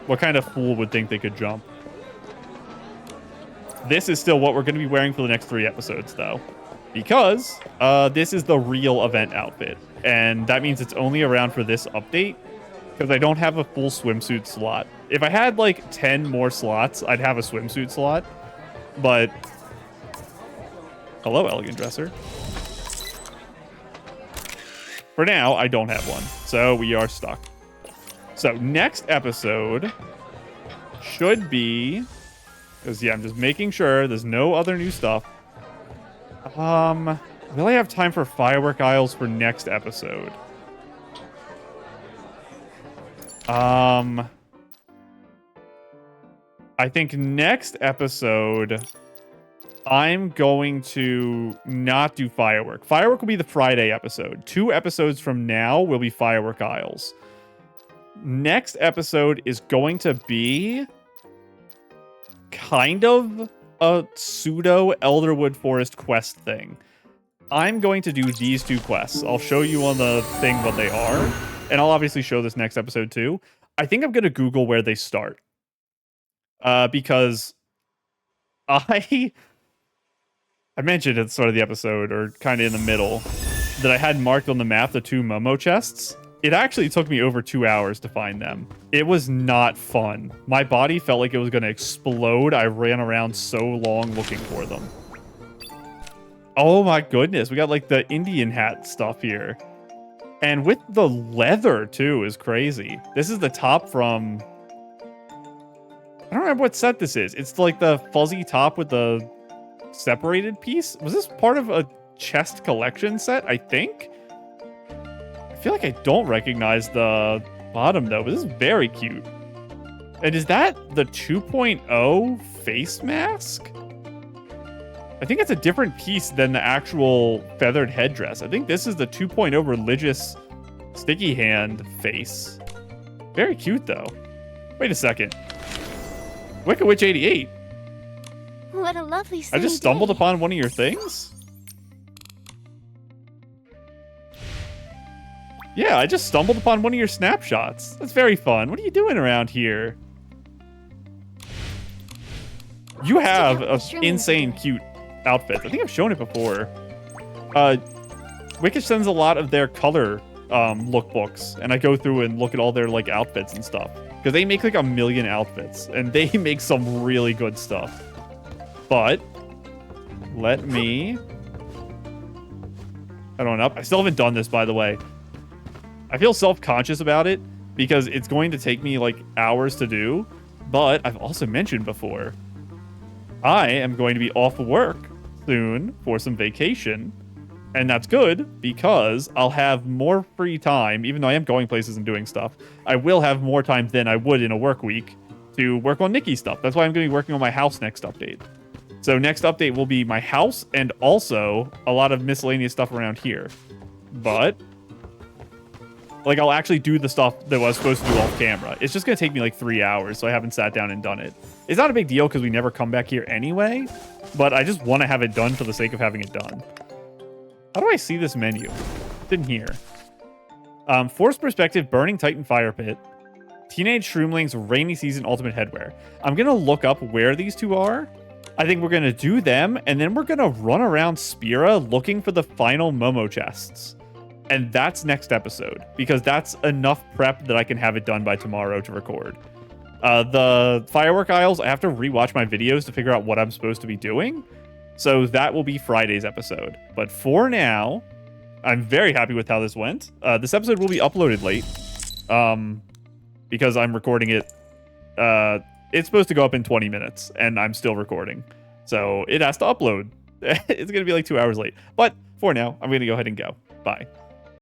A: What kind of fool would think they could jump? This is still what we're going to be wearing for the next 3 episodes, though. Because this is the real event outfit. And that means it's only around for this update. Because I don't have a full swimsuit slot. If I had, like, 10 more slots, I'd have a swimsuit slot. But... Hello, Elegant Dresser. For now, I don't have one. So we are stuck. So next episode should be... Because, yeah, I'm just making sure there's no other new stuff. Will I have time for Firework Isles for next episode? I think next episode, I'm going to not do Firework. Firework will be the Friday episode. 2 episodes from now will be Firework Isles. Next episode is going to be kind of a pseudo Elderwood Forest quest thing. I'm going to do these 2 quests. I'll show you on the thing what they are, and I'll obviously show this next episode too. I think I'm going to Google where they start. Because I mentioned at the start of the episode, or kind of in the middle, that I had marked on the map the 2 Momo chests. It actually took me over 2 hours to find them. It was not fun. My body felt like it was going to explode. I ran around so long looking for them. Oh my goodness. We got like the Indian hat stuff here. And with the leather too is crazy. This is the top from... I don't remember what set this is. It's like the fuzzy top with the separated piece. Was this part of a chest collection set, I think? I feel like I don't recognize the bottom though, but this is very cute. And is that the 2.0 face mask? I think it's a different piece than the actual feathered headdress. I think this is the 2.0 religious sticky hand face. Very cute though. Wait a second. Wicked Witch 88.
B: What a lovely
A: I just stumbled upon one of your things? Yeah, I just stumbled upon one of your snapshots. That's very fun. What are you doing around here? You have an insane cute outfit. I think I've shown it before. Wicked sends a lot of their color lookbooks, and I go through and look at all their like outfits and stuff. Because they make like 1 million outfits, and they make some really good stuff. But, let me... I don't know. I still haven't done this, by the way. I feel self-conscious about it because it's going to take me like hours to do. But I've also mentioned before, I am going to be off work soon for some vacation. And that's good because I'll have more free time, even though I am going places and doing stuff. I will have more time than I would in a work week to work on Nikki stuff. That's why I'm going to be working on my house next update. So next update will be my house and also a lot of miscellaneous stuff around here. But... like, I'll actually do the stuff that I was supposed to do off camera. It's just going to take me like 3 hours, so I haven't sat down and done it. It's not a big deal because we never come back here anyway, but I just want to have it done for the sake of having it done. How do I see this menu? It's in here. Forced Perspective, Burning Titan Fire Pit, Teenage Shroomlings, Rainy Season Ultimate Headwear. I'm going to look up where these 2 are. I think we're going to do them, and then we're going to run around Spira looking for the final Momo chests. And that's next episode, because that's enough prep that I can have it done by tomorrow to record. The Firework Isles, I have to rewatch my videos to figure out what I'm supposed to be doing. So that will be Friday's episode. But for now, I'm very happy with how this went. This episode will be uploaded late, because I'm recording it. It's supposed to go up in 20 minutes, and I'm still recording. So it has to upload. It's going to be like 2 hours late. But for now, I'm going to go ahead and go. Bye.